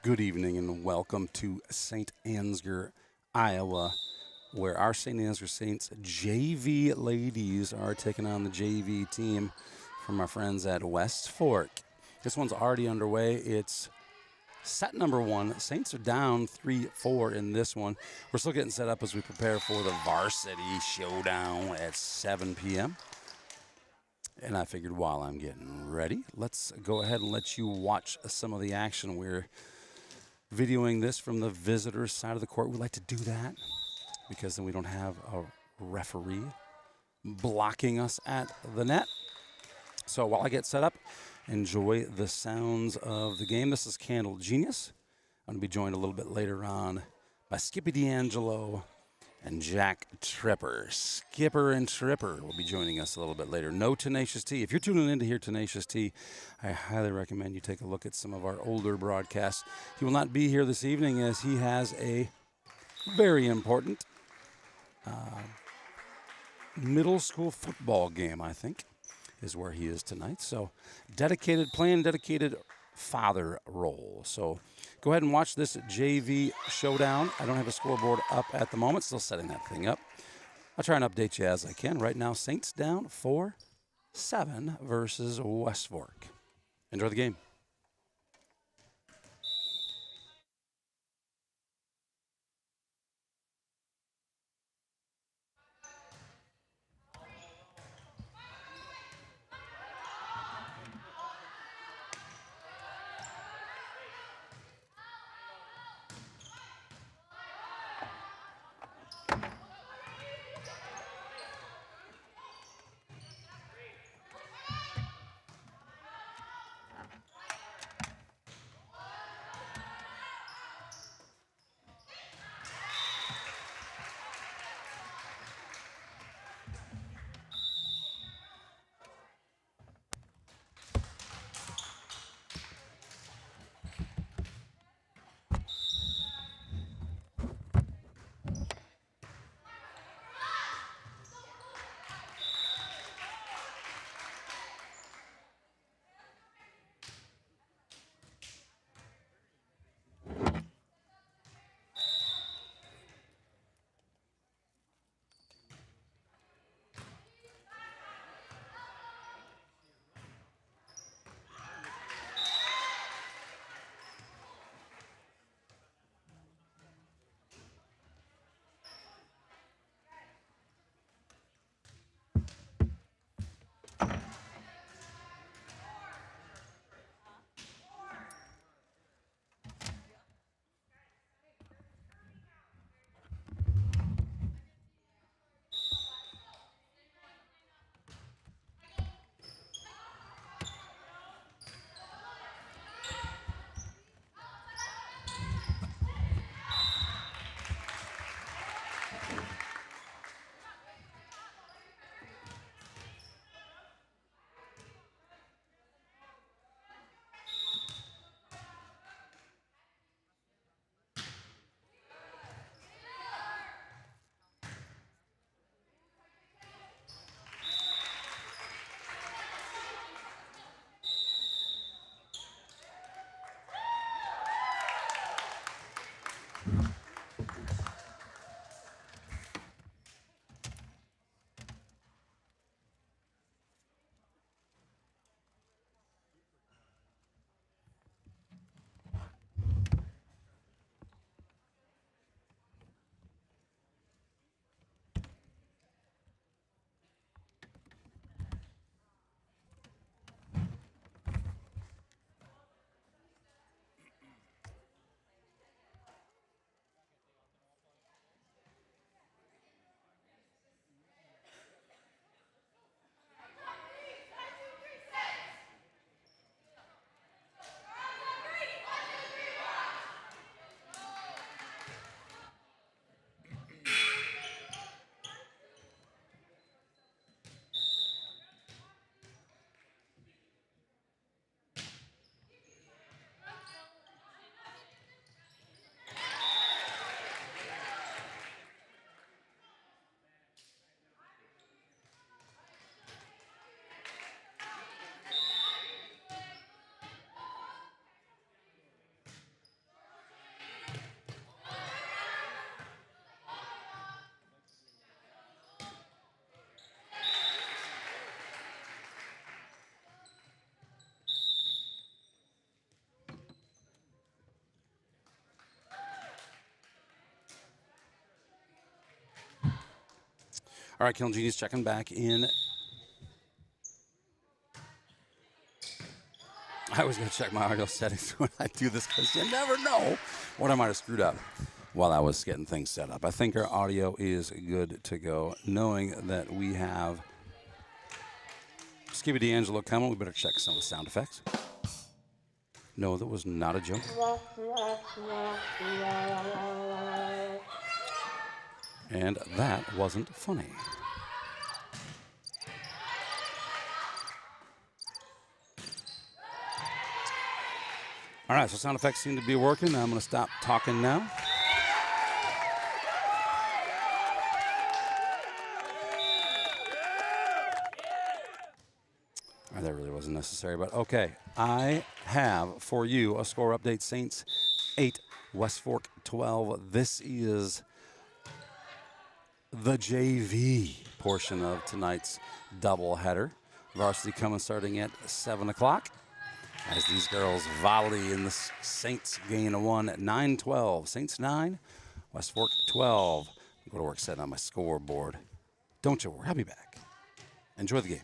Good evening and welcome to St. Ansgar, Iowa, where our St. Ansgar Saints JV ladies are taking on the JV team from our friends at West Fork. This one's already underway. It's set number one. Saints are down 3-4 in this one. We're still getting set up as we prepare for the Varsity showdown at 7 p.m. And I figured while I'm getting ready, let's go ahead and let you watch some of the action. We're videoing this from the visitor side of the court. We like to do that because then we don't have a referee blocking us at the net. So while I get set up, enjoy the sounds of the game. This is Candle Genius. I'm going to be joined a little bit later on by Skippy D'Angelo and Jack Tripper. Skipper and Tripper will be joining us a little bit later. No Tenacious T. If you're tuning in to hear Tenacious T, I highly recommend you take a look at some of our older broadcasts. He will not be here this evening as he has a very important middle school football game, I think, is where he is tonight. So playing dedicated father role. So go ahead and watch this JV showdown. I don't have a scoreboard up at the moment, still setting that thing up. I'll try and update you as I can. Right now, Saints down 4-7 versus West Fork. Enjoy the game. All right, Killing Genius checking back in. I always got to check my audio settings when I do this because you never know what I might have screwed up while I was getting things set up. I think our audio is good to go, knowing that we have Skippy D'Angelo coming. We better check some of the sound effects. No, that was not a joke. And that wasn't funny. All right, so sound effects seem to be working. I'm going to stop talking now. That really wasn't necessary, but okay. I have for you a score update. Saints 8, West Fork 12. This is the JV portion of tonight's doubleheader. Varsity coming starting at 7 o'clock as these girls volley and the Saints gain a 1 at 9-12. Saints 9, West Fork 12. Go to work setting on my scoreboard. Don't you worry, I'll be back. Enjoy the game.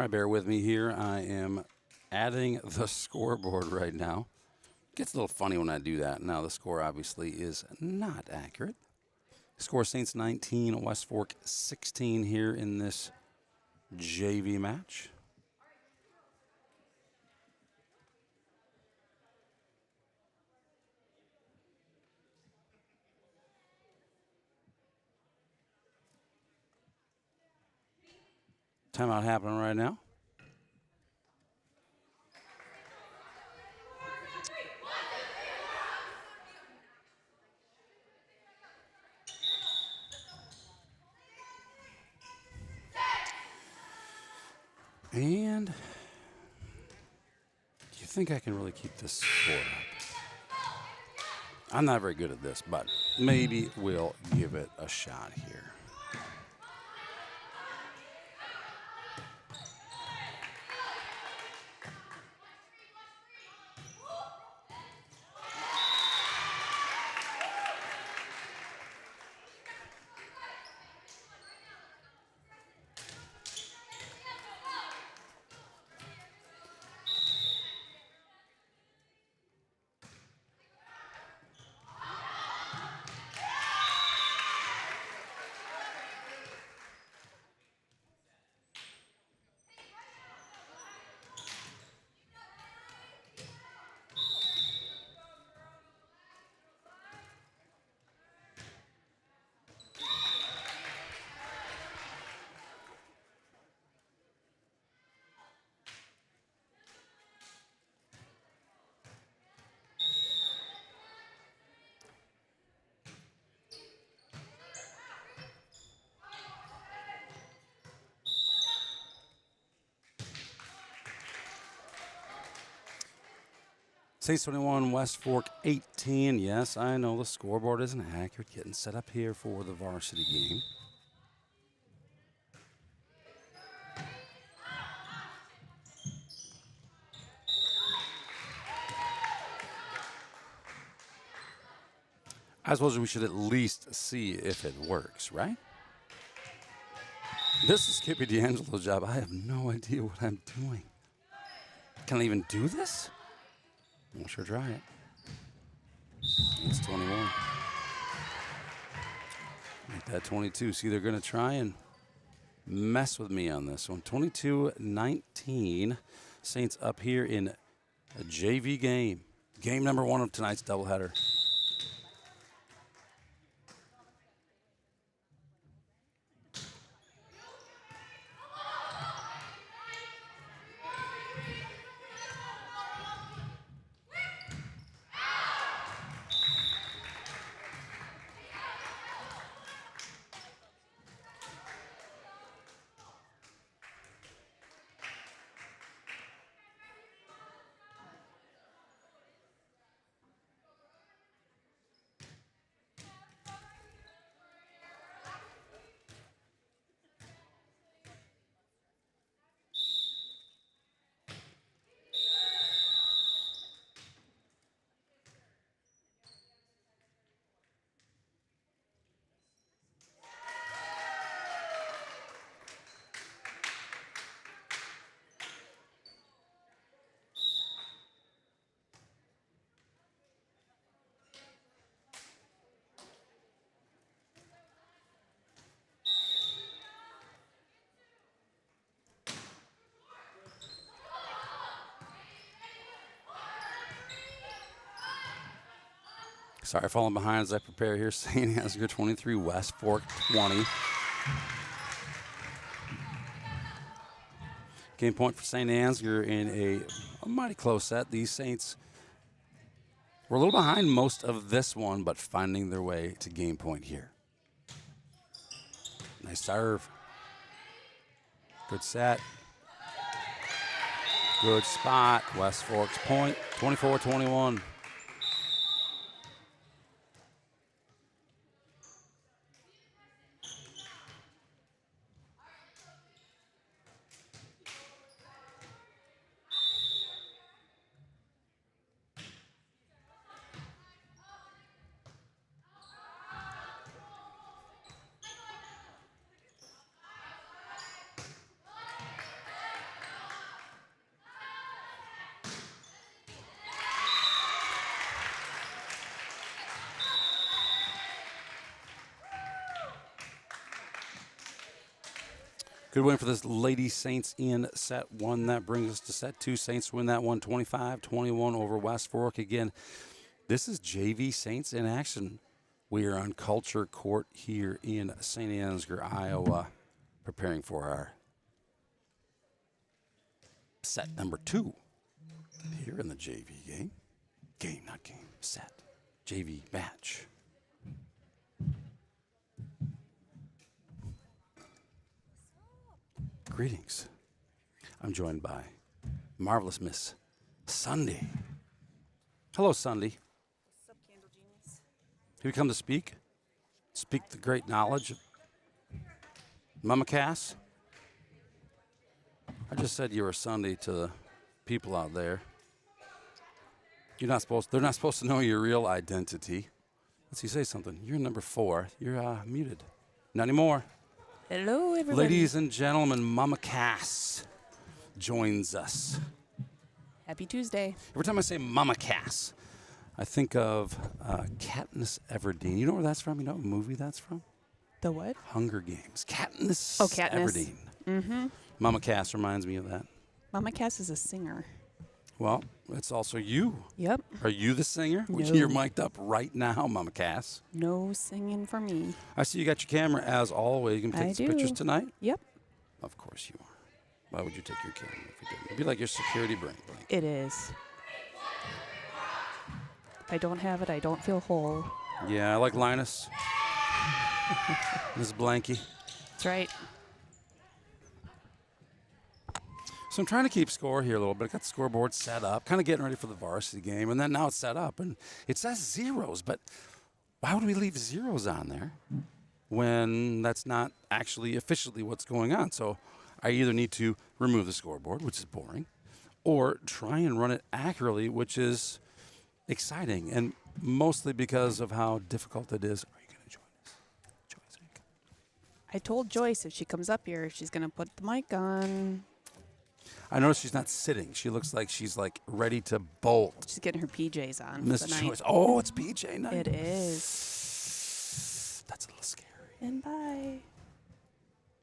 All right, bear with me here. I am adding the scoreboard right now. Gets a little funny when I do that. Now the score obviously is not accurate. Score Saints 19, West Fork 16 here in this JV match. Timeout happening right now. And do you think I can really keep this score up? I'm not very good at this, but maybe we'll give it a shot here. Saints 21, West Fork 18. Yes, I know the scoreboard isn't accurate. Getting set up here for the varsity game. I suppose we should at least see if it works, right? This is Skippy D'Angelo's job. I have no idea what I'm doing. Can I even do this? We'll sure try it. It's 21. Make that 22. See, they're going to try and mess with me on this one. 22-19. Saints up here in a JV game. Game number 1 of tonight's doubleheader. Sorry, falling behind as I prepare here. St. Ansgar 23, West Fork 20. Game point for St. Ansgar in a mighty close set. These Saints were a little behind most of this one, but finding their way to game point here. Nice serve. Good set. Good spot. West Fork's point, 24-21. Good win for this Lady Saints in set one. That brings us to set two. Saints win that one 25-21 over West Fork. Again, this is JV Saints in action. We are on Culture Court here in St. Ansgar, Iowa, preparing for our set number two here in the JV game. Not game, set. JV match. Greetings. I'm joined by marvelous Miss Sunday. Hello, Sunday. What's up, Candle Genius? Have you come to speak? Speak the great knowledge of Mama Cass? I just said you were Sunday to the people out there. They're not supposed to know your real identity. Let's see, say something. You're number 4. You're muted. Not anymore. Hello, everybody. Ladies and gentlemen, Mama Cass joins us. Happy Tuesday. Every time I say Mama Cass, I think of Katniss Everdeen. You know where that's from? You know what movie that's from? The what? Hunger Games. Katniss, Katniss. Everdeen. Mm-hmm. Mama Cass reminds me of that. Mama Cass is a singer. Well, it's also you. Yep. Are you the singer? No. You're mic'd up right now, Mama Cass. No singing for me. I see you got your camera as always. You can take I some do. pictures tonight? Yep. Of course you are. Why would you take your camera if you didn't? It'd be like your security blanket. It is. If I don't have it, I don't feel whole. Yeah, I like Linus. Miss Blanky. That's right. So I'm trying to keep score here a little bit. I got the scoreboard set up, kind of getting ready for the varsity game, and then now it's set up, and it says zeros, but why would we leave zeros on there when that's not actually officially what's going on? So I either need to remove the scoreboard, which is boring, or try and run it accurately, which is exciting, and mostly because of how difficult it is. Are you going to join us? Joyce, are you coming? I told Joyce if she comes up here, she's going to put the mic on. I notice she's not sitting. She looks like she's ready to bolt. She's getting her PJs on. Miss for the Joyce. night. Oh, it's PJ night. It is. That's a little scary. And bye.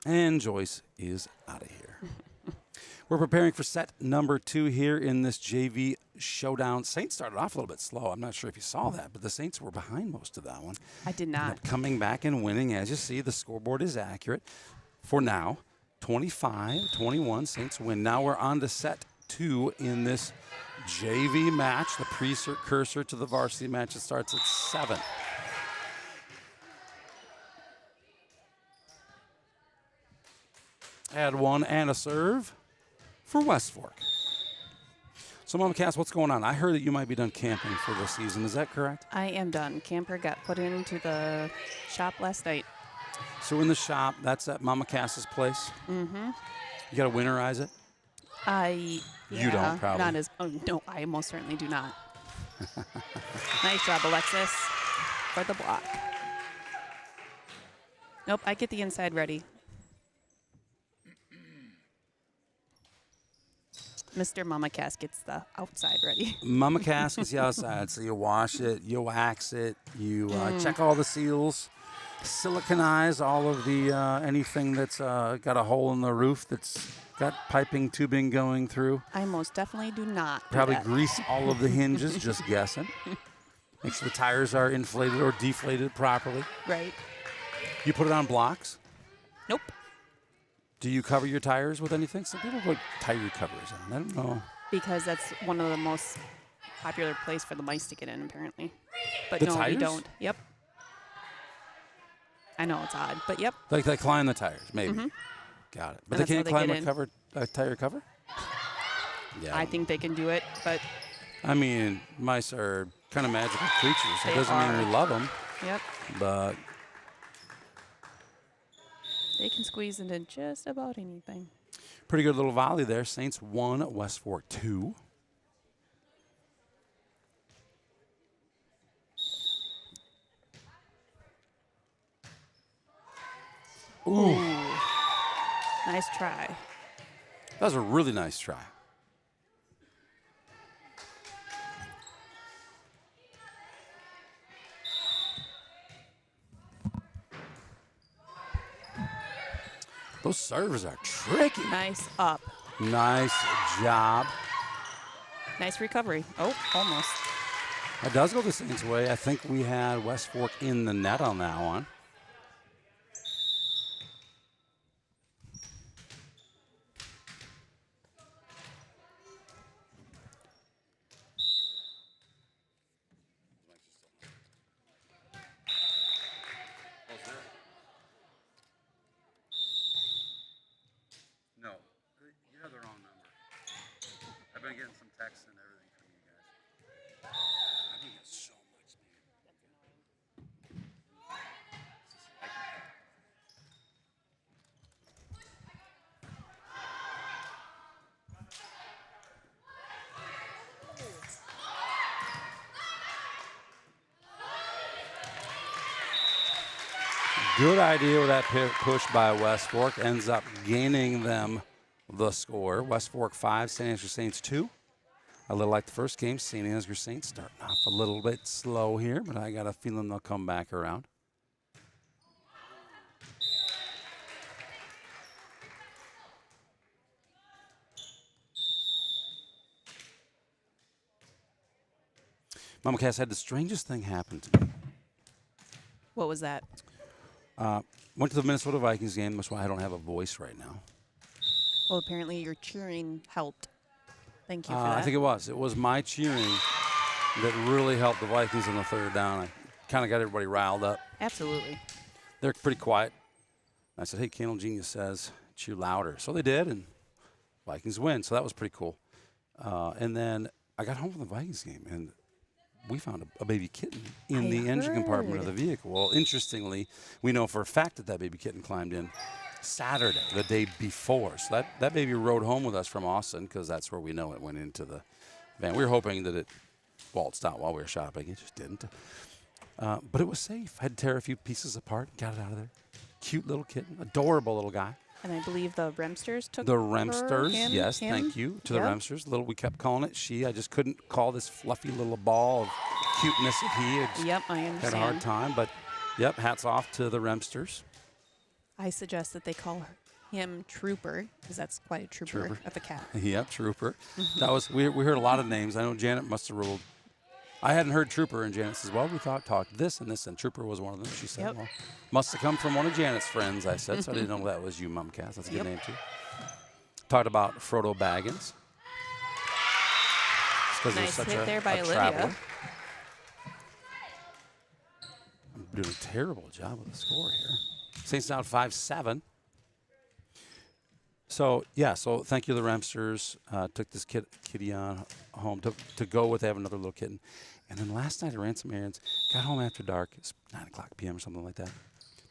And Joyce is out of here. We're preparing for set number 2 here in this JV showdown. Saints started off a little bit slow. I'm not sure if you saw that, but the Saints were behind most of that one. I did Ended not. up coming back and winning. As you see, the scoreboard is accurate for now. 25-21, Saints win. Now we're on to set 2 in this JV match, the precursor to the varsity match. It starts at 7. Add 1 and a serve for West Fork. So, Mama Cass, what's going on? I heard that you might be done camping for this season. Is that correct? I am done. Camper got put into the shop last night. So in the shop, that's at Mama Cass's place? Mm-hmm. You got to winterize it? You don't, probably. Not as, oh, no, I most certainly do not. Nice job, Alexis, for the block. Nope, I get the inside ready. Mr. Mama Cass gets the outside ready. Mama Cass gets the outside, so you wash it, you wax it, you check all the seals, siliconize all of the anything that's got a hole in the roof that's got piping tubing going through. I most definitely do not. Probably grease all of the hinges, just guessing. Make sure the tires are inflated or deflated properly. Right. You put it on blocks? Nope. Do you cover your tires with anything? Some people put tire covers on. I don't know. Because that's one of the most popular place for the mice to get in, apparently. But The no, tires? we don't. Yep. I know it's odd, but yep. Like they climb the tires, maybe. Mhm. Got it. But And they that's can't how they climb get in. a tire cover? Yeah. I think they can do it, but I mean, mice are kind of magical creatures. It They doesn't mean are. we love them, yep, but they can squeeze into just about anything. pretty good little volley there. Saints 1, West Fork 2. Ooh, Nice try. that was a really nice try. Those servers are tricky. Nice up. Nice job. Nice recovery. Oh, almost. That does go the Saints' way. I think we had West Fork in the net on that one. No, you have the wrong number. I've been getting some texts and everything from you guys. I think it's so much, Good idea with that push by West Fork. Ends up gaining them the score. West Fork 5, St. Ansgar Saints 2. A little like the first game, St. Ansgar Saints starting off a little bit slow here, but I got a feeling they'll come back around. Mama Cass, had the strangest thing happen to me. What was that? Went to the Minnesota Vikings game. That's why I don't have a voice right now. Well, apparently your cheering helped. Thank you for that. I think it was. It was my cheering that really helped the Vikings on the third down. I kind of got everybody riled up. Absolutely. They're pretty quiet. I said, hey, Candle Genius says, cheer louder. So they did, and Vikings win. So that was pretty cool. And then I got home from the Vikings game, and we found a baby kitten in the engine compartment of the vehicle. Well, interestingly, we know for a fact that that baby kitten climbed in Saturday, the day before. So that baby rode home with us from Austin because that's where we know it went into the van. We were hoping that it waltzed out while we were shopping. It just didn't. But it was safe. Had to tear a few pieces apart, got it out of there. Cute little kitten, adorable little guy. And I believe the Remsters took The Remsters, him, yes, him. thank you to Yep. the Remsters. Little, we kept calling it she. I just couldn't call this fluffy little ball of cuteness a he. I just Yep, I understand. had a hard time, but yep, hats off to the Remsters. I suggest that they call him Trooper, because that's quite a trooper of a cat. Yep, Trooper. That was we heard a lot of names. I know Janet must have ruled. I hadn't heard Trooper, and Janet says, well, we talked this and this, and Trooper was one of them. She said, Yep. well, must have come from one of Janet's friends, I said, so I didn't know that was you, Mom Cass. That's a good Yep. name, too. Talked about Frodo Baggins. Because Nice such hit a, there by a Olivia. traveler. I'm doing a terrible job with the score here. Saints down 5-7. So, yeah, so thank you to the Remsters. Took this kitty on home to go with. They have another little kitten. And then last night I ran some errands. Got home after dark. It's 9 o'clock p.m. or something like that.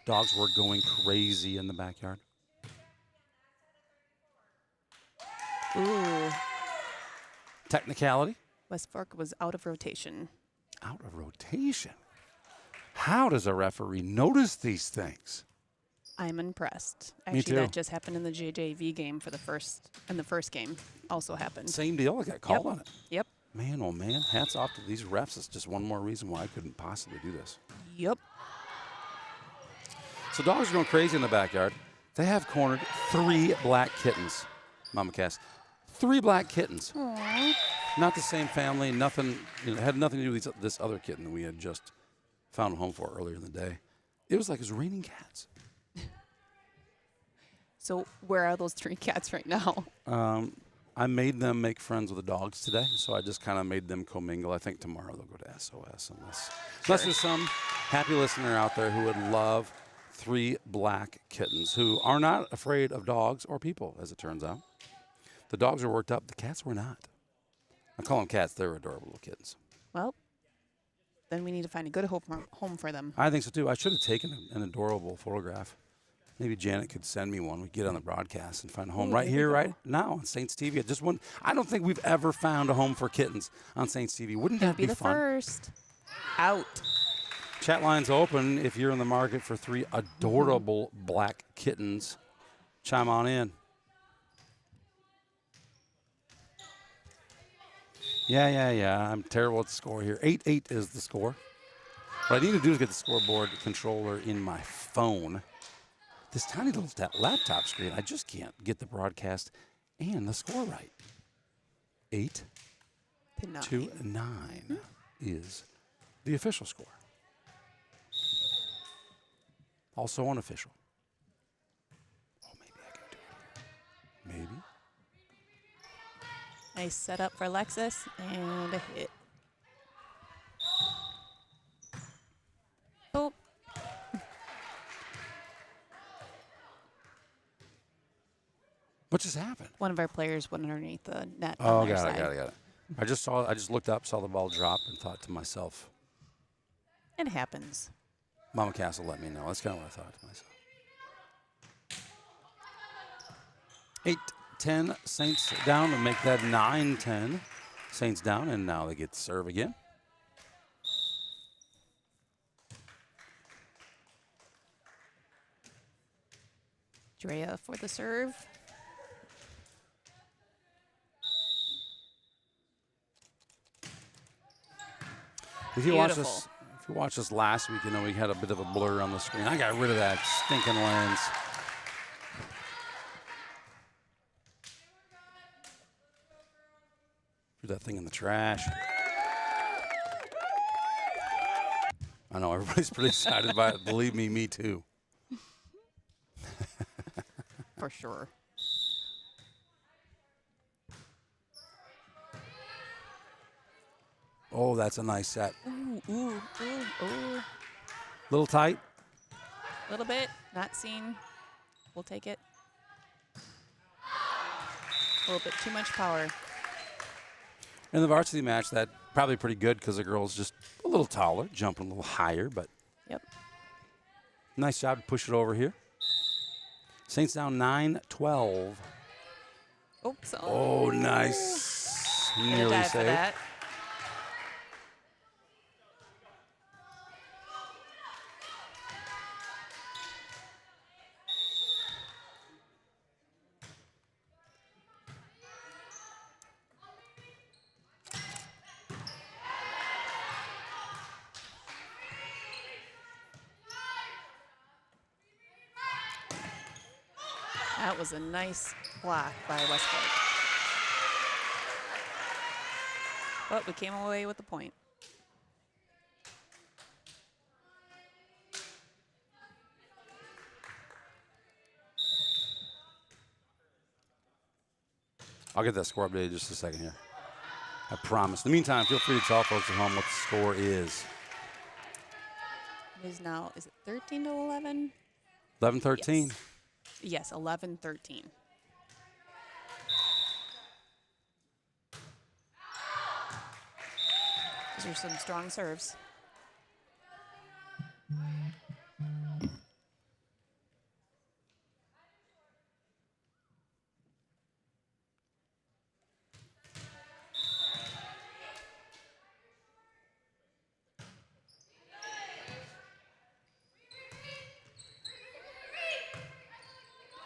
Dogs were going crazy in the backyard. Ooh. Technicality. West Fork was out of rotation. Out of rotation. How does a referee notice these things? I'm impressed. Me Actually, too. that just happened in the JJV game for the first game also happened. Same deal. I got called Yep. on it. Yep. Man, oh man. Hats off to these refs. It's just one more reason why I couldn't possibly do this. Yep. So dogs are going crazy in the backyard. They have cornered 3 black kittens, Mama Cass. 3 black kittens. Aww. Not the same family. Nothing. Had nothing to do with this other kitten that we had just found a home for earlier in the day. It was like it was raining cats. So where are those 3 cats right now? I made them make friends with the dogs today, so I just kind of made them commingle. I think tomorrow they'll go to SOS unless there's some happy listener out there who would love 3 black kittens who are not afraid of dogs or people, as it turns out. The dogs are worked up. The cats were not. I call them cats. They're adorable little kittens. Well, then we need to find a good home for them. I think so, too. I should have taken an adorable photograph. Maybe Janet could send me one. We get on the broadcast and find a home Ooh, right there we here, go. right now on Saints TV. I don't think we've ever found a home for kittens on Saints TV. Wouldn't that Be the fun? first. Out. Chat line's open if you're in the market for 3 adorable black kittens. Chime on in. Yeah. I'm terrible at the score here. 8-8 is the score. What I need to do is get the scoreboard controller in my phone This tiny little laptop screen, I just can't get the broadcast and the score right. 8 to 9 is the official score. Also unofficial. Oh, maybe I can do it here. Maybe. Nice setup for Alexis and a hit. Oh. What just happened? One of our players went underneath the net. Oh, on their got it, side. got it, got it. I just looked up, saw the ball drop, and thought to myself, It happens. Mama Castle let me know. That's kind of what I thought to myself. 8-10 Saints down to make that 9-10 Saints down, and now they get to serve again. Drea for the serve. If you watched us last week, you know we had a bit of a blur on the screen. I got rid of that stinking lens. Threw that thing in the trash. I know everybody's pretty excited about it. Believe me too. For sure. Oh, that's a nice set. Ooh, ooh, ooh, ooh. Little tight. A little bit. Not seen. We'll take it. A little bit too much power. In the varsity match, that probably pretty good because the girl's just a little taller, jumping a little higher, but Yep. nice job to push it over here. Saints down 9-12. Oops. Oh, nice. Gonna Nearly dive for saved. that. That was a nice block by Westwood. But we came away with the point. I'll get that score updated in just a second here. I promise. In the meantime, feel free to tell folks at home what the score is. It is now, is it 13 to 11? 11-13. Yes, 11-13. Those are some strong serves.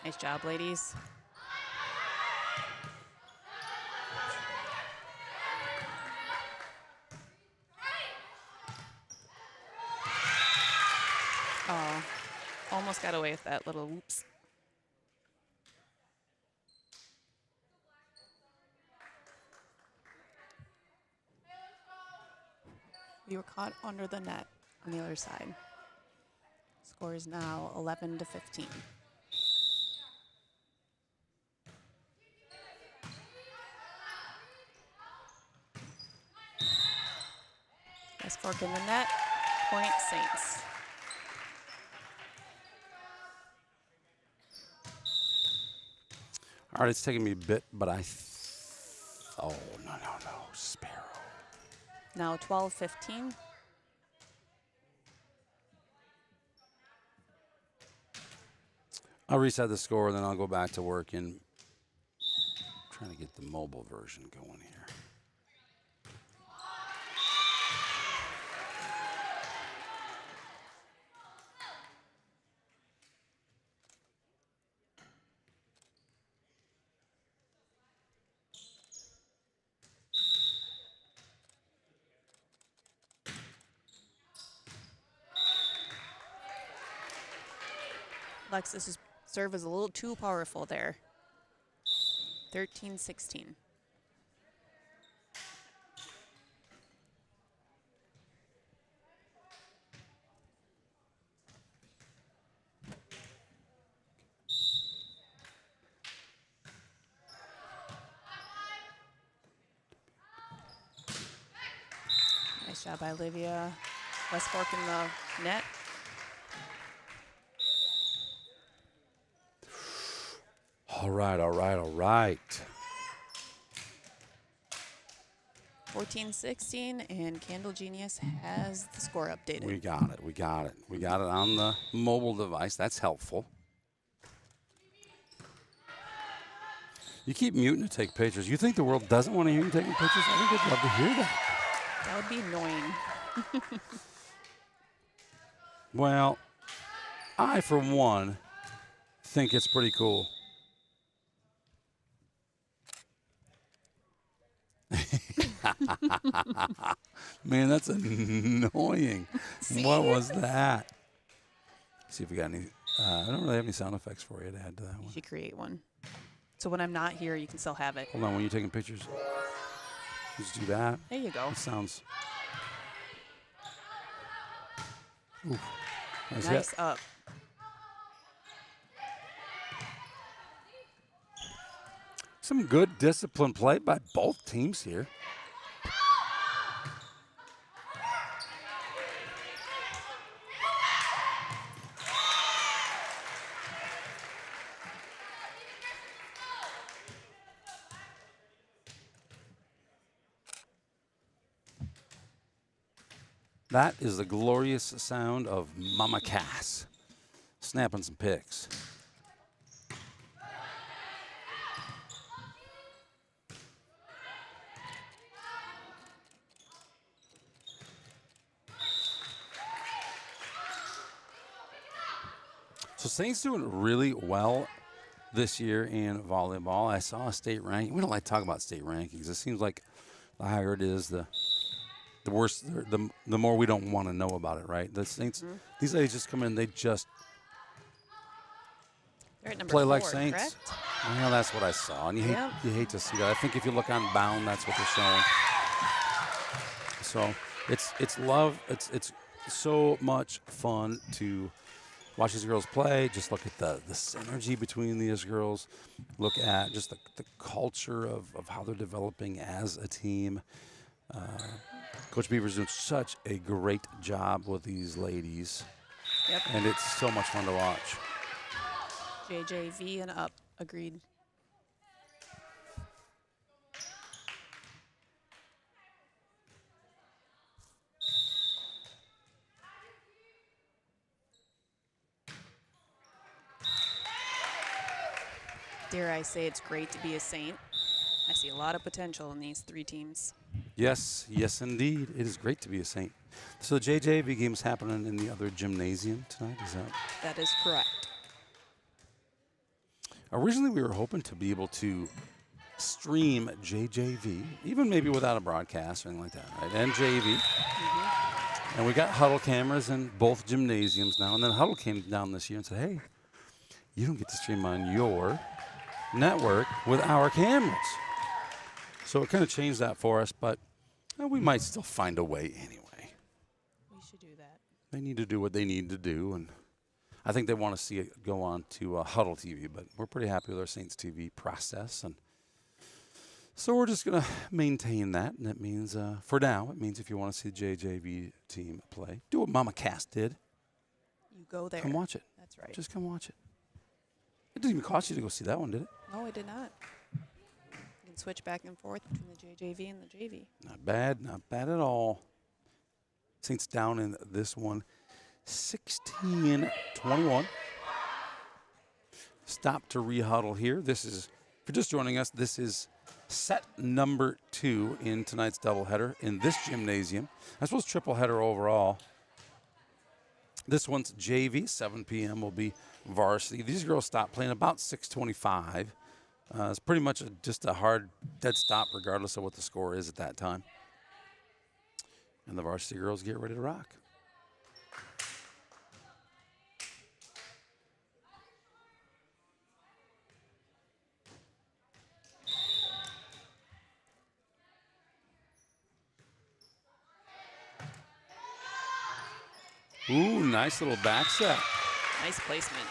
Nice job, ladies. Oh, almost got away with that little whoops. We were caught under the net on the other side. Score is now 11-15. Nice fork in the net. Point Saints. All right, it's taking me a bit, but oh, no. Sparrow. Now 12-15. I'll reset the score, and then I'll go back to work and trying to get the mobile version going here. Alexis's serve is a little too powerful there. 13-16. Nice job by Olivia. West Fork in the net. All right, all right, all right. 14-16, and Candle Genius has the score updated. We got it. We got it. We got it on the mobile device. That's helpful. You keep muting to take pictures. You think the world doesn't want to hear you taking pictures? I think they'd love to hear that. That would be annoying. Well, I, for one, think it's pretty cool. Man, that's annoying. See? What was that? See if we got any. I don't really have any sound effects for you to add to that You one. should create one. So when I'm not here, you can still have it. Hold on, when you're taking pictures, just do that. There you go. It sounds. Ooh, nice Nice hit. up. Some good disciplined play by both teams here. That is the glorious sound of Mama Cass snapping some picks. So Saints doing really well this year in volleyball. I saw a state ranking. We don't like to talk about state rankings. It seems like the higher it is, the worse, the more we don't want to know about it, right? The Saints, these ladies just come in, they just They're at number play 4, like Saints. correct? Well, that's what I saw, and you hate to see that. I think if you look on Bound, that's what they're showing. So it's love. It's so much fun to watch these girls play. Just look at the synergy between these girls. Look at just the culture of how they're developing as a team. Coach Beaver's doing such a great job with these ladies. Yep. And it's so much fun to watch. JJV and up. Agreed. Dare I say it's great to be a Saint. I see a lot of potential in these 3 teams. Yes, yes, indeed. It is great to be a Saint. So the JJV game's happening in the other gymnasium tonight, is that? That is correct. Originally, we were hoping to be able to stream JJV, even maybe without a broadcast or anything like that, right? And JV. And we got Huddle cameras in both gymnasiums now. And then Huddle came down this year and said, hey, you don't get to stream on your network with our cameras. So it kind of changed that for us, but we might still find a way anyway. We should do that. They need to do what they need to do, and I think they want to see it go on to Huddle TV, but we're pretty happy with our Saints TV process, and so we're just going to maintain that, and that means, for now, it means if you want to see the JJV team play, do what Mama Cass did. You go there. Come watch it. That's right. Just come watch it. It didn't even cost you to go see that one, did it? No, it did not. You can switch back and forth between the JJV and the JV. Not bad at all. Saints down in this one, 16-21. Stop to rehuddle here. This is, if you're just joining us, this is set number 2 in tonight's doubleheader in this gymnasium. I suppose triple header overall. This one's JV, 7 p.m. will be varsity. These girls stop playing about 6:25. It's pretty much just a hard dead stop regardless of what the score is at that time. And the varsity girls get ready to rock. Ooh, nice little back set. Nice placement.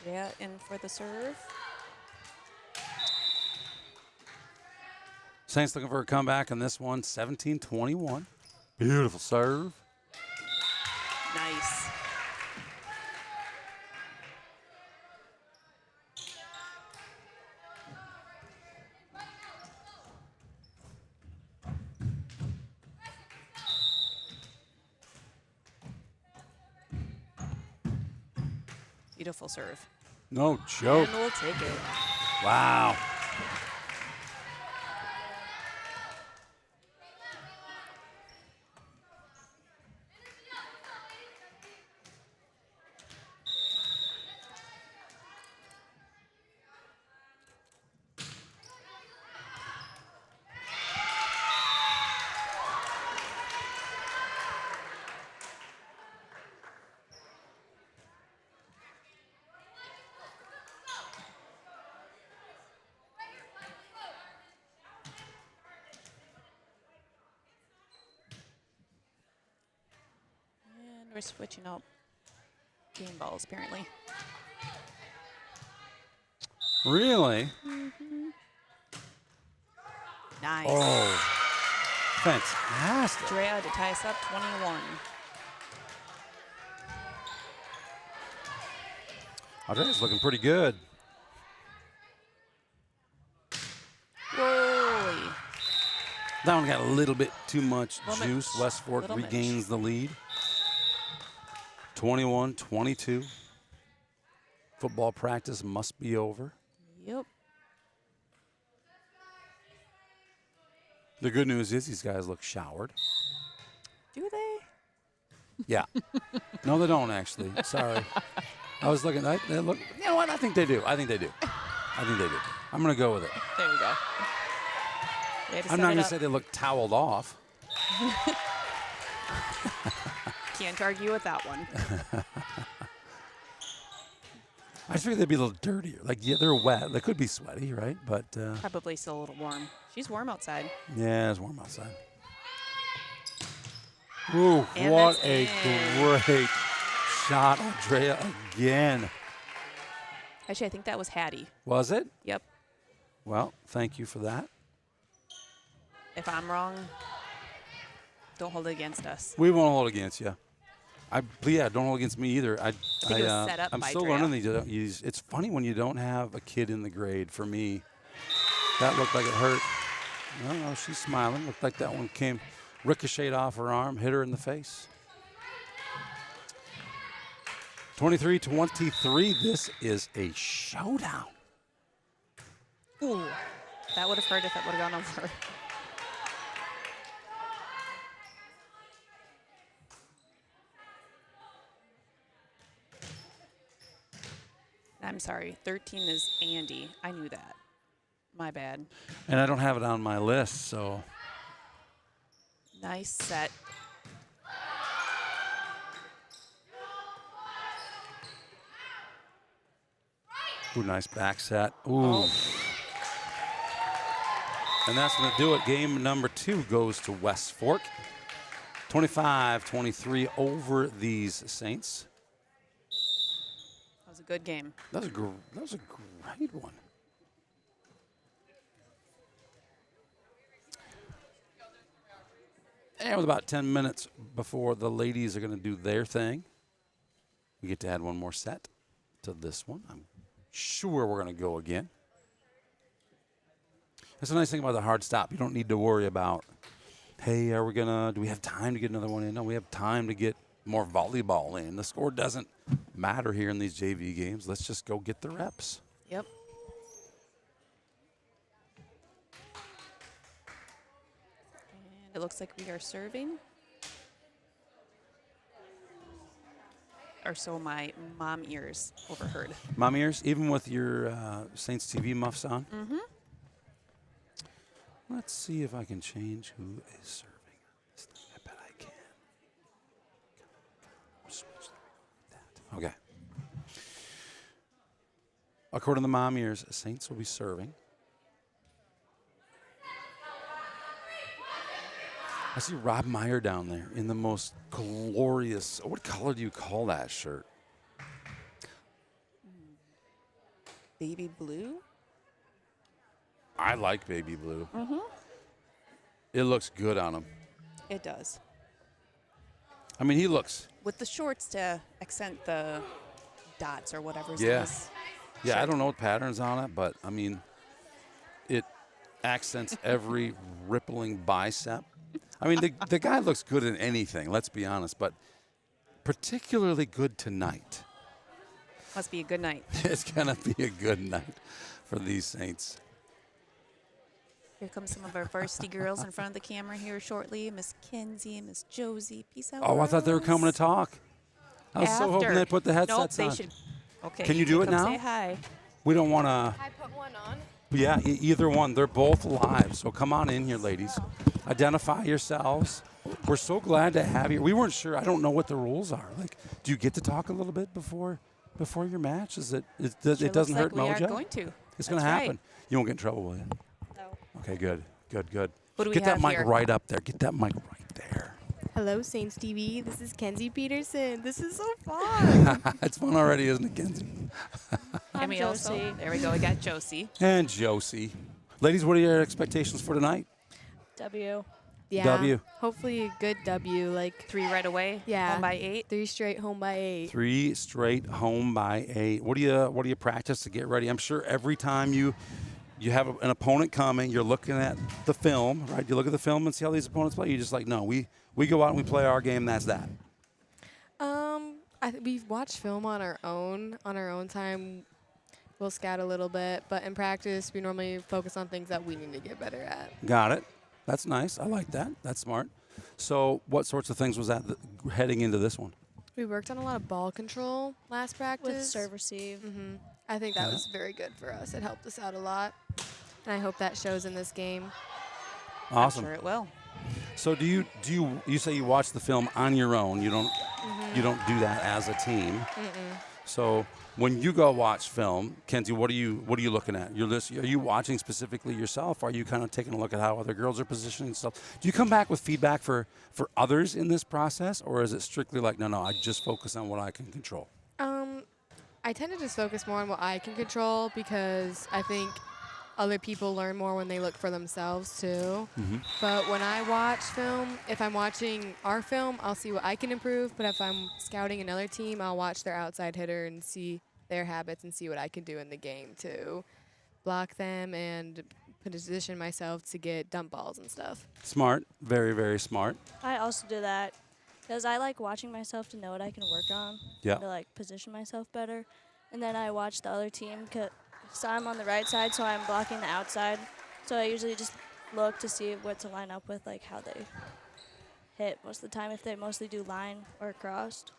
Yeah, in for the serve. Saints looking for a comeback in this one, 17-21. Beautiful serve. Nice. Beautiful serve. No joke. And we'll take it. Wow. And we're switching out game balls, apparently. Really? Nice. Oh, fantastic. Drea to tie us up, 21. Andrea's looking pretty good. Whoa. That one got a little bit too much Little juice. mitch. West Fork Little regains the lead. 21-22. Football practice must be over. Yep. The good news is these guys look showered. Do they? Yeah. No, they don't actually. Sorry. I was looking. They look. You know what? I think they do. I think they do. I think they do. I'm going to go with it. There you go. I'm not going to say they look toweled off. Can't argue with that one. I just figured they'd be a little dirtier. Like, yeah, they're wet. They could be sweaty, right? But Probably still a little warm. She's warm outside. yeah, it's warm outside. Ooh, And what that's a in. great shot, Andrea, again. Actually, I think that was Hattie. Was it? Yep. Well, thank you for that. If I'm wrong, don't hold it against us. We won't hold against you. Yeah, don't hold against me either. think it was set up I'm by still Drea. learning these. It's funny when you don't have a kid in the grade. For me, that looked like it hurt. No, she's smiling. Looked like that one came ricocheted off her arm, hit her in the face. 23-23. This is a showdown. Ooh. That would have hurt if it would have gone over. I'm sorry. 13 is Andy. I knew that. My bad. And I don't have it on my list, so. Nice set. Ooh, nice back set. Ooh. And that's going to do it. Game number 2 goes to West Fork. 25-23 over these Saints. That was a good game. That was a great one. And with about 10 minutes before the ladies are going to do their thing, we get to add one more set to this one. I'm sure we're going to go again. That's the nice thing about the hard stop. You don't need to worry about, hey, do we have time to get another one in? No, we have time to get more volleyball in. The score doesn't matter here in these JV games. Let's just go get the reps. Yep. And it looks like we are serving. Or so my mom ears overheard. Mom ears, even with your Saints TV muffs on? Mm-hmm. Let's see if I can change who is serving. I bet I can. Switch. That. Okay. According to the mom ears, Saints will be serving. I see Rob Meyer down there in the most glorious, what color do you call that shirt? Baby blue? I like baby blue. Mm-hmm. It looks good on him. It does. I mean, he looks. With the shorts to accent the dots or whatever's in Yeah. his Yeah, I shirt. don't know what pattern's on it, but I mean, it accents every rippling bicep. I mean, the guy looks good in anything, let's be honest, but particularly good tonight. Must be a good night. It's going to be a good night for these Saints. Here come some of our varsity girls in front of the camera here shortly. Miss Kenzie, Miss Josie. Peace out. Oh, I thought they were girls. coming to talk. I was so hoping After. they put the headsets Nope, on. they should. Okay. Can you do it come now? Say hi. We don't want to. I put one on. Yeah, either one. They're both live, so come on in here, ladies. Identify yourselves. We're so glad to have you. We weren't sure. I don't know what the rules are. Like, do you get to talk a little bit before your match? Is it? It doesn't hurt we mojo. are going to. It's going to That's happen. right. You won't get in trouble, will you? No. Okay, good. What do we Get that have mic here? right up there. Get that mic right there. Hello, Saints TV. This is Kenzie Peterson. This is so fun. It's fun already, isn't it, Kenzie? And we also, there we go. We got Josie. And Josie. Ladies, what are your expectations for tonight? W. Yeah. W. Hopefully a good W. Like 3 right away. Yeah. Home by 8. 3 straight home by 8. 3 straight home by 8. What do you practice to get ready? I'm sure every time you have an opponent coming, you're looking at the film, right? You look at the film and see how these opponents play. You're just like, no, we go out and we play our game. That's that. We've watched film on our own time. We'll scout a little bit, but in practice, we normally focus on things that we need to get better at. Got it. That's nice. I like that. That's smart. So what sorts of things was that heading into this one? We worked on a lot of ball control last practice. With serve receive. I think that was very good for us. It helped us out a lot, and I hope that shows in this game. Awesome. I'm sure it will. So do you say you watch the film on your own? You don't do that as a team. So when you go watch film, Kenzie, what are you looking at? Are you watching specifically yourself? Or are you kind of taking a look at how other girls are positioning and stuff? Do you come back with feedback for others in this process, or is it strictly like no, I just focus on what I can control? I tend to just focus more on what I can control because I think other people learn more when they look for themselves too. But when I watch film, if I'm watching our film, I'll see what I can improve. But if I'm scouting another team, I'll watch their outside hitter and see their habits and see what I can do in the game to block them and position myself to get dump balls and stuff. Smart. Very, very smart. I also do that because I like watching myself to know what I can work on. Yeah. To like position myself better. And then I watch the other team so I'm on the right side, so I'm blocking the outside. So I usually just look to see what to line up with, like how they hit most of the time, if they mostly do line or crossed.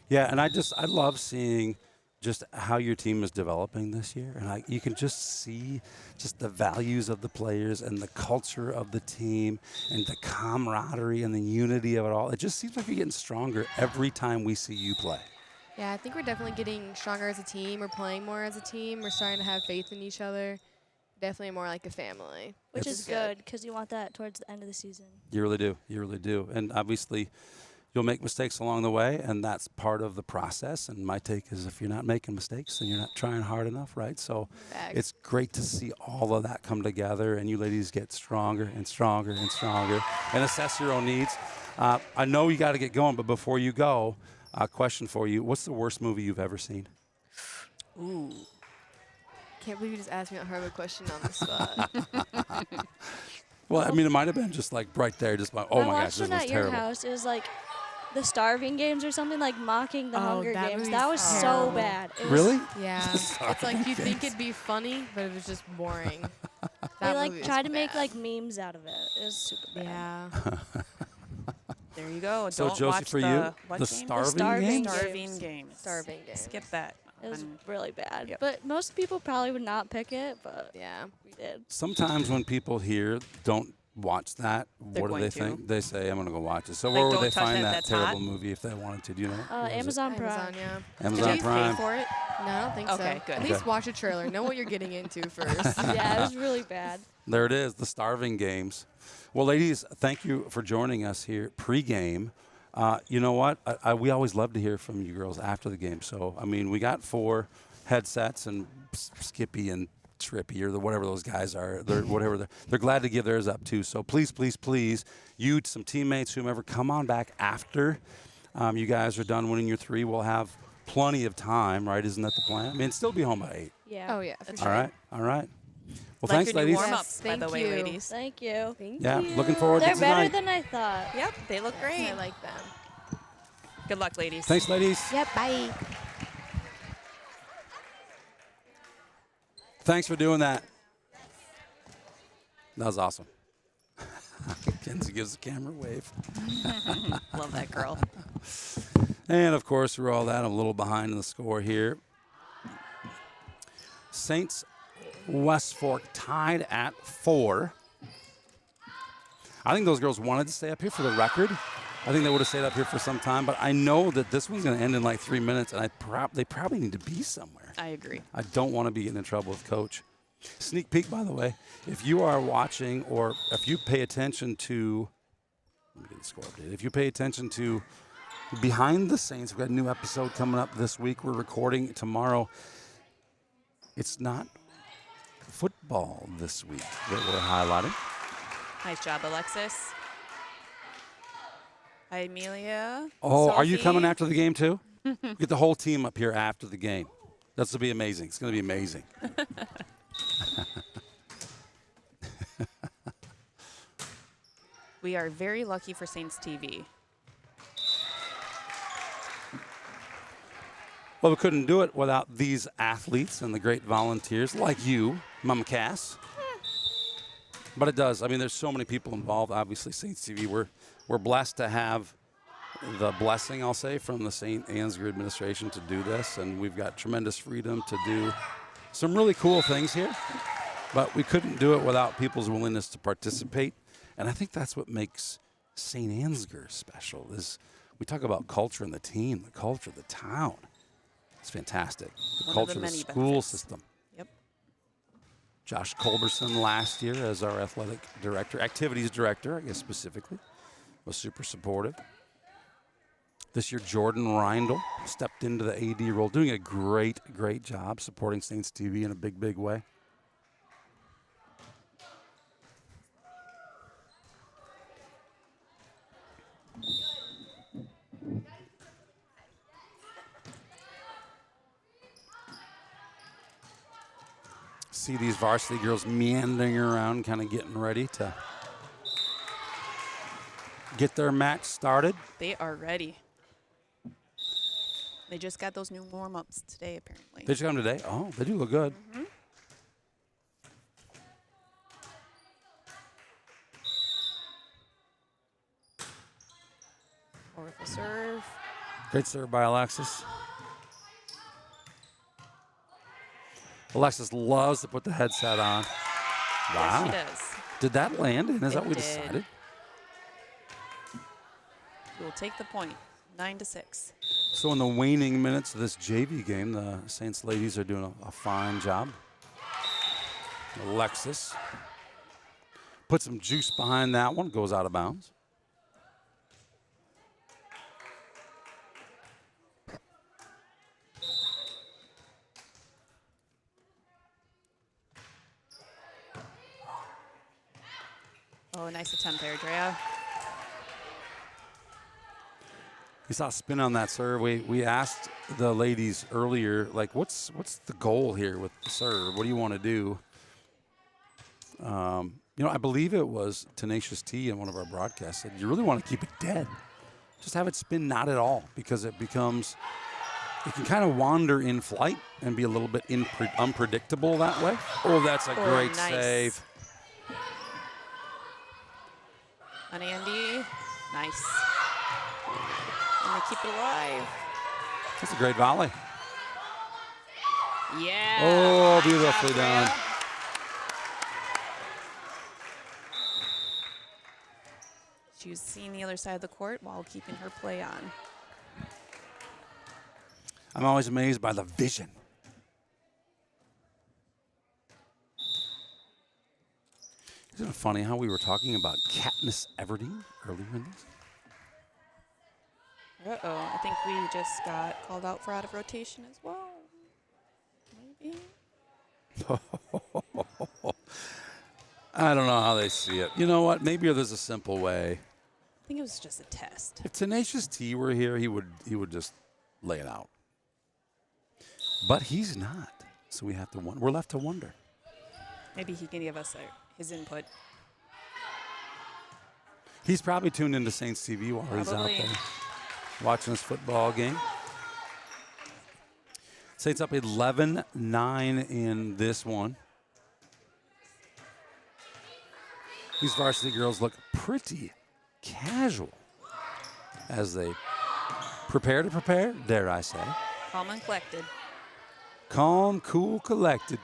Yeah, and I love seeing just how your team is developing this year, and you can just see just the values of the players and the culture of the team and the camaraderie and the unity of it all. It just seems like you're getting stronger every time we see you play. Yeah, I think we're definitely getting stronger as a team. We're playing more as a team. We're starting to have faith in each other. Definitely more like a family. Which is good because you want that towards the end of the season. You really do. You really do. And obviously, you'll make mistakes along the way, and that's part of the process. And my take is if you're not making mistakes, then you're not trying hard enough, right? So it's great to see all of that come together, and you ladies get stronger and stronger and stronger and assess your own needs. I know you got to get going, but before you go, a question for you. What's the worst movie you've ever seen? Ooh. Can't believe you just asked me that hard of a question on the spot. Well, I mean, it might have been just like right there, just like, oh I my gosh, watched this it was at your terrible. house. It was like the Starving Games or something, like mocking the Hunger that Games. movie's That was so terrible. bad. It was Really? Yeah. It's like you think it'd be funny, but it was just boring. They That like movie was tried to make bad. like memes out of it. It was super bad. Yeah. There you go. So, Don't Josie, watch for the you, what the game? Starving Starving Games? Games. Starving games. Starving games. Skip that. It was On- really bad. Yep. But most people probably would not pick it, but Yeah. we did. Sometimes when people hear don't watch that, They're what do going they to. think? They say, I'm going to go watch it. So Like, where would don't they touch find it, that that's terrible hot? movie if they wanted to? Do you know? Where is it? Amazon Prime. Amazon, yeah. Amazon Did you Prime. pay for it? No, I don't think Okay, so. good. At least Okay. watch a trailer. Know what you're getting into first. Yeah, it was really bad. There it is, the starving games. Well, ladies, thank you for joining us here pre-game. You know what? We always love to hear from you girls after the game. So, I mean, we got 4 headsets, and Skippy and Trippy or whatever those guys are, they're glad to give theirs up too. So please, please, please, you, some teammates, whomever, come on back after you guys are done winning your 3. We'll have plenty of time, right? Isn't that the plan? I mean, still be home by 8. Yeah. Oh, yeah. For That's sure. All right, all right. Well, Like thanks, your new ladies. warm-ups, by the Thank way, you. ladies. Thank you. Thank Yeah, you. looking forward They're to better tonight. than I thought. Yep, they look great. I like them. Good luck, ladies. Thanks, ladies. Yep, bye. Thanks for doing that. That was awesome. Kenzie gives the camera a wave. Love that girl. And, of course, through all that, I'm a little behind in the score here. Saints West Fork tied at 4. I think those girls wanted to stay up here for the record. I think they would have stayed up here for some time, but I know that this one's going to end in like 3 minutes, and they probably need to be somewhere. I agree. I don't want to be getting in trouble with Coach. Sneak peek, by the way, if you are watching or if you pay attention to, let me get the score updated. If you pay attention to Behind the Saints, we've got a new episode coming up this week. We're recording tomorrow. It's not football this week that we're highlighting. Nice job, Alexis. Hi, Amelia. Oh, are you Sophie. coming after the game too? Get the whole team up here after the game. That's going to be amazing. It's going to be amazing. We are very lucky for Saints TV. Well, we couldn't do it without these athletes and the great volunteers like you, Mama Cass. But it does. I mean, there's so many people involved. Obviously, Saints TV, we're blessed to have the blessing, I'll say, from the St. Ansgar administration to do this. And we've got tremendous freedom to do some really cool things here. But we couldn't do it without people's willingness to participate. And I think that's what makes St. Ansgar special is we talk about culture and the team, the culture of the town. It's fantastic. The One of culture the of the many school benefits. system. Yep. Josh Culberson last year as our athletic director, activities director, I guess specifically, was super supportive. This year, Jordan Reindl stepped into the AD role, doing a great, great job supporting Saints TV in a big, big way. See these varsity girls meandering around, kind of getting ready to get their match started. They are ready. They just got those new warm-ups today, apparently. They just come today. Oh, they do look good. Powerful serve. Great serve by Alexis. Alexis loves to put the headset on. Yes, Wow. she does. Did that land in? Is that It what we did. decided? We will take the point. 9-6. So in the waning minutes of this JV game, the Saints ladies are doing a fine job. Alexis put some juice behind that one, goes out of bounds. Oh, nice attempt there, Drea. You saw a spin on that serve. We asked the ladies earlier, like, what's the goal here with the serve? What do you want to do? You know, I believe it was Tenacious T in one of our broadcasts said, you really want to keep it dead. Just have it spin not at all because it can kind of wander in flight and be a little bit unpredictable that way. Oh, that's a great nice. save. On Andy. Nice. And they keep it alive. That's a great volley. Yeah. Oh, Nice beautifully job, done. Drea. She was seeing the other side of the court while keeping her play on. I'm always amazed by the vision. Isn't it funny how we were talking about Katniss Everdeen earlier in this? Uh-oh, I think we just got called out for out of rotation as well. Maybe. I don't know how they see it. You know what? Maybe there's a simple way. I think it was just a test. If Tenacious T were here, he would just lay it out. But he's not, so we have to wonder. We're left to wonder. Maybe he can give us his input. He's probably tuned into Saints TV while he's out Probably. there watching this football game. Saints up 11-9 in this one. These varsity girls look pretty casual as they prepare, dare I say. Calm and collected. Calm, cool, collected.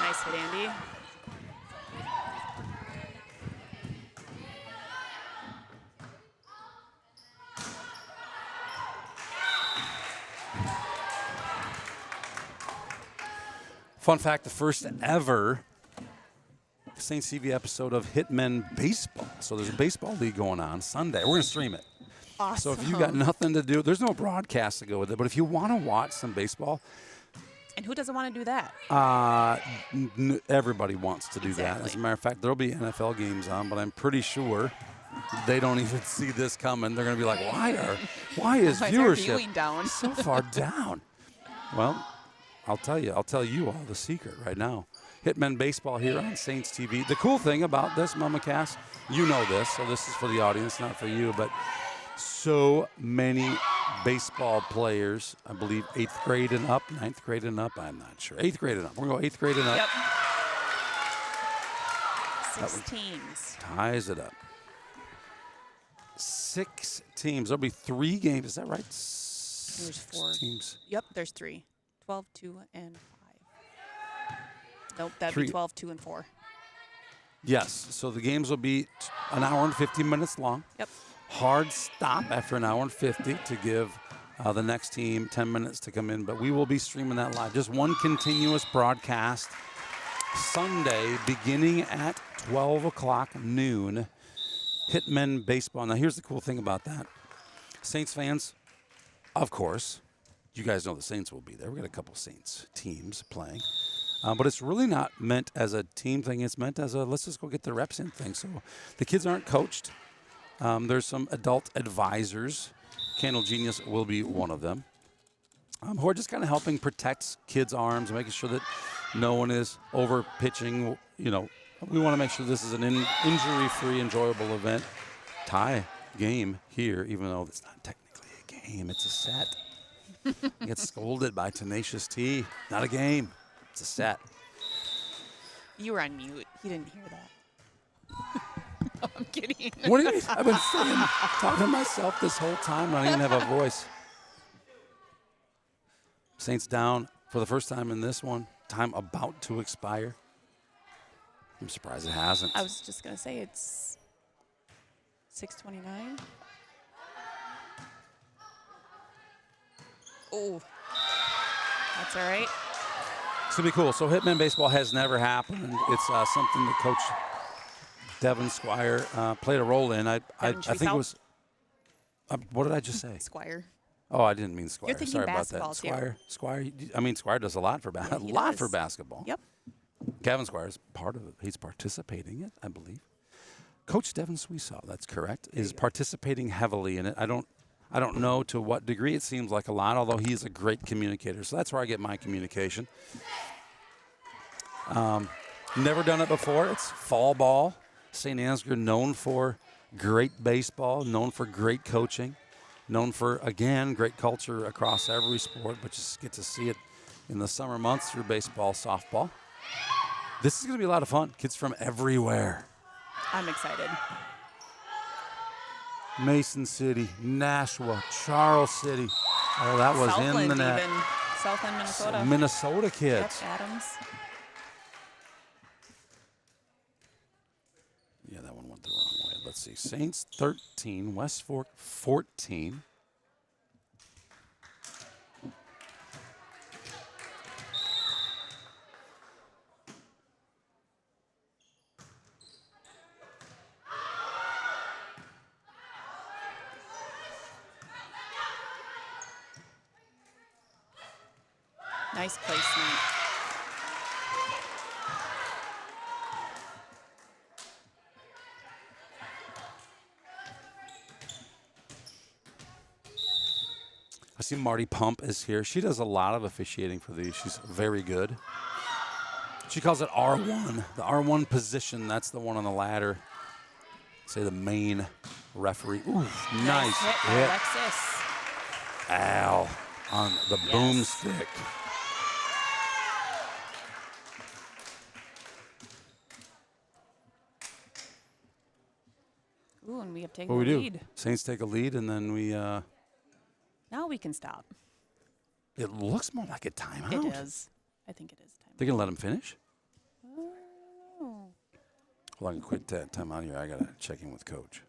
Nice hit, Andy. Fun fact, the first ever Saints TV episode of Hitmen Baseball. So there's a baseball league going on Sunday. We're going to stream it. Awesome. So if you got nothing to do, there's no broadcast to go with it, but if you want to watch some baseball, And who doesn't want to do that? everybody wants to do that. Exactly. As a matter of fact, there'll be NFL games on, but I'm pretty sure they don't even see this coming. They're going to be like, why is Why is our viewing viewership down? so far down? Well, I'll tell you all the secret right now. Hitmen Baseball here on Saints TV. The cool thing about this, Mama Cass, you know this, so this is for the audience, not for you, but so many baseball players, I believe 8th grade and up, 9th grade and up, I'm not sure. 8th grade and up. We're going to go 8th grade and up. Yep. 6 teams. Ties it up. 6 teams. There'll be 3 games. Is that right? There's 4 teams. Yep, there's 3. 12, 2, and 5. Nope, that'd 3. be 12, 2, and 4. Yes. So the games will be an hour and 50 minutes long. Yep. Hard stop after an hour and 50 to give the next team 10 minutes to come in. But we will be streaming that live. Just one continuous broadcast Sunday beginning at 12 o'clock noon. Hitmen Baseball. Now, here's the cool thing about that. Saints fans, of course, you guys know the Saints will be there. We've got a couple Saints teams playing. But it's really not meant as a team thing. It's meant as a let's just go get the reps in thing. So the kids aren't coached. There's some adult advisors. Candle Genius will be one of them. Who are just kind of helping protect kids' arms, making sure that no one is over pitching. You know, we want to make sure this is an injury-free, enjoyable event. Tie game here, even though it's not technically a game. It's a set. You get scolded by Tenacious T. Not a game. It's a set. You were on mute. He didn't hear that. No, I'm kidding. What do you mean? I've been talking to myself this whole time. I don't even have a voice. Saints down for the first time in this one. Time about to expire. I'm surprised it hasn't. I was just going to say it's 6:29. Oh, that's all right. It's going to be cool. So Hitman Baseball has never happened. It's something that Coach Devin Squire played a role in. I think it was. What did I just say? Squire. Oh, I didn't mean Squire. You're thinking Sorry about basketball, that. Squire. I mean, Squire does a lot for Yeah, he a lot does. for basketball. Yep. Gavin Squire is part of it. He's participating in it, I believe. Coach Devin Sweesaw, that's correct, is participating heavily in it. I don't know to what degree. It seems like a lot, although he's a great communicator. So that's where I get my communication. Never done it before. It's fall ball. St. Ansgar known for great baseball, known for great coaching, known for, again, great culture across every sport, but just get to see it in the summer months through baseball, softball. This is going to be a lot of fun. Kids from everywhere. I'm excited. Mason City, Nashua, Charles City. Oh, that was Southland in the net. even. Southland, Minnesota. Minnesota kids. Yep, Adams. Yeah, that one went the wrong way. Let's see. Saints 13, West Fork 14. Nice placement. I see Marty Pump is here. She does a lot of officiating for these. She's very good. She calls it R1. The R1 position, that's the one on the ladder. Say the main referee. Ooh, nice hit by hit. Alexis. Al on the boomstick. Ooh, and we have taken What the do we lead. do? Saints take a lead, and then we. Now we can stop. It looks more like a timeout. It is. I think it is time. They're gonna let him finish. Oh. Hold on, quit that timeout here. I gotta check in with coach.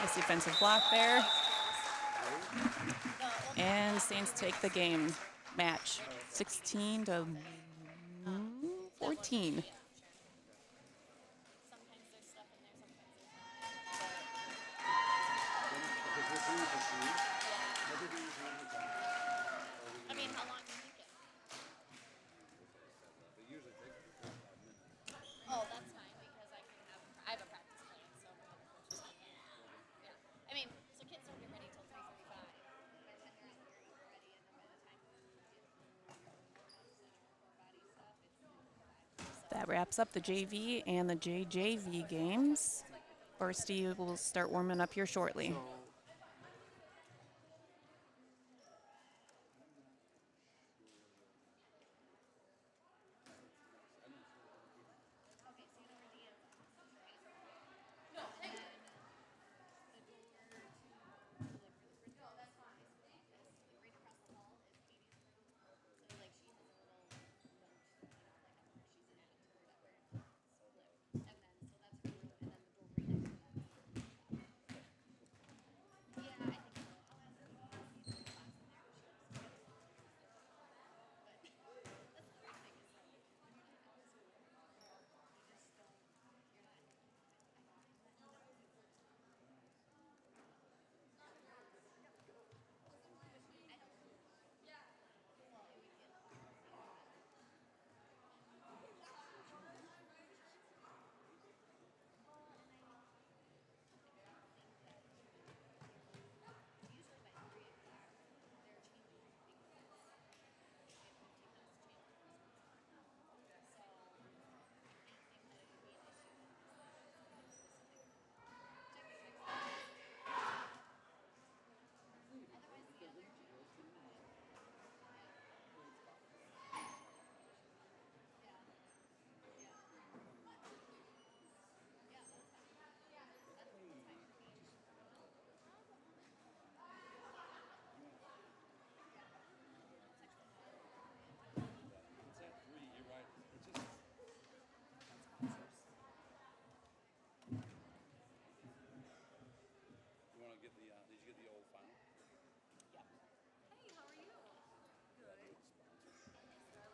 Nice defensive block there. And Saints take the game match 16 to 14. I mean, how long do you think it? Oh, that's fine because I have a practice plan, so we have a coach's plan. Yeah. I mean, so kids don't get ready till 3:45. By the time they're out here, you're ready, and then by the time you get core body stuff, That wraps up the JV and the JJV games. Varsity will start warming up here shortly.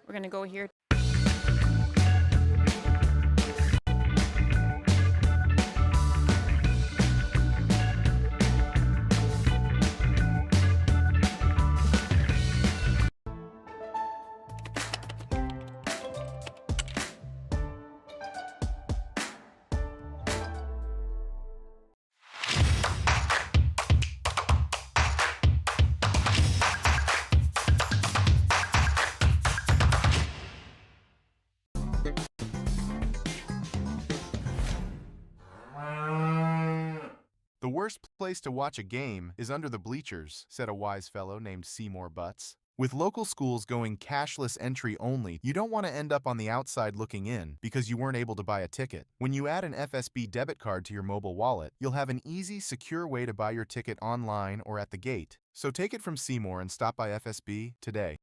We're going to go here. The worst place to watch a game is under the bleachers, said a wise fellow named Seymour Butts. With local schools going cashless entry only, you don't want to end up on the outside looking in because you weren't able to buy a ticket. When you add an FSB debit card to your mobile wallet, you'll have an easy, secure way to buy your ticket online or at the gate. So take it from Seymour and stop by FSB today.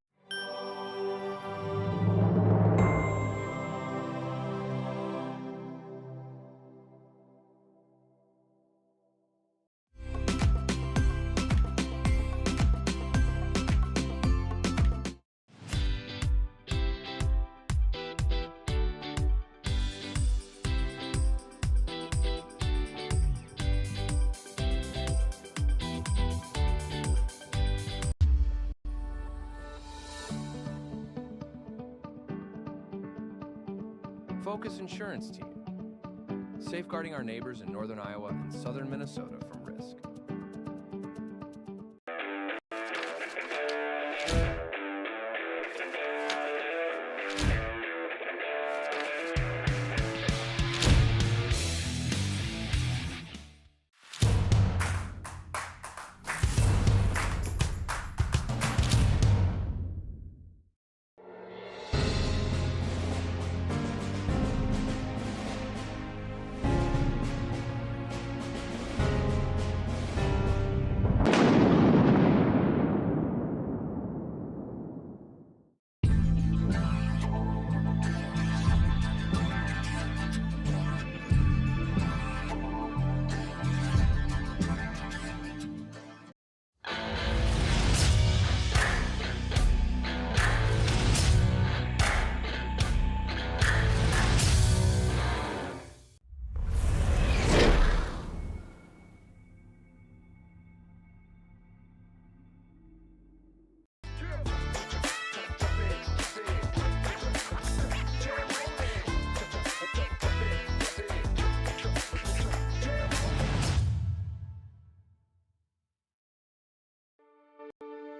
Focus Insurance Team, safeguarding our neighbors in northern Iowa and southern Minnesota from risk.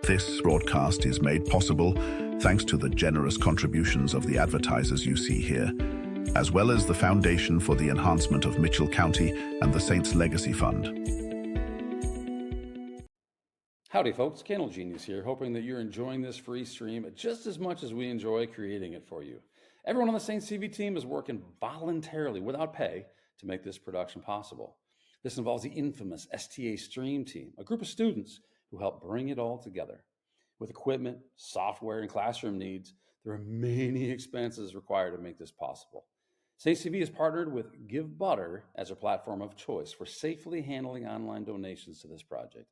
This broadcast is made possible thanks to the generous contributions of the advertisers you see here, as well as the Foundation for the Enhancement of Mitchell County and the Saints Legacy Fund. Howdy folks, Candle Genius here, hoping that you're enjoying this free stream just as much as we enjoy creating it for you. Everyone on the Saints TV team is working voluntarily without pay to make this production possible. This involves the infamous STA Stream Team, a group of students who help bring it all together. With equipment, software, and classroom needs, there are many expenses required to make this possible. Saints TV has partnered with Give Butter as a platform of choice for safely handling online donations to this project.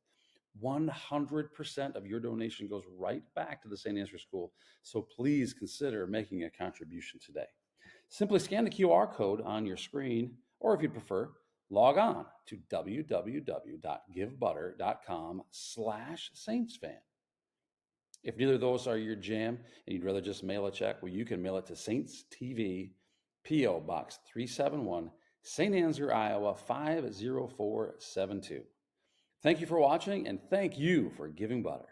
100% of your donation goes right back to the St. Ansgar School, so please consider making a contribution today. Simply scan the QR code on your screen, or if you'd prefer, log on to www.givebutter.com/saintsfan. If neither of those are your jam and you'd rather just mail a check, well, you can mail it to Saints TV, P.O. Box 371, St. Ansgar, Iowa 50472. Thank you for watching, and thank you for giving butter.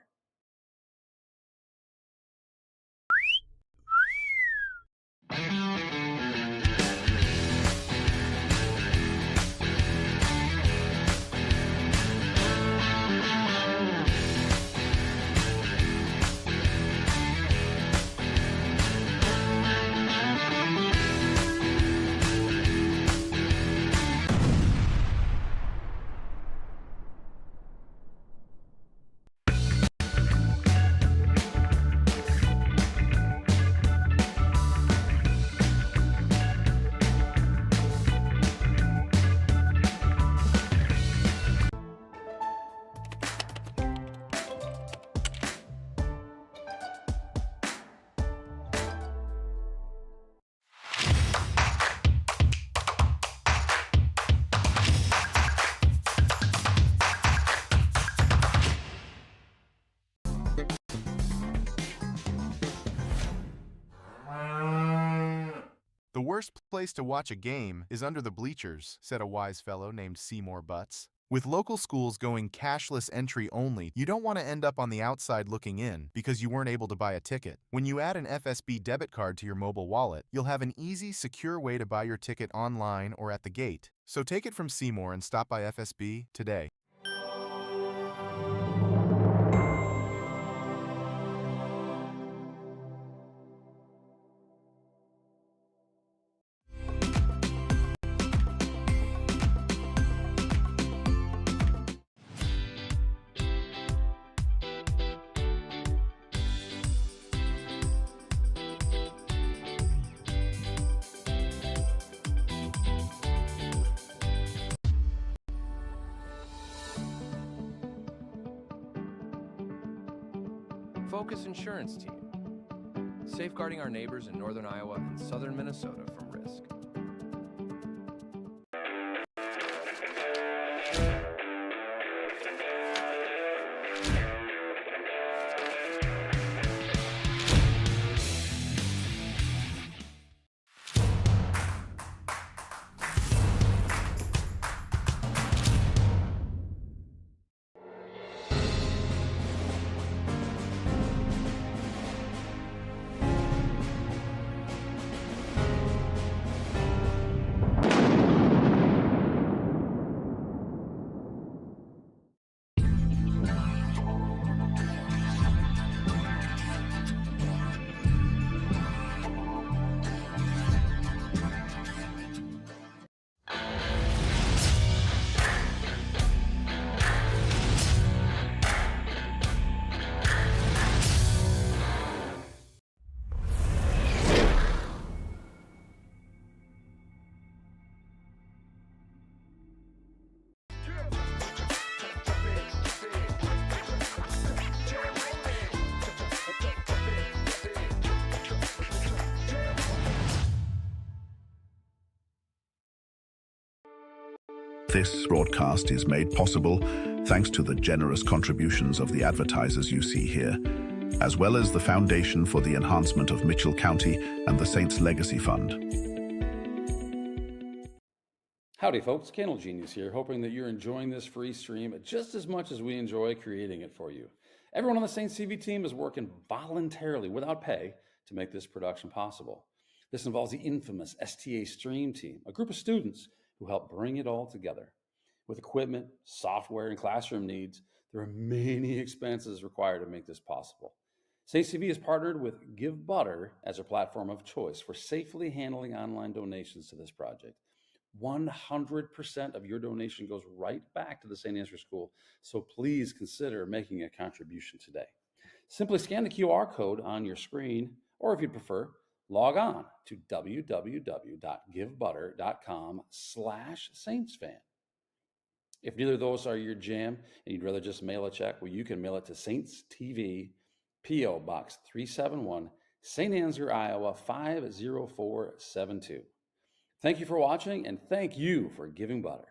The worst place to watch a game is under the bleachers, said a wise fellow named Seymour Butts. With local schools going cashless entry only, you don't want to end up on the outside looking in because you weren't able to buy a ticket. When you add an FSB debit card to your mobile wallet, you'll have an easy, secure way to buy your ticket online or at the gate. So take it from Seymour and stop by FSB today. Focus Insurance Team, safeguarding our neighbors in northern Iowa and southern Minnesota from risk. This broadcast is made possible thanks to the generous contributions of the advertisers you see here, as well as the Foundation for the Enhancement of Mitchell County and the Saints Legacy Fund. Howdy folks, Candle Genius here, hoping that you're enjoying this free stream just as much as we enjoy creating it for you. Everyone on the Saints TV team is working voluntarily without pay to make this production possible. This involves the infamous STA Stream Team, a group of students who help bring it all together. With equipment, software, and classroom needs, there are many expenses required to make this possible. Saints TV has partnered with Give Butter as a platform of choice for safely handling online donations to this project. 100% of your donation goes right back to the St. Ansgar School, so please consider making a contribution today. Simply scan the QR code on your screen, or if you'd prefer, log on to www.givebutter.com/saintsfan. If neither of those are your jam and you'd rather just mail a check, well, you can mail it to Saints TV, P.O. Box 371, St. Ansgar, Iowa 50472. Thank you for watching, and thank you for giving butter.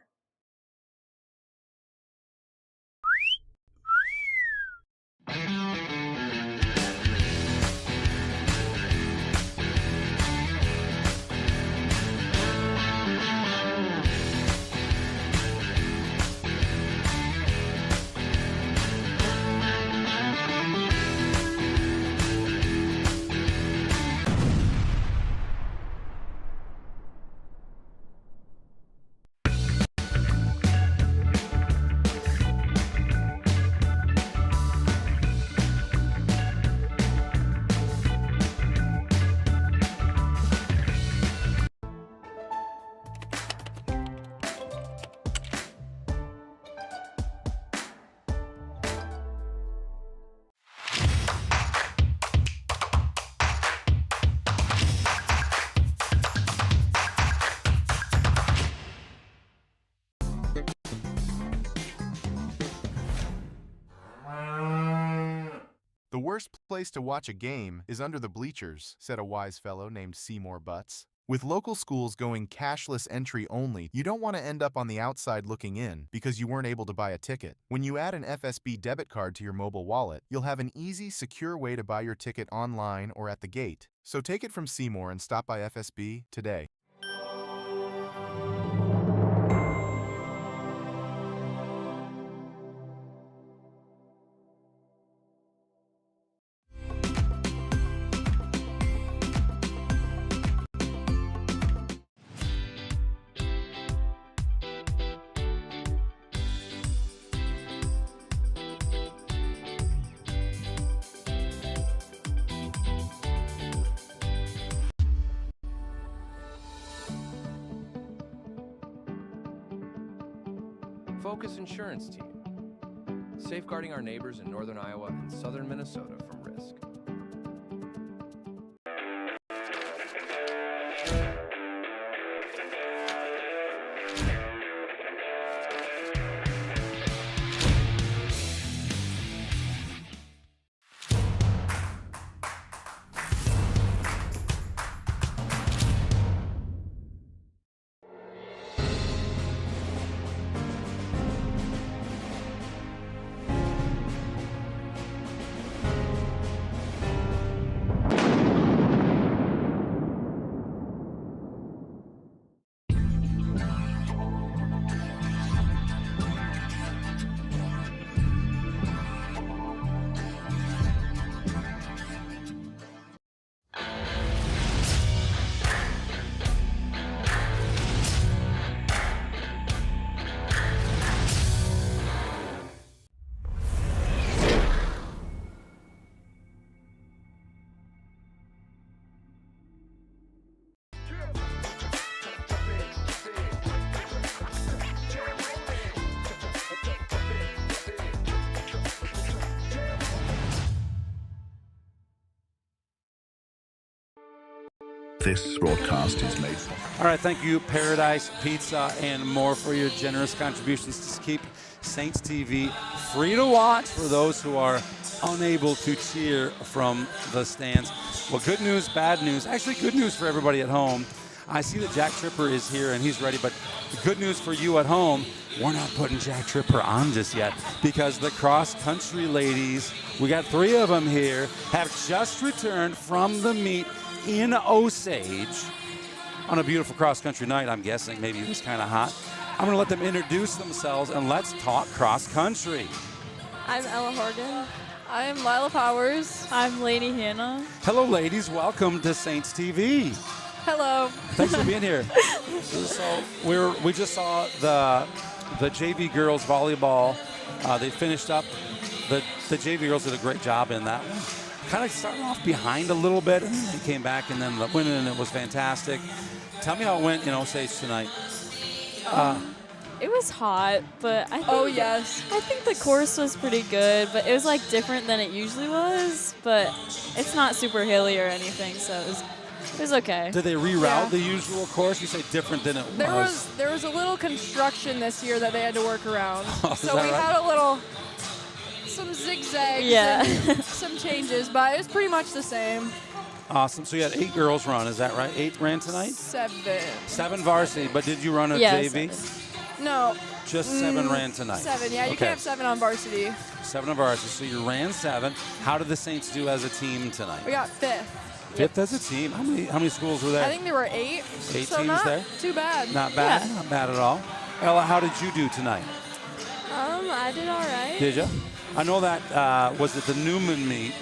The worst place to watch a game is under the bleachers, said a wise fellow named Seymour Butts. With local schools going cashless entry only, you don't want to end up on the outside looking in because you weren't able to buy a ticket. When you add an FSB debit card to your mobile wallet, you'll have an easy, secure way to buy your ticket online or at the gate. So take it from Seymour and stop by FSB today. 。 . 。 . 。 . 。 . 。 . 。 . 。 . 。 . 。 . 。 . 。 . 。 . 。 . 。 . 。 . 。 . 。 . 。 . 「 」 . 」 . 」 . 」 . 」 . . 」 . . 」 . 「 「 」 . Focus Insurance Team, safeguarding our neighbors in northern Iowa and southern Minnesota from risk. This broadcast is made possible. All right, thank you, Paradise Pizza and more, for your generous contributions to keep Saints TV free to watch for those who are unable to cheer from the stands. Well, good news, bad news. Actually, good news for everybody at home. I see that Jack Tripper is here and he's ready, but the good news for you at home, we're not putting Jack Tripper on just yet because the cross-country ladies, we got 3 of them here, have just returned from the meet in Osage on a beautiful cross-country night. I'm guessing maybe it was kind of hot. I'm going to let them introduce themselves and let's talk cross-country. I'm Ella Horgan. I'm Lila Powers. I'm Lainey Hannah. Hello, ladies. Welcome to Saints TV. Hello. Thanks for being here. So we just saw the JV girls volleyball. They finished up. The JV girls did a great job in that one. Kind of started off behind a little bit, and then they came back and then the winning, and it was fantastic. Tell me how it went in Osage tonight. It was hot, but I think I think the course was pretty good, but it was like different than it usually was. But it's not super hilly or anything, so it was okay. Did they reroute the usual course? You say different than it was. There was a little construction this year that they had to work around. Oh, so we had some zigzags and some changes, but it was pretty much the same. Awesome. So you had 8 girls run, is that right? 8 ran tonight? 7 varsity, but did you run a JV? 7. No. Just 7 ran tonight. 7, yeah. You can't have 7 on varsity. 7 on varsity. So you ran 7. How did the Saints do as a team tonight? We got 5th. 5th as a team. How many schools were there? I think there were 8. 8 so teams not there? Too bad. Not bad. Yeah. Not bad at all. Ella, how did you do tonight? I did all right. Did you? I know that was at the Newman meet.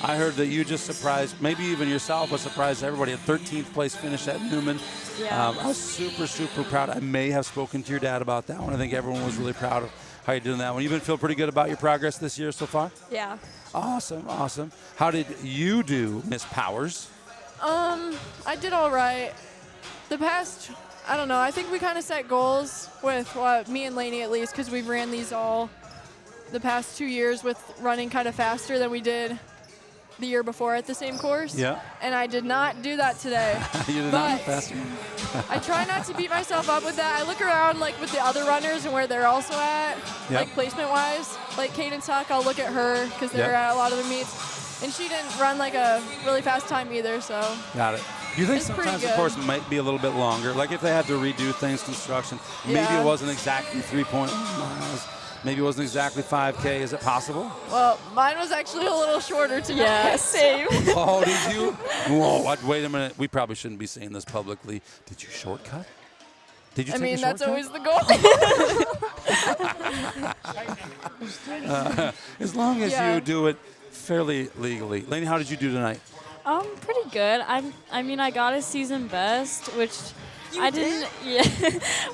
I heard that you just surprised, maybe even yourself was surprised everybody. A 13th place finish at Newman. Yeah. I was super, super proud. I may have spoken to your dad about that one. I think everyone was really proud of how you're doing that one. You been feel pretty good about your progress this year so far? Yeah. Awesome, awesome. How did you do, Miss Powers? I did all right. The past, I don't know, I think we kind of set goals with me and Lainey at least, because we've ran these all the past 2 years with running kind of faster than we did the year before at the same course. Yeah. And I did not do that today. You did not run faster? I try not to beat myself up with that. I look around like with the other runners and where they're also at, like placement-wise. Like Caden Tuck, I'll look at her because they're at a lot of the meets. And she didn't run like a really fast time either, so. Got it. You think It's sometimes pretty the course good. might be a little bit longer? Like if they had to redo things, construction, maybe it wasn't exactly 3.1 miles. Maybe it wasn't exactly 5K. Is it possible? Well, mine was actually a little shorter today. Yeah, same. Oh, did you? Whoa, wait a minute. We probably shouldn't be saying this publicly. Did you shortcut? Did you I take mean, a that's shortcut? always the goal. As long as you do it fairly legally. Lainey, how did you do tonight? Pretty good. I mean, I got a season best, which I didn't. Yeah,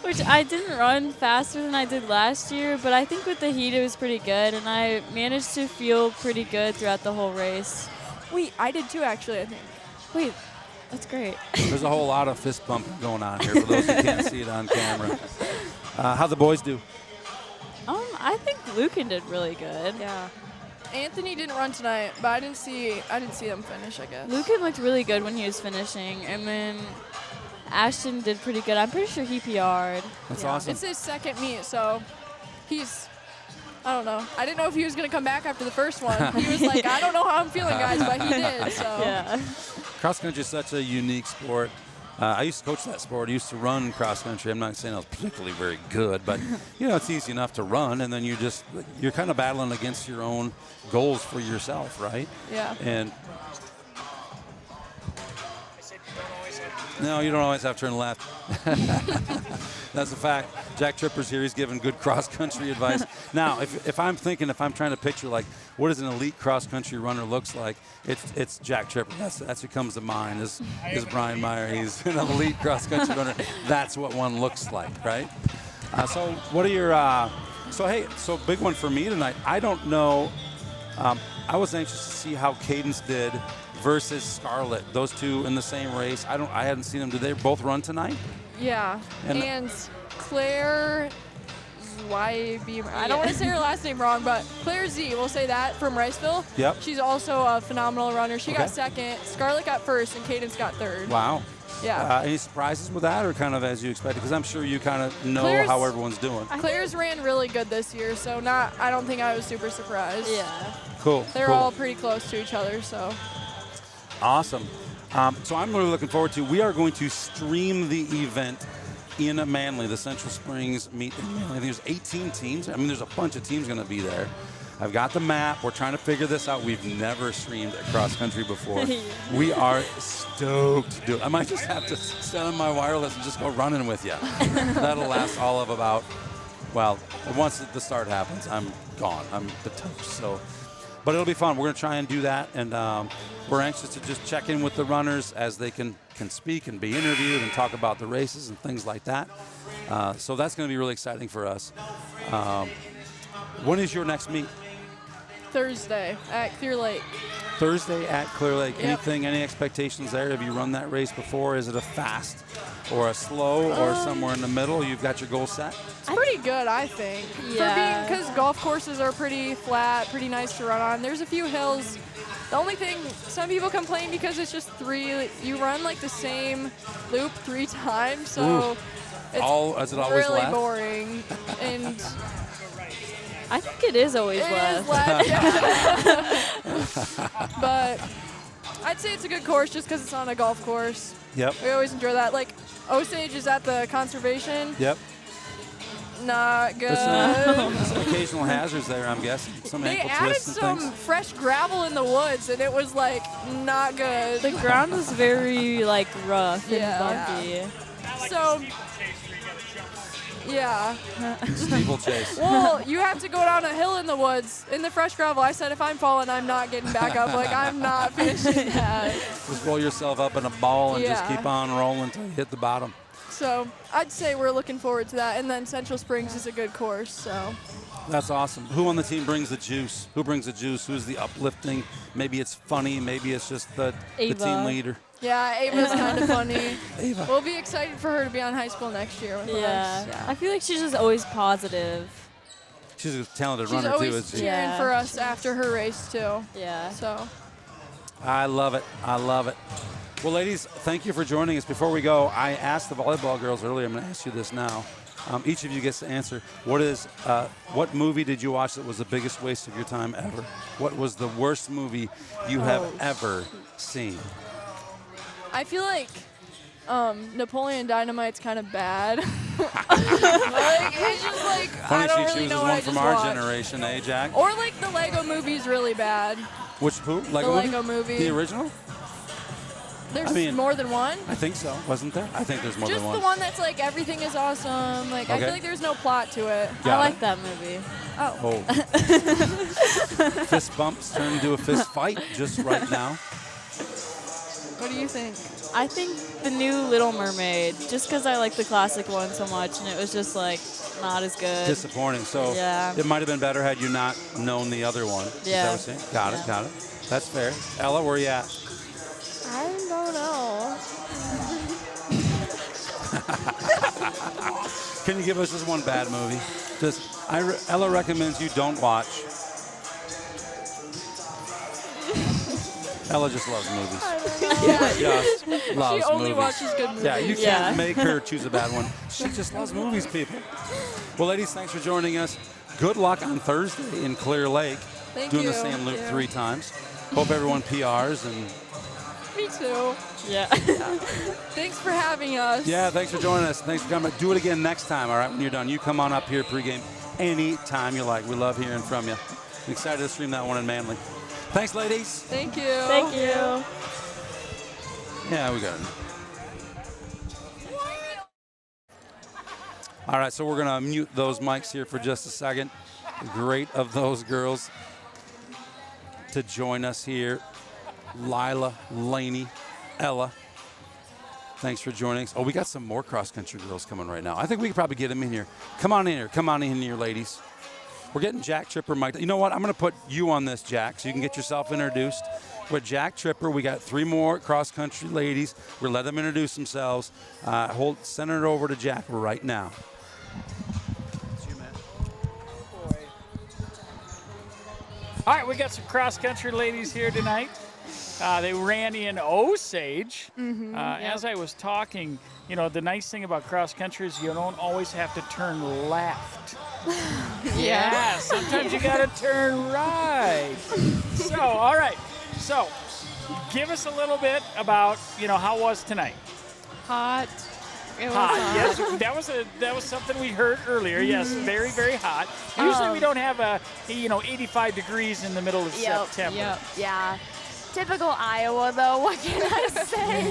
which I didn't run faster than I did last year, but I think with the heat it was pretty good, and I managed to feel pretty good throughout the whole race. Wait, I did too, actually, I think. Wait, that's great. There's a whole lot of fist bumping going on here for those who can't see it on camera. How'd the boys do? I think Lucan did really good. Yeah. Anthony didn't run tonight, but I didn't see them finish, I guess. Lucan looked really good when he was finishing, and then Ashton did pretty good. I'm pretty sure he PR'd. That's awesome. It's his second meet, so I don't know. I didn't know if he was going to come back after the first one. He was like, I don't know how I'm feeling, guys, but he did, so. Yeah. Cross country is such a unique sport. I used to coach that sport. I used to run cross country. I'm not saying I was particularly very good, but it's easy enough to run, and then you're kind of battling against your own goals for yourself, right? Yeah. And no, you don't always have to turn left. That's a fact. Jack Tripper's here. He's giving good cross-country advice. Now, if I'm trying to picture, like, what does an elite cross-country runner looks like, it's Jack Tripper. That's who comes to mind is Brian Meyer. He's an elite cross-country runner. That's what one looks like, right? So what are your so big one for me tonight. I don't know. I was anxious to see how Cadence did versus Scarlett. Those two in the same race. I hadn't seen them. Did they both run tonight? Yeah. And Claire Zweibe, I don't want to say her last name wrong, but Claire Z, we'll say that, from Riceville. Yep. She's also a phenomenal runner. She got second, Scarlett got first, and Cadence got third. Wow. Yeah. Any surprises with that, or kind of as you expected? Because I'm sure you kind of know how everyone's doing. Claire's ran really good this year, so I don't think I was super surprised. Yeah. Cool. They're all pretty close to each other, so. Awesome. So I'm really looking forward to, we are going to stream the event in Manly, the Central Springs meet in Manly. I think there's 18 teams. I mean, there's a bunch of teams going to be there. I've got the map. We're trying to figure this out. We've never streamed a cross country before. We are stoked to do it. I might just have to send on my wireless and just go running with you. That'll last all of about, well, once the start happens, I'm gone. I'm the toast. So, but it'll be fun. We're going to try and do that, and we're anxious to just check in with the runners as they can speak and be interviewed and talk about the races and things like that. So that's going to be really exciting for us. When is your next meet? Thursday at Clear Lake. Thursday at Clear Lake. Yep. Any expectations there? Have you run that race before? Is it a fast or a slow or somewhere in the middle? You've got your goal set? It's pretty good, I think. Yeah. Because golf courses are pretty flat, pretty nice to run on. There's a few hills. The only thing, some people complain because it's just you run like the same loop 3 times, so is it always really left? boring. And I think it is always left. But I'd say it's a good course just because it's on a golf course. Yep. We always enjoy that. Like, Osage is at the conservation. Yep. Not good. There's some occasional hazards there, I'm guessing. Some They ankle added twists and some things. fresh gravel in the woods, and it was, like, not good. The ground was very, like, rough and Yeah. bumpy. So, yeah. Steeplechase. Well, you have to go down a hill in the woods in the fresh gravel. I said, if I'm falling, I'm not getting back up. Like, I'm not finishing that. Just roll yourself up in a ball and just Yeah. keep on rolling until you hit the bottom. So I'd say we're looking forward to that. And then Central Springs is a good course. So That's awesome. Who on the team brings the juice? Who brings the juice? Who's the uplifting? Maybe it's funny. Maybe it's just the team leader. yeah, Ava's kind of funny. Ava. We'll be excited for her to be on high school next year with us. Yeah. I feel like she's just always positive. She's a talented She's runner, too, always isn't she? cheering Yeah. for us after her race too. Yeah. So I love it. I love it. Well, ladies, thank you for joining us. Before we go, I asked the volleyball girls earlier. I'm going to ask you this now. Each of you gets to answer. What movie did you watch that was the biggest waste of your time ever? What was the worst movie you have ever seen? I feel like Napoleon Dynamite's kind of bad. Like, it's just like, Funny I don't she really chooses know what one I from just our watched. generation, eh, Jack? Or like the Lego movie's really bad. Which who? The Lego movie. The original? There's more than one? I think so. Wasn't there? I think there's more Just than one. the one that's like everything is awesome. Like I Okay. feel like there's no plot to it. Got I it. like that movie. Oh. Oh. Fist bumps turn into a fist fight just right now. What do you think? I think the new Little Mermaid, just because I like the classic one so much, and it was just like not as good. Disappointing. So Yeah. it might have been better had you not known the other one. Is Yeah. that what you're saying? Got it. Got it. That's fair. Ella, where you at? I don't know. Can you give us just one bad movie? Just Ella recommends you don't watch. Ella just loves movies. Just loves She only movies. watches good movies. Yeah, you can't make her choose a bad one. She just loves movies, people. Well, ladies, thanks for joining us. Good luck on Thursday in Clear Lake. Thank doing you. the same loop Yeah. 3 times. Hope everyone PRs and Me too. Yeah. Thanks for having us. yeah, thanks for joining us. Thanks for coming. Do it again next time, all right, when you're done. You come on up here pregame anytime you like. We love hearing from you. I'm excited to stream that one in Manly. Thanks, ladies. Thank you. Thank you. Yeah, we got it. All right, so we're going to mute those mics here for just a second. Great of those girls to join us here. Lila, Laney, Ella. Thanks for joining us. Oh, we got some more cross-country girls coming right now. I think we could probably get them in here. Come on in here. Come on in here, ladies. We're getting Jack Tripper mic'd. You know what? I'm going to put you on this, Jack, so you can get yourself introduced. With Jack Tripper, we got 3 more cross-country ladies. We'll let them introduce themselves. Send it over to Jack right now. All right, we got some cross-country ladies here tonight. They ran in Osage. As I was talking, you know, the nice thing about cross-country is you don't always have to turn left. Yeah, sometimes you got to turn right. So, all right. So, give us a little bit about, you know, how was tonight? Hot. It was Hot. Yes, that was something we heard earlier. Yes, very, very hot. Usually we don't have 85 degrees in the middle of September. Yeah. Typical Iowa, though. What can I say?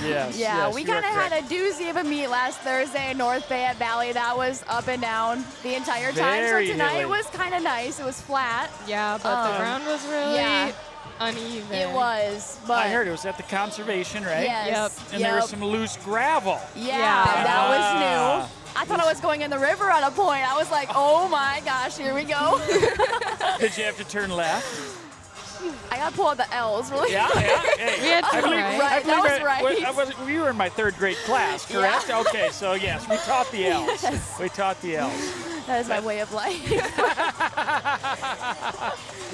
Yes, we you are kind of had correct. a doozy of a meet last Thursday in North Fayette Valley. That was up and down the entire time. Very so tonight hilly. was kind of nice. It was flat. Yeah, but the ground was really uneven. It was. But I heard it was at the conservation, right? Yes. And there was some loose gravel. Yeah, that was new. I thought I was going in the river at a point. I was like, oh my gosh, here we go. Did you have to turn left? I got to pull out the L's. Really. Yeah. Hey, We had to I believe- right. Right, I believe that was right. we were in my 3rd grade class, correct? Yeah. Okay, so yes, we taught the L's. Yes. We taught the L's. That is my way of life.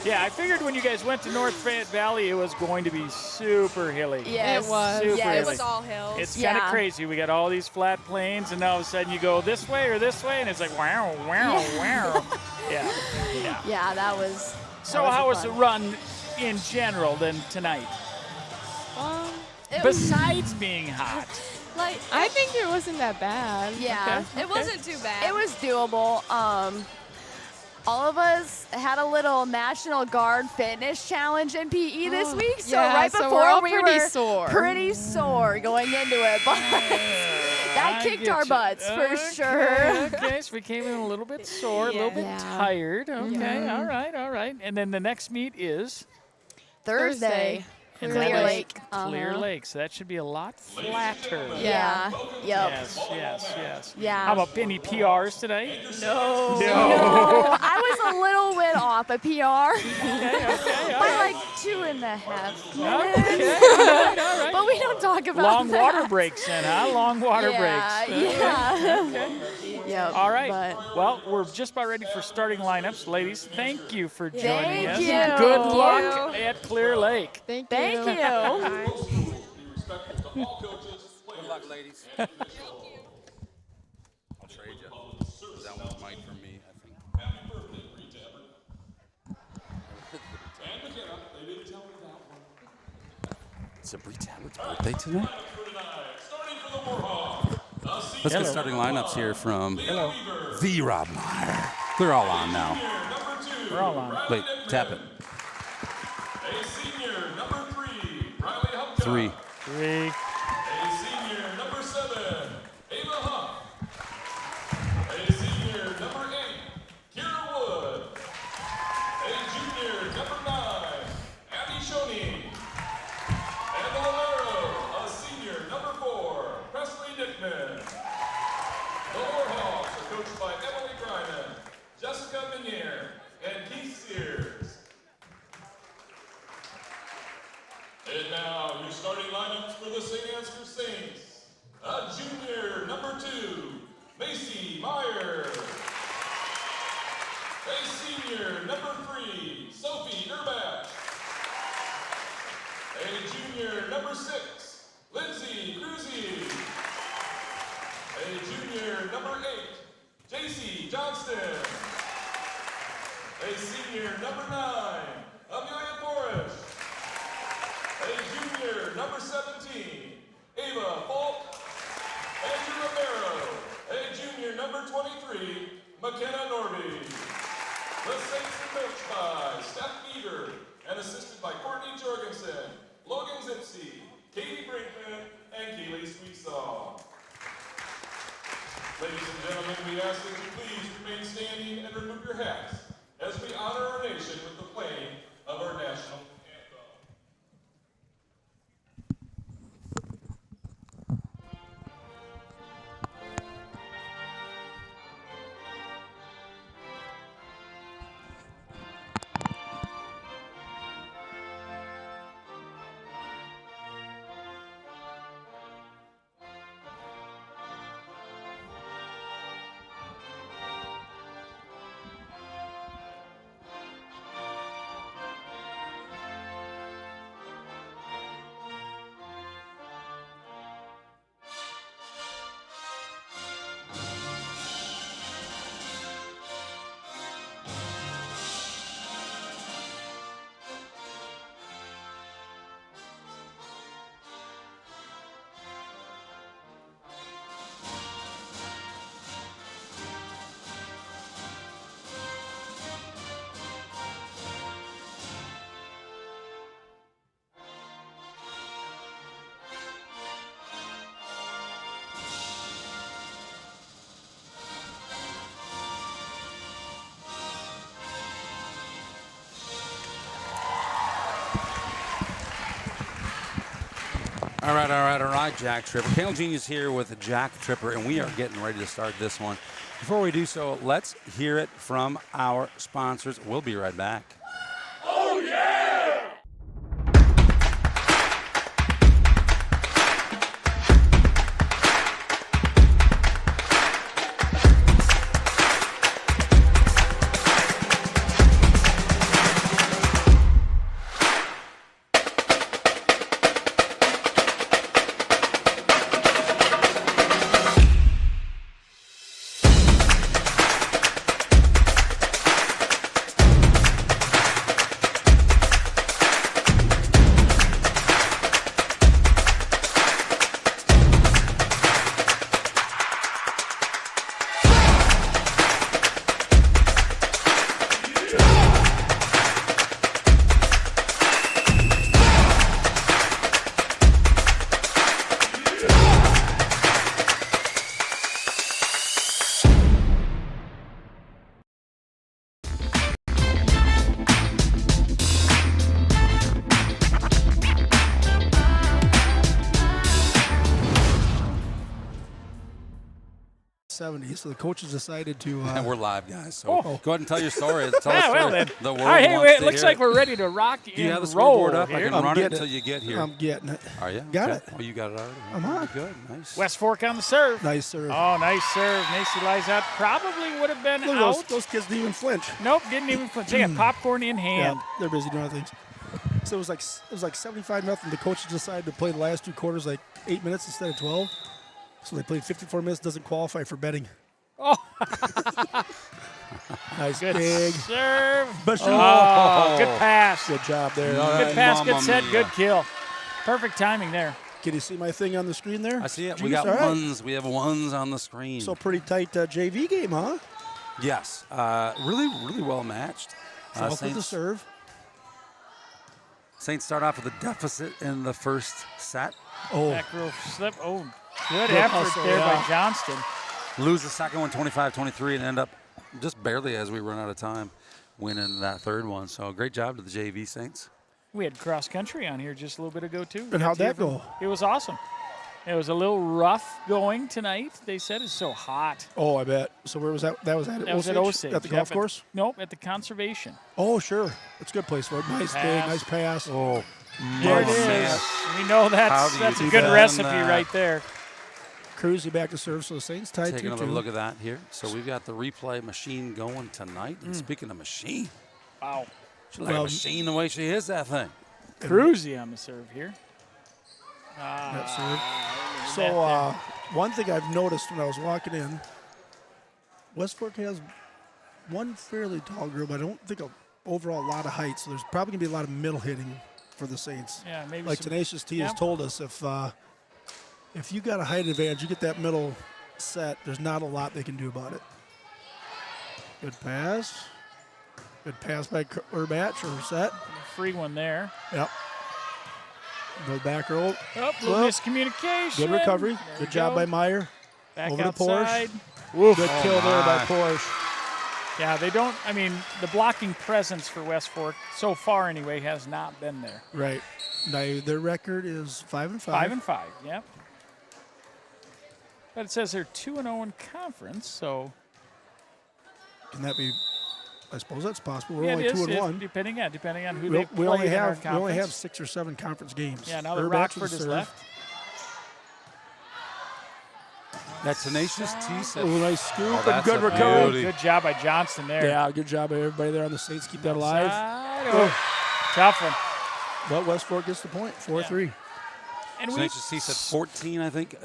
Yeah, I figured when you guys went to North Fayette Valley, it was going to be super hilly. Yes. It was. Super Yes. hilly. It was all hills. It's kind of Yeah. crazy. We got all these flat plains, and all of a sudden you go this way or this way, and it's like wow, wow, wow. Yeah. Yeah, that was. So that how was the fun. run in general then tonight? It was, Besides being hot. like, I think it wasn't that bad. yeah, It wasn't too bad. it was doable. All of us had a little National Guard fitness challenge in PE this week, so yeah, right so before we're all we pretty were sore. pretty sore going into it, but that I kicked get our you. butts for Okay, sure. Okay, so we came in a little bit sore, a little bit Yeah. tired. Okay, all right. And then the next meet is Thursday, and Clear that is Lake. Clear Lake, so that should be a lot flatter. Yeah. Yep. Yes. Yeah. How about any PRs today? No. No. I was a little bit off a PR Okay, all by right. like 2.5 minutes. Okay, all right. But we don't talk about Long that. water breaks then, huh? Long water Yeah, breaks. yeah. Yep. All right. But Well, we're just about ready for starting lineups. Ladies, thank you for joining Thank us. you. Good Thank luck at Clear Lake. Thank you. thank you. Good luck, ladies. I'll trade you. That one's mine for me, I think. It's a Bree Tablett's birthday tonight? Let's get starting lineups here from the Rob Meyer. They're all on now. We're all on. Wait, tap it. Three. Three. And now, your starting lineups for the St. Ansgar Saints. A junior, number 2, Macy Meyer. A senior, number 3, Sophie Urbach. A junior, number 6, Lindsay Cruzy. A junior, number 8, JC Johnston. A senior, number 9, Amelia Forrest. A junior, number 17, Ava Falk. Andrew Romero. A junior, number 23, McKenna Norby. The Saints are coached by Steph Beaver and assisted by Courtney Jorgensen, Logan Zipsey, Katie Brinkman, and Kaylee Sweetsaw. Ladies and gentlemen, we ask that you please remain standing and remove your hats as we honor our nation with the playing of our national anthem. All right, Jack Tripper. Panel Genius here with Jack Tripper, and we are getting ready to start this one. Before we do so, let's hear it from our sponsors. We'll be right back. Oh, yeah! So the coaches decided to. And we're live, guys. So go ahead and tell your story. Tell us well then. The world All right, hey, wants it to looks hear like we're ready to rock Do you have the and roll scoreboard up? here. I can run it until you get here. I'm getting it. Are you? Got Okay. it. Oh, you got it already? I'm on. Good. Nice. West Fork on the serve. Nice serve. Oh, nice serve. Macy lies out. Probably would have been Look, out. those kids didn't even flinch. Nope, didn't even flinch. They got popcorn in hand. Yeah, they're busy doing other things. So it was like 75-0. The coaches decided to play the last 2 quarters like 8 minutes instead of 12. So they played 54 minutes. Doesn't qualify for betting. Oh. Nice Good big serve. Oh, good pass. Good job there. Good pass, Mamma good set, mia. good kill. Perfect timing there. Can you see my thing on the screen there? I see it. Jeez, We got all right. ones. We have ones on the screen. So pretty tight JV game, huh? Yes. Really well matched. Falk with the serve. Saints start off with a deficit in the first set. Oh. Back row slip. Oh, good Good effort hustle, there yeah. by Johnston. Lose the second one 25-23 and end up just barely as we run out of time winning that third one. So great job to the JV Saints. We had cross country on here just a little bit ago too. And how'd that go? It was awesome. It was a little rough going tonight. They said it's so hot. Oh, I bet. So where was that? That was at That was at Osage. At the golf course? Nope, at the conservation. Oh, sure. It's a good place for it. Nice big, nice pass. Oh, there it is. We know that's a good recipe right there. Cruzy back to serve, so the Saints tied 2-2. Take another look at that here. So we've got the replay machine going tonight. And speaking of machine, wow, she's like a machine the way she hits that thing. Cruzy on the serve here. That serve. So one thing I've noticed when I was walking in, West Fork has one fairly tall girl, but I don't think overall a lot of height. So there's probably going to be a lot of middle hitting for the Saints. Yeah, maybe like Tenacious T has told us, if you got a height advantage, you get that middle set, there's not a lot they can do about it. Good pass. Good pass by Urbatch or set. Free one there. Yep. The back row. Oh, little miscommunication. Good recovery. Good job by Meyer. Back over outside. to Porsche. Good kill there by Porsche. Yeah, they don't, I mean, the blocking presence for West Fork, so far anyway, has not been there. Right. Now, their record is 5-5. 5-5, yep. But it says they're 2-0 in conference, so. Can that be, I suppose that's possible. We're Yeah, only it is, 2-1. Depending on who we they play only in our have We only have conference. 6 or 7 conference games. Yeah, now that Urbatch Rockford with is serve. left. That Tenacious T said. Ooh, nice scoop and that's good a recovery. beauty. Good job by Johnston there. Yeah, good job by everybody there on the Saints. Keep that alive. Tough one. But West Fork gets the point, 4-3. And Tenacious T said 14, I think,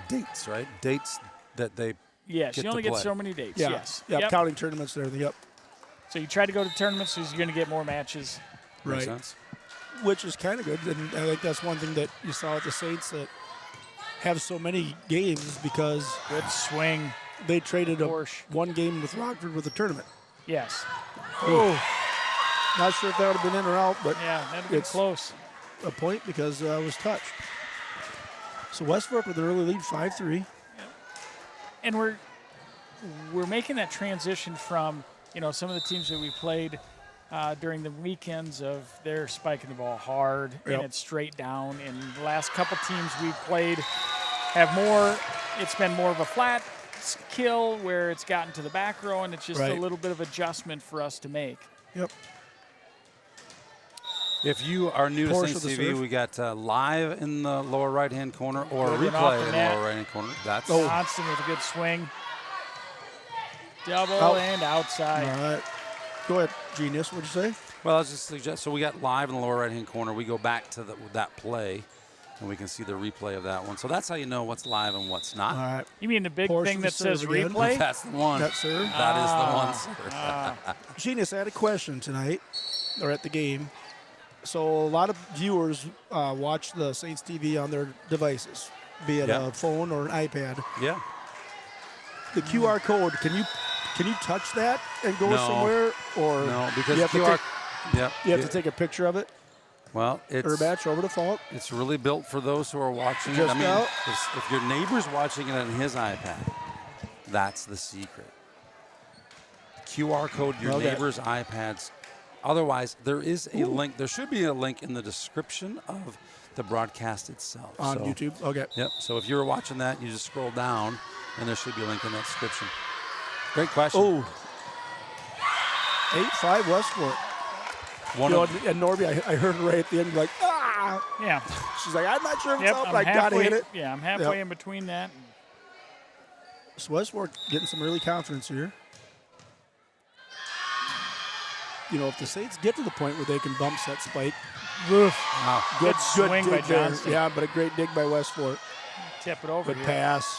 dates, right? Dates that they Yes, get you only to get play. so many dates. Yeah. Yes. Yep, counting tournaments and everything. Yep. So you try to go to tournaments because you're going to get more matches. Right. Makes sense. Which is kind of good. And I think that's one thing that you saw with the Saints that have so many games because good swing. They traded one game with Rockford with a tournament. Yes. Oh. Not sure if that would have been in or out, but yeah, that'd have been close. A point because I was touched. So West Fork with an early lead, 5-3. And we're making that transition from, you know, some of the teams that we played during the weekends of they're spiking the ball hard and it's straight down. And the last couple teams we played have it's been more of a flat kill where it's gotten to the back row and it's just a little bit of adjustment for us to make. Yep. If you are new to Porsche Saints the TV, serve. we got live in the lower right-hand corner or Good one off replay the in the net. lower right-hand corner. That's Johnston with a good swing. Double and outside. All right. Go ahead, Genius. What'd you say? Well, I was just suggest. So we got live in the lower right-hand corner. We go back to that play, and we can see the replay of that one. So that's how you know what's live and what's not. All right. You mean the big Porsche thing the that says serve again. replay? That's the one. That serve. That is the one, sir. Genius, I had a question tonight, or at the game. So a lot of viewers watch the Saints TV on their devices, be it a phone or an iPad. Yeah. The QR code, can you touch that and go somewhere? Or no, because you have QR. you have to take a picture of it? Well, it's Urbatch over the fault. It's really built for those who are watching Just it. I mean, out. if your neighbor's watching it on his iPad, that's the secret. QR code your neighbor's iPads. Otherwise, there is a link. There should be a link in the description of the broadcast itself. On YouTube? Okay. Yep. So if you're watching that, you just scroll down, and there should be a link in that description. Great question. Oh. 8-5 West Fork. And Norby, I heard her right at the end, like, ah! Yeah. She's like, I'm not sure if it's out, but I got to hit it. Yeah, I'm halfway in between that. So West Fork getting some early confidence here. You know, if the Saints get to the point where they can bump set spike, Wow. Good swing by dig there. Johnston. Yeah, but a great dig by West Fork. Tip it over Good here. pass.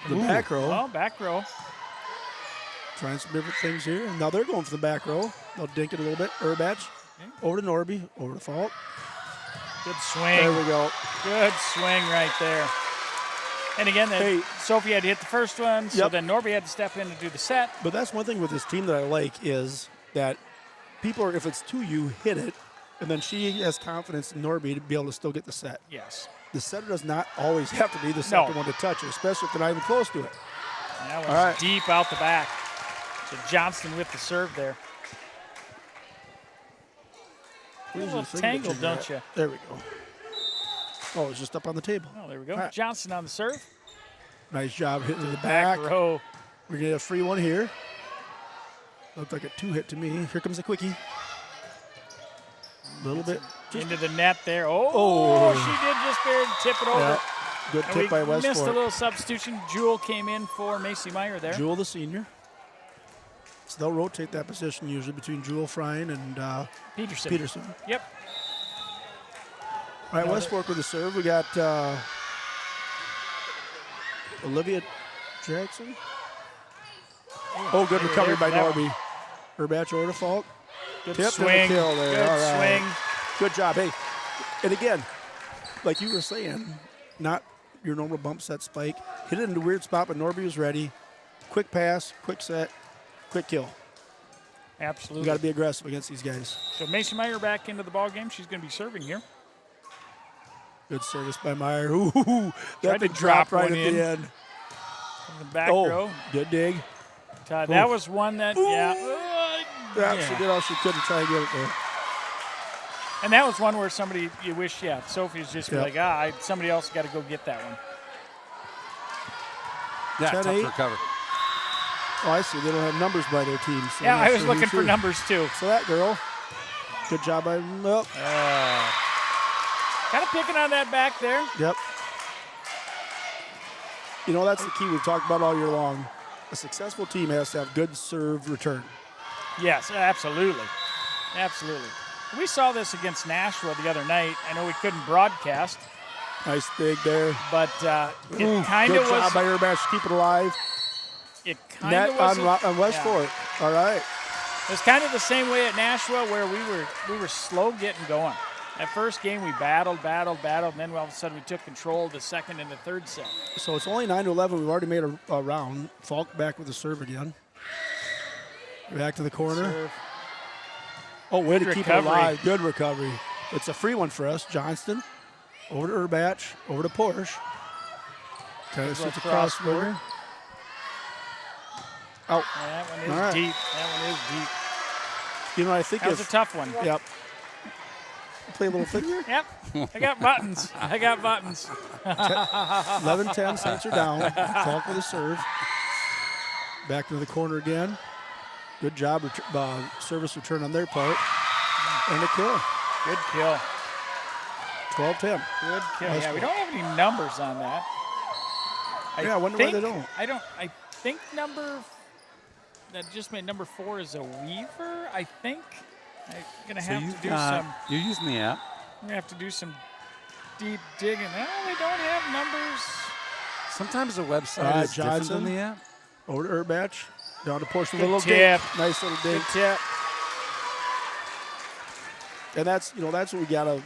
The back row. Well, back row. Trying some different things here. And now they're going for the back row. They'll dink it a little bit. Urbatch. Over to Norby. Over to Fault. Good swing. There we go. Good swing right there. And again, Sophie had to hit the first one, so then Norby had to step in to do the set. But that's one thing with this team that I like is that people are, if it's to you, hit it, and then she has confidence in Norby to be able to still get the set. Yes. The setter does not always have to be the second one to touch it, especially if they're not even close to it. That was deep out the back. So Johnston with the serve there. A little tangled, don't you? There we go. Oh, it's just up on the table. Oh, there we go. Right. Johnston on the serve. Nice job hitting to the back. row. We're going to get a free one here. Looked like a two-hit to me. Here comes a quickie. A little bit. Into the net there. Oh, she did just barely tip it over. Good And tip we by West missed a Fork. little substitution. Jewel came in for Macy Meyer there. Jewel, the senior. So they'll rotate that position usually between Jewel Frine and Peterson. Yep. All right, West Fork with the serve. We got Olivia Jackson. Oh, good recovery by Norby. Urbach over to Falk. Good Tipped swing. and a kill there. Good All right. swing. Good job. Hey, and again, like you were saying, not your normal bump set spike. Hit it in a weird spot, but Norby was ready. Quick pass, quick set, quick kill. Absolutely. You got to be aggressive against these guys. So Macy Meyer back into the ball game. She's going to be serving here. Good service by Meyer. Ooh, Tried that to big drop drop right one at in. the end. From the back Oh, row. good dig. That was one that, yeah. She did all she could to try and get it there. And that was one where somebody, you wish, Sophie's just be Yep. like, somebody else got to go get that one. Yeah, 10-8. tough to recover. Oh, I see. They don't have numbers by their team. So Yeah, I'm not I was sure looking who's for who. numbers too. So that girl, good job by Kind of picking on that back there. Yep. You know, that's the key we've talked about all year long. A successful team has to have good serve return. Yes, absolutely. Absolutely. We saw this against Nashville the other night. I know we couldn't broadcast. Nice dig there. But it kind good of job was. by Urbach to keep it alive. It kind Net of was. on West Fork. All right. It was kind of the same way at Nashville where we were slow getting going. That first game we battled, and then all of a sudden we took control of the second and the third set. So it's only 9-11. We've already made a round. Falk back with the serve again. Back to the corner. Serve. Oh, way to Good keep it recovery. alive. Good recovery. It's a free one for us. Johnston over to Urbach, over to Porsche. Okay, Good so it's a little cross cross-court. winger. Out. That one is All right. deep. That one is deep. You know, I think That was if a tough one. Yep. Play a little finger. Yep. I got buttons. 11-10, Saints are down. Falk with a serve. Back to the corner again. Good job, service return on their part. And a kill. Good kill. 12-10. Good kill. Nice Yeah, we one. don't have any numbers on that. Yeah, I wonder why they don't. I think that just made number 4 is a Weaver, I think. I'm going to have to do some. You're using the app. I'm going to have to do some deep digging. No, they don't have numbers. Sometimes the website is different Johnson. than the app. Over to Urbach. Down to Porsche. Good Little tip. dig. Nice little dig. Good tip. And that's what we got to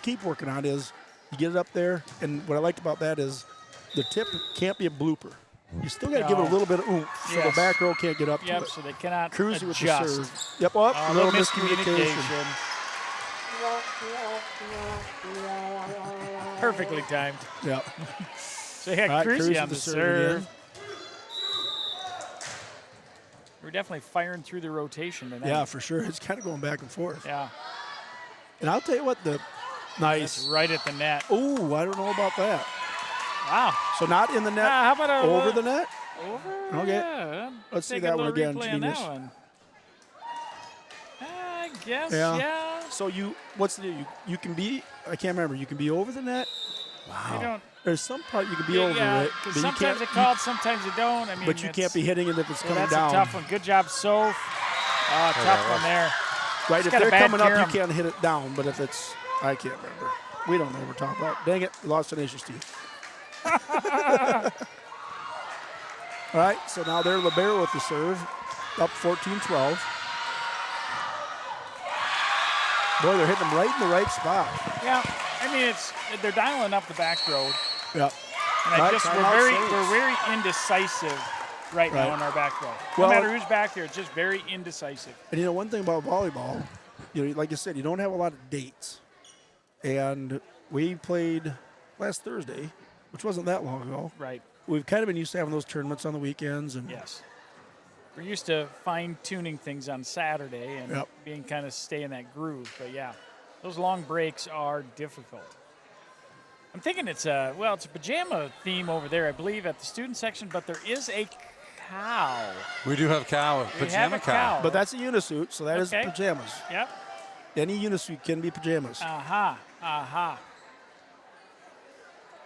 keep working on is you get it up there. And what I liked about that is the tip can't be a blooper. You still got to give it a little bit of oomph so the Yes. back row can't get up to Yep, it. so they cannot Cruising with the adjust. serve. Yep, up. A a little little miscommunication. miscommunication. Perfectly timed. Yep. So yeah, All right, Cruzy Cruz on with the the serve serve. again. We're definitely firing through the rotation tonight. Yeah, for sure. It's kind of going back and forth. Yeah. And I'll tell you what, That's nice. right at the net. Ooh, I don't know about that. Wow. So not in the net, How about over the net? Over? Okay. Yeah. Let's see Take that a one little again, replay on that genius. one. I guess, Yeah. yeah. So what's the deal? You can be, I can't remember, you can be over the net. You don't. There's some part you can be Yeah, over yeah, it, 'cause but you sometimes can't. they call it, sometimes they don't. I mean, But you can't be hitting it if it's yeah, coming that's down. a tough one. Good job, Soph. Tough one there. Right, Just if gotta they're bad coming up, gear you 'em. can't hit it down. But if it's, I can't remember. We don't know what we're talking about. Dang it, we lost Tenacious D. All right, so now they're Libero with the serve, up 14-12. Boy, they're hitting them right in the right spot. Yeah, I mean they're dialing up the back road. Yep. And Right, we're timeout very indecisive right now Right. in our back row. Well- No matter who's back there, it's just very indecisive. And one thing about volleyball, like you said, you don't have a lot of dates. And we played last Thursday, which wasn't that long ago. Right. We've kind of been used to having those tournaments on the weekends. And Yes. We're used to fine-tuning things on Saturday and Yep. being kind of stay in that groove. But, yeah, those long breaks are difficult. I'm thinking it's a pajama theme over there, I believe, at the student section, but there is a cow. We do have cow, We pajama have a cow. But that's a unisuit, so that is Okay. pajamas. Yep. Any unisuit can be pajamas. Aha. Aha.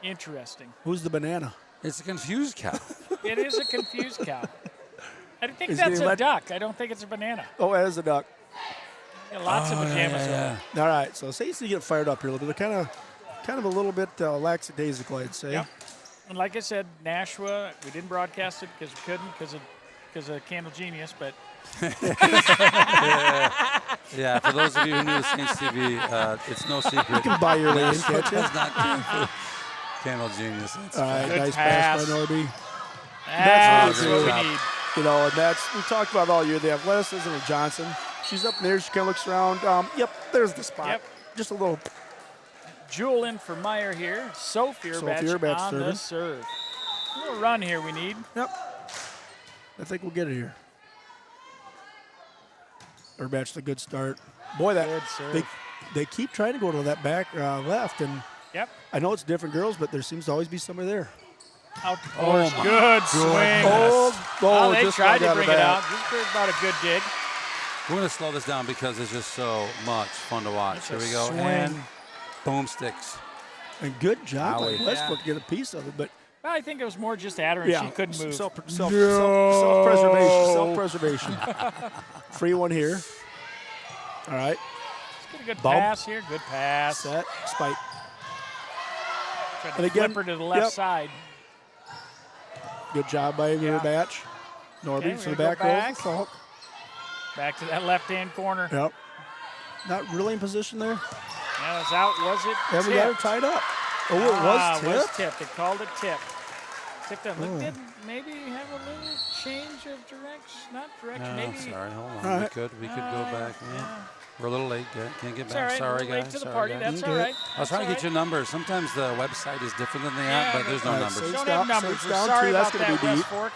Interesting. Who's the banana? It's a confused cow. It is a confused cow. I think Is that's he a let- duck. I don't think it's a banana. Oh, that is a duck. Yeah, lots of pajamas. All right, so Saints need to get fired up here a little bit. They're kind of a little bit lackadaisical, I'd say. Yep. And like I said, Nashua, we didn't broadcast it because we couldn't because of Candle Genius, but Yeah, for those of you who knew the Saints TV, it's no secret. You can buy your way in, can't you? It's not good for Candle Genius. It's All right, Good nice pass. pass by Norby. that's really what good. we need. You know, and we talked about all year, the athleticism of Johnson. She's up there, she kind of looks around. Yep, there's the spot. Yep. Just a little. Jewel in for Meyer here. Sophie Urbach on the serve. A little run here we need. Yep. I think we'll get it here. Urbach's a good start. Boy, Good serve. they keep trying to go to that back left, and Yep. I know it's different girls, but there seems to always be somebody there. Out Oh, my good swing. Oh, They just tried to got bring it it back. out. Just about a good dig. We're going to slow this down because it's just so much fun to watch. That's Here a we go. swing. And boom sticks. And good job by Howie. Westbrook to get a piece of it, but Well, I think it was more just at her and she couldn't move. Self-preservation. Free one here. All right. Let's get a good Bump. pass here. Good pass. Set. Spike. Tried to And again, flip her to the left yep. side. Good job by Yeah. Batch. Norby Okay, for we're the gonna back go row. back. Falk. Back to that left-hand corner. Yep. Not really in position there. That was out. Was it? And we got her tipped? tied up. Oh, it It was was tipped. tipped. They called it tipped. Tipped up. Oh. Did maybe have a little change of direction. Not direction. Oh, maybe. sorry. Hold on. All We right. could go back. Yeah. We're a little late. Can't get It's back. all right. Sorry, We're late guys. to the Sorry, party. guys. That's Okay. all right. I was trying to get your numbers. Sometimes the website is different than the app, but there's no All right, numbers. Saints Don't down, have numbers. Saints We're down sorry two. That's about going that, to be deep. West Fork.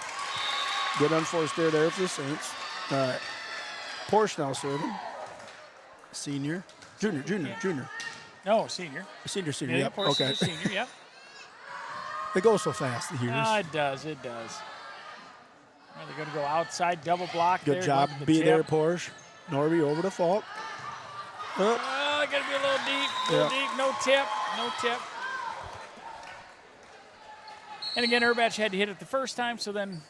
Good unforced error there for the Saints. All right. Porsche now serving. Senior. Junior. No, senior. Senior, Yeah, yep. of course, Okay. it's a senior. Yep. They go so fast, the years. It does. It does. Well, they're going to go outside, double block. Good there, job. going to the Be tip. there, Porsche. Norby over to Falk. Oh, got to be a little deep. Deep. No tip. No tip. And again, Urbach had to hit it the first time, so then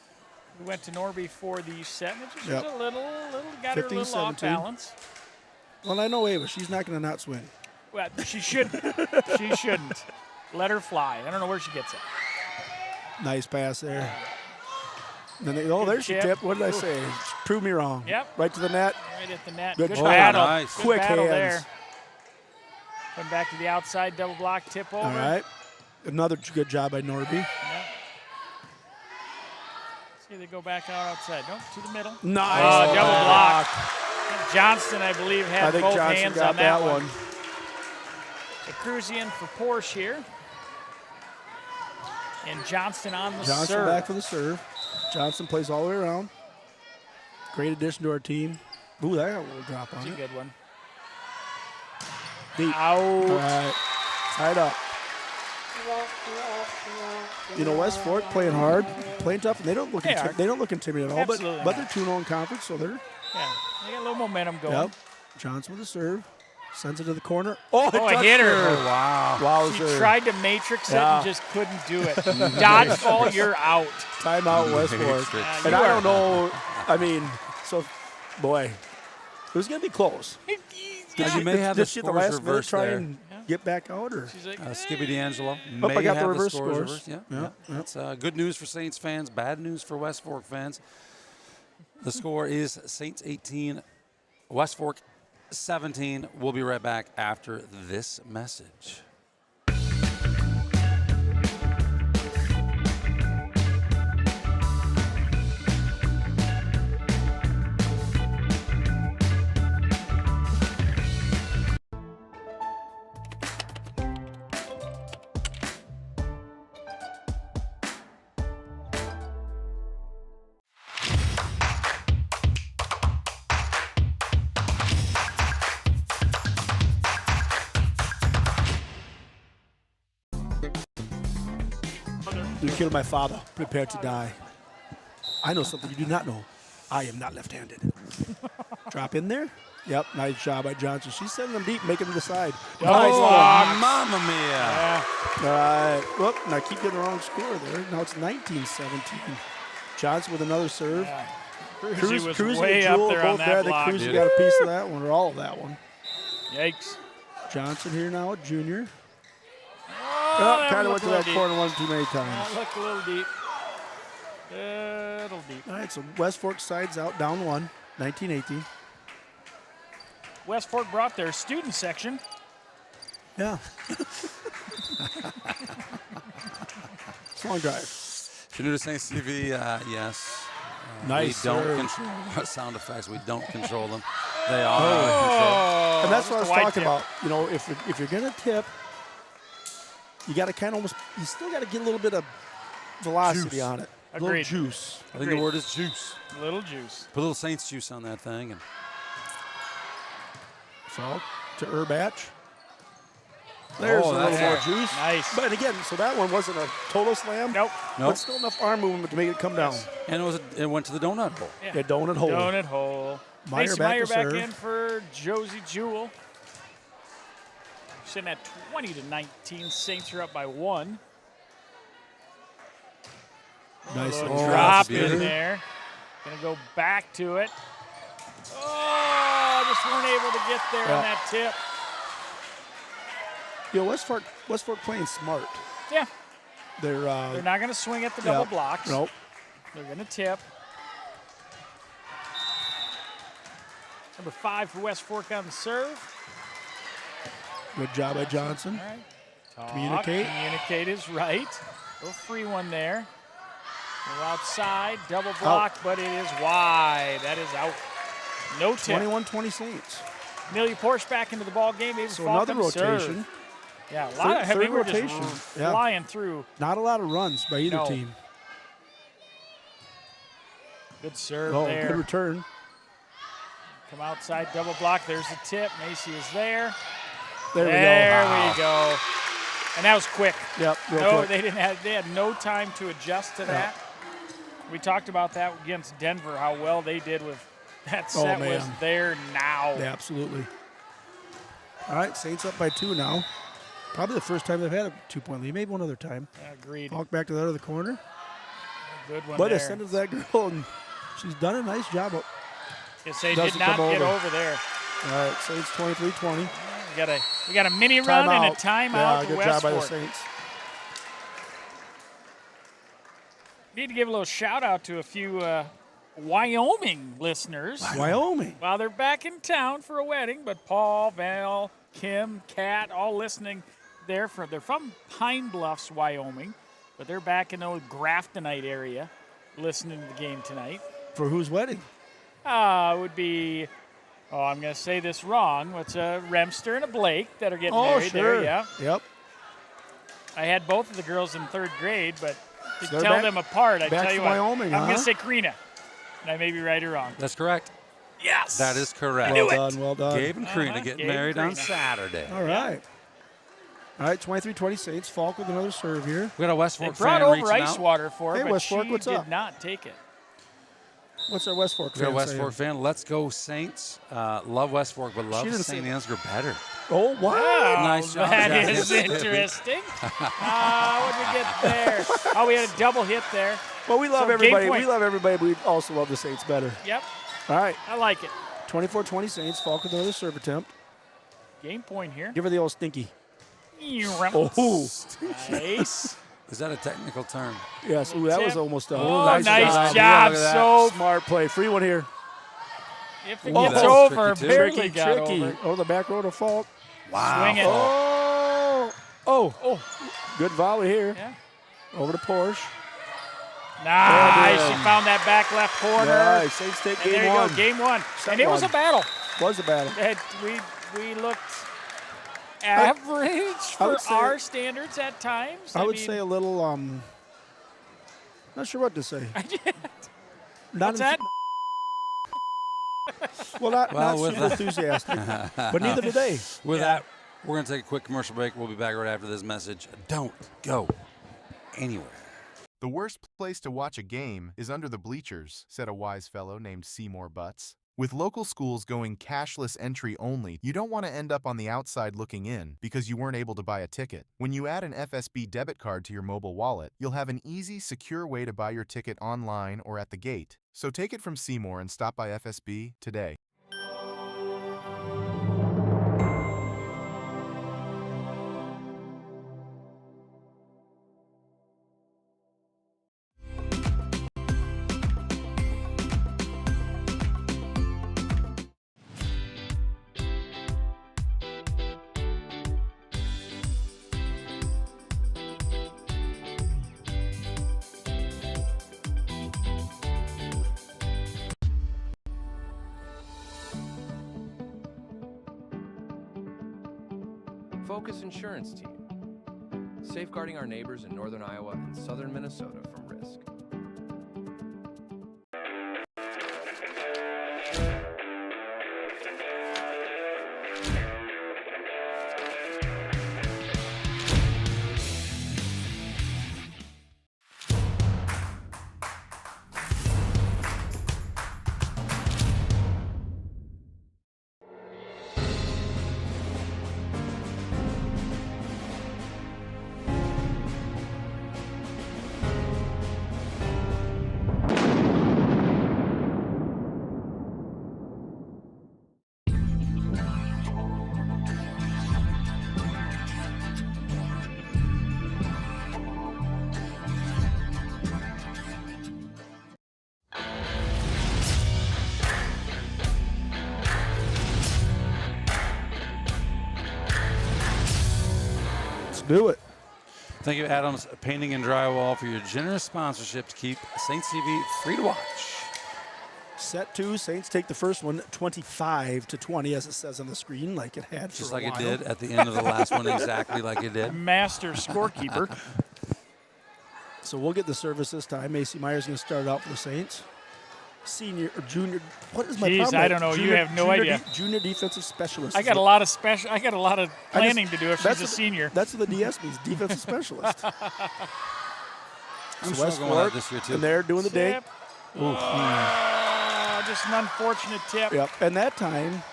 we went to Norby for the set. And it just was a little got her a 15, little off 17. balance. Well, I know Ava. She's not going to not swing. Well, she shouldn't. She shouldn't. Let her fly. I don't know where she gets it. Nice pass there. Then Good there's your chip. tip. What did I say? Prove me wrong. Yep. Right to the net. Right at the net. Good Good job. battle. Nice. Good Quick battle hands. there. Went back to the outside, double block, tip over. All right. Another good job by Norby. Yep. See, they go back out outside. No, to the middle. Nice. Oh, double block. Johnston, I believe, had I think both Johnson hands got on that one. So Cruz in for Porsche here. And Johnston on the Johnson serve. back for the serve. Johnson plays all the way around. Great addition to our team. Ooh, that got a little drop on That's a it. good one. Deep. Out. All right. Tied up. You know, West Fork playing hard, playing tough, and they don't look intimidated at all. Absolutely But not. they're 2-0 in conference, so they're. Yeah, they got a little momentum going. Yep. Johnson with the serve. Sends it to the corner. Oh, I hit her. her. Wow. Wowzer. She tried to matrix it Yeah. and just couldn't do it. Dodgeball, you're out. Timeout, West Fork. Matrix. And I don't know. I mean, so, boy, it was going to be close. You may have the Did she at the scores last minute reversed try there. and get back out? Or? She's like, Skippy D'Angelo Oh, may I got the have reverse scores scores. reversed. Yeah. Yeah. That's good news for Saints fans, bad news for West Fork fans. The score is Saints 18, West Fork 17. We'll be right back after this message. You killed my father. Prepare to die. I know something you do not know. I am not left-handed. Drop in there. Yep, nice job by Johnson. She's sending them deep, making them to the side. Double Nice block. one. Mamma mia. yeah. All right. Whoop, now keep getting the wrong score there. Now it's 19-17. Johnson with another serve. Yeah. Cruz was and way up Jewell there both on that there. The block. Cruz got a piece of that one or all of that one. Yikes. Johnson here now at junior. Oh, that kind of looked went to that a little deep. corner one too many times. That looked a little deep. Little deep. All right, so West Fork sides out, down 1, 19-18. West Fork brought their student section. Yeah. Long drive. If you're new to Saints TV, yes. Nice We don't serve. control sound effects. We don't control them. They are under control. And that's what I was Just a wide talking tip. about. You know, if you're going to tip, you got to kind of almost, you still got to get a little bit of velocity Juice. on it. A little Agreed. juice. I think the word is juice. Little juice. Put a little Saints juice on that thing. And So to Urbach. There's a little that's more it. juice. Nice. But again, so that one wasn't a total slam. Nope. Nope. But still enough arm movement to make it come down. And it went to the donut hole. Yeah, donut hole. Donut hole. Meyer Macy back Meyer to back serve. in for Josie Jewell. Sitting at 20-19. Saints are up by 1. Nice Little little drop beauty. in there. Gonna go back to it. Oh, just weren't able to get there on that tip. You know, West Fork playing smart. Yeah. They're not gonna swing at the double blocks. Nope. They're gonna tip. Number 5 for West Fork on the serve. Good job by Johnson. All right. Talk, Communicate. Communicate is right. Little free one there. Go outside, double block, but it is wide. That is out. No tip. 21-20 Saints. Amelia Porsche back into the ball game. Maybe So Falk another on serve. rotation. Yeah, a lot of Third we're rotation. just Yeah. flying through. Not a lot of runs by either No. team. Good serve Oh, there. good return. Come outside, double block. There's the tip. Macy is there. There we go. There Wow. we go. And that was quick. Yep, real No, quick. they had no time to adjust to that. We talked about that against Denver, how well they did with that set was man. there now. Yeah, absolutely. All right, Saints up by 2 now. Probably the first time they've had a 2-point lead. Maybe one other time. Agreed. Walk back to the other corner. Good one But there. they send it to that girl, and she's done a nice job. Yes, they Doesn't did not come get over. over there. All right, Saints 23-20. We got a mini run and a Timeout. timeout Yeah, for good West job by the Fork. Saints. Need to give a little shout out to a few Wyoming listeners. Wyoming. Well, they're back in town for a wedding, but Paul, Val, Kim, Kat, all listening there. They're from Pine Bluffs, Wyoming, but they're back in the old Graftonite area listening to the game tonight. For whose wedding? It would be, I'm going to say this wrong. It's a Remster and a Blake that are getting married sure. there, yeah. Yep. I had both of the girls in 3rd grade, but to So they're tell back- them apart, I back tell you from what, Wyoming, I'm going huh? to say Karina, and I may be right or wrong. That's correct. Yes. That is correct. Well done, well done. Gabe and Karina getting Gabe and married on Karina. Saturday. All right. All right, 23-20 Saints. Falk with another serve here. We got a West They Fork brought fan over reaching ice out. water for her, Hey, but West Fork, she what's did up? not take it. What's our West Fork We got fan a West saying? Fork fan. Let's go Saints. Love West Fork, but love didn't St. say- Ansgar better. Oh, wow. Wow, Nice job, that Jack. is interesting. What did we get there? Oh, we had a double hit there. Well, we love So, game everybody. point. We love everybody, but we also love the Saints better. Yep, All right, I like it. 24-20 Saints. Falk with another serve attempt. Game point here. Give her the old stinky. Oh, nice. Is that a technical term? Yes, ooh, that was almost done. Oh, Nice nice job. job. Yeah, look at that. So Smart play. Free one here. if it Oh, gets that was over, tricky, too. barely Tricky, got tricky. over. Oh, the back row to Falk. Wow. Swing it. Oh. Good volley here. Yeah. Over to Porsche. Nice. Yeah, She found that back left corner. Nice. Saints take And there game you one. go, game one. Set And it was a one. battle. Was a battle. We looked average for would say- our standards at times. I would mean, say a little, not sure what to say. Not What's that? Well, not with super that- enthusiastic, but neither do they. With that, we're going to take a quick commercial break. We'll be back right after this message. Don't go anywhere. The worst place to watch a game is under the bleachers, said a wise fellow named Seymour Butts. With local schools going cashless entry only, you don't want to end up on the outside looking in because you weren't able to buy a ticket. When you add an FSB debit card to your mobile wallet, you'll have an easy, secure way to buy your ticket online or at the gate. So take it from Seymour and stop by FSB today. Focus Insurance Team, safeguarding our neighbors in northern Iowa and southern Minnesota from risk. Do it. Thank you, Adams Painting and Drywall, for your generous sponsorship to keep Saints TV free to watch. Set 2, Saints take the first one 25-20, as it says on the screen, like it had for Just a like while. it did at the end of the last one, exactly like it did. Master scorekeeper. So we'll get the service this time. Macy Meyer's going to start out for the Saints. Senior or junior, what is my Jeez, problem? I don't know. You have no idea. Junior defensive specialist. I got a lot of planning to do if she's a senior. That's what the DS means, defensive specialist. I'm so West struggling with Fork, that this year, too. and they're doing the dink. Just an unfortunate tip. Yep, and that time,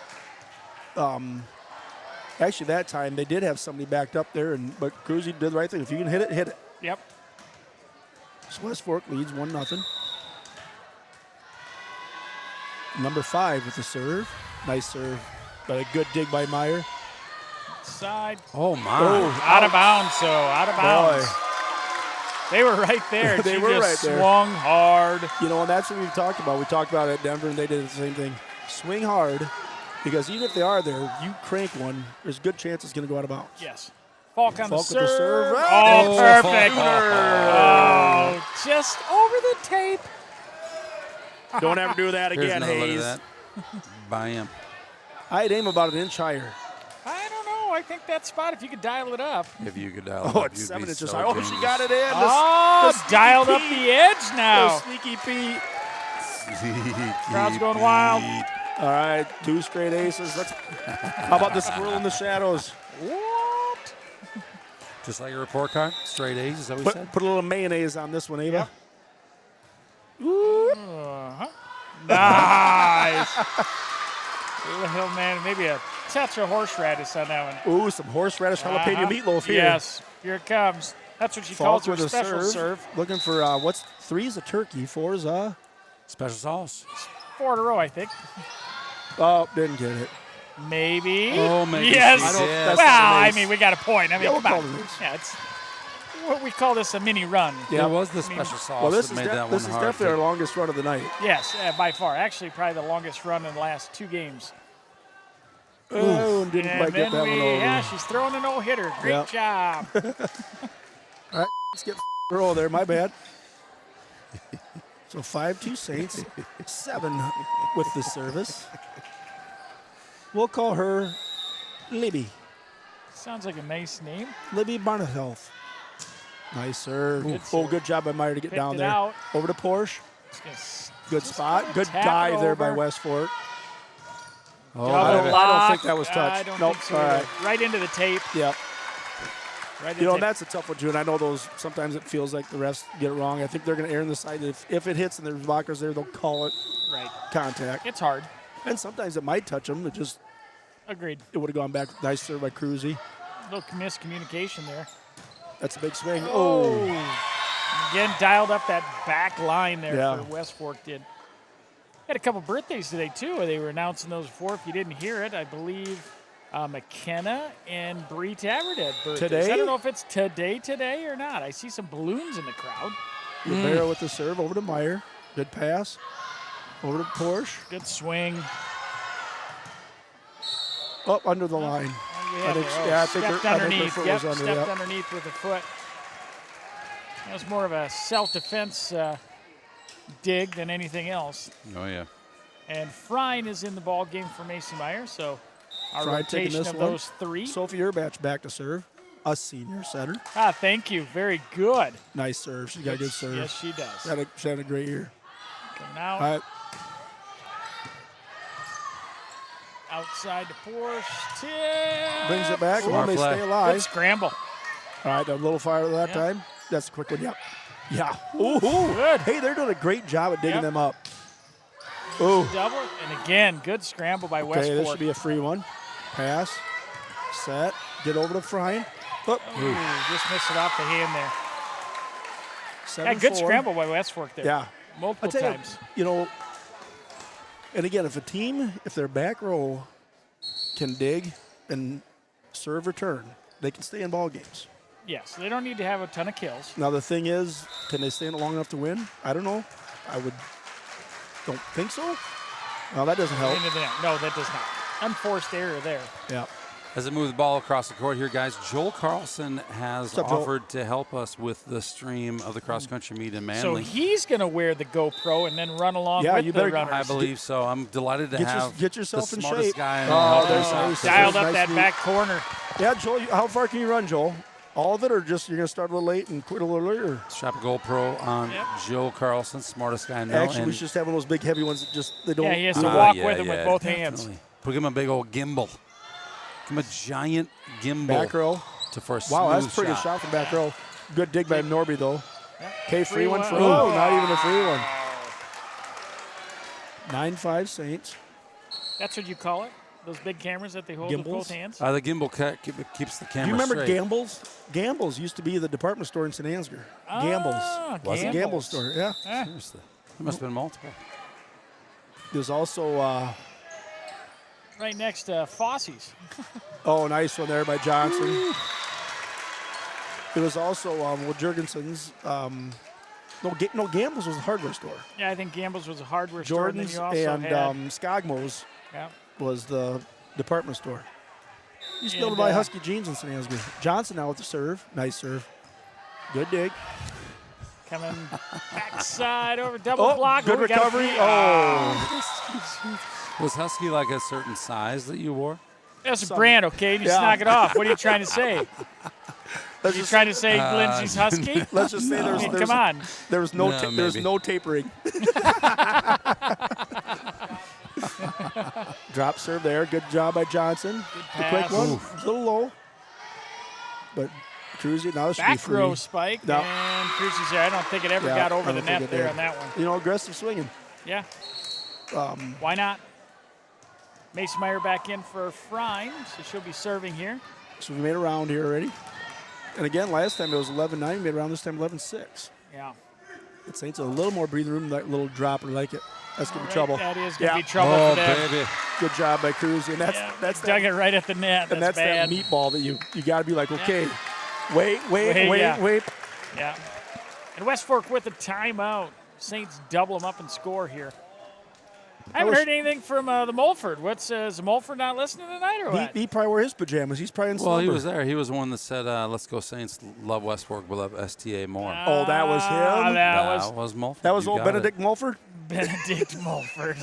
actually that time they did have somebody backed up there, but Cruzy did the right thing. If you can hit it, hit it. Yep. So West Fork leads 1-0. Number 5 with the serve. Nice serve, but a good dig by Meyer. Side. Oh, my. Oh, out of bounds, so out of bounds. Boy. They were right there. They She were just right there. swung hard. You know, and that's what we've talked about. We talked about it at Denver, and they did the same thing. Swing hard, because even if they are there, you crank one, there's a good chance it's going to go out of bounds. Yes. Falk on Falk the with serve. the serve. Oh, perfect. Oh. Oh, just over the tape. Don't ever do that Here's again, another look at Hayes. that. By him. I'd aim about an inch higher. I don't know. I think that spot, if you could dial it up. If you could dial it Oh, up, it's you'd 7 be inches so high. Oh, genius. she got it in. Dialed up the edge now. The sneaky Pete. Crowd's going wild. All right, 2 straight aces. How about the squirrel in the shadows? What? Just like a report card, straight A's, is that what we said? Put a little mayonnaise on this one, Ava. Nice. Little man, maybe a touch of horseradish on that one. Ooh, some horseradish jalapeno meatloaf here. Yes, here it comes. That's what she calls her special serve. Looking for, what's 3 is a turkey, 4 is a? Special sauce. 4 in a row, I think. Oh, didn't get it. Maybe. Oh, maybe. Yes. She did. That's Well, not an I ace. mean, we got a point. I mean, Yeah, we'll come call on. it an ace. Yeah, it's what we call this a mini run. Yeah. There was the special sauce Well, this that is, made that one this is hard. definitely our longest run of the night. Yes, by far. Actually, probably the longest run in the last 2 games. Oh, and didn't And quite get then that one over. yeah, she's throwing a no-hitter. Great Yep. job. All right, let's get roll there. My bad. So 5-2 Saints, 7 with the service. We'll call her Libby. Sounds like a nice name. Libby Barnathelf. Nice serve. Good Oh, serve. good job by Meyer to get Picked down it there. out. Over to Porsche. Good Just spot. gonna Good tap it dive there by over. West Fork. Oh, I don't Block. think that was touched. I don't Nope. think so. All either. right. Right into the tape. Yep. Right into You know, the and that's a tough one, too. And I know those, sometimes it feels like the refs get it wrong. I think they're going to err on the side that if it hits and there's blockers there, they'll call it Right. contact. It's hard. And sometimes it might touch them. Agreed. It would have gone back. Nice serve by Cruzy. A little miscommunication there. That's a big swing. Oh. Again, dialed up that back line there Yeah. for West Fork did. Had a couple birthdays today, too. They were announcing those before. If you didn't hear it, I believe McKenna and Bree Tabard had birthdays. Today? I don't know if it's today or not. I see some balloons in the crowd. Rivera with the serve over to Meyer. Good pass. Over to Porsche. Good swing. Up under the line. I think their foot was under. Stepped underneath with the foot. That was more of a self-defense dig than anything else. Oh, yeah. And Frine is in the ball game for Macy Meyer, so our Frine taking rotation this of one. those three. Sophie Urbach back to serve. A senior setter. Thank you. Very good. Nice serve. She's got a good serve. Yes, she does. She had a great year. Coming out. All right. Outside to Porsche. Tip. Brings it back. Smart They play. stay alive. Good scramble. All right, a little fire that time. That's a quick one. Yep. Yeah. Ooh. Good. Hey, they're doing a great job at digging Yep. them up. Ooh. Double. And again, good scramble by West Okay, this Fork. should be a free one. Pass. Set. Get over to Frine. Oh. Ooh, just missed it off the hand there. 7-4. Good scramble by West Fork there. Yeah. Multiple I'll tell times. And again, if their back row can dig and serve return, they can stay in ball games. Yes, they don't need to have a ton of kills. Now the thing is, can they stay in it long enough to win? I don't know. Don't think so. Well, that doesn't help. Into the net. No, that does not. Unforced error there. Yeah. As they move the ball across the court here, guys, Joel Carlson has up, Joel? offered to help us with the stream of the cross-country meet in So Manly. he's going to wear the GoPro and then run along Yeah, with you the better- runners. I believe so. I'm delighted to have get yourself the in smartest shape. guy in Oh, helping there's us out. nice. Dialed up Nice that move. back corner. Yeah, Joel, how far can you run, Joel? All of it, or just you're going to start a little late and quit a little earlier? Strap a GoPro on Joel Carlson, smartest guy I know. Actually, we should just have one of those big heavy ones that they don't. Yeah, he has to do walk that. with him with both hands. definitely. Put him a big old gimbal. Give him a giant gimbal. Back row. For a Wow, that's a smooth pretty good shot from back row. Good dig by Norby, though. Okay, free one for Oh. not even a free one. 9-5 Saints. That's what you call it? Those big cameras that they hold with both Gimbals? hands? The gimbal keeps the camera Do you remember straight. Gambles? Gambles used to be the department store in St. Ansgar. Gambles. Was it? Gambles store, yeah. Seriously. There must have been multiple. There's also, Right next to Fosse's. oh, nice one there by Johnson. There was also, Jurgensen's. No, Gambles was the hardware store. Yeah, I think Gamble's was a hardware store. And then Jordan's you also and had, Skogmo's yeah. was the department store. You used to be able And, to buy Husky jeans in St. Ansgar. Johnson now with the serve. Nice serve. Good dig. Coming backside over double block. Good Oh, we got a recovery. free. Oh. Was Husky like a certain size that you wore? That's a brand, okay? You Yeah. knock it off. What are you trying to say? Let's You just- trying to say Lindsay's Husky? Let's just say I mean, come on. There was no, No, there's maybe. no tapering. Drop serve there. Good job by Johnson. The quick pass. one. Oof. A little low. But Cruzy, now this should be Back free. row spike. No. And Cruzy's there. I don't think it ever Yeah, got I over the don't think net it there did. on that one. You know, aggressive swinging. Yeah. Why not? Mason Meyer back in for Frine, so she'll be serving here. So we made a round here already. And again, last time it was 11-9. We made a round this time 11-6. Yeah. It Saints a little more breathing room, that little dropper like it. That's going to be Right, trouble. that is gonna Yeah. be trouble Oh, for them. baby. Good job by Cruzy. And that's Yeah, that's dug that, it right at the net. and that's bad. that meatball that you got to be like, okay, wait, yeah. Yeah. And West Fork with a timeout. Saints double them up and score here. I haven't heard anything from the Mulford. Is Mulford not listening tonight or what? He probably wore his pajamas. He's probably in Well, he slumber. was there. He was the one that said, let's go Saints, love West Fork, but love STA more. Oh, that was him? That was Mulford. That was You old got it. Benedict Mulford? Benedict Mulford.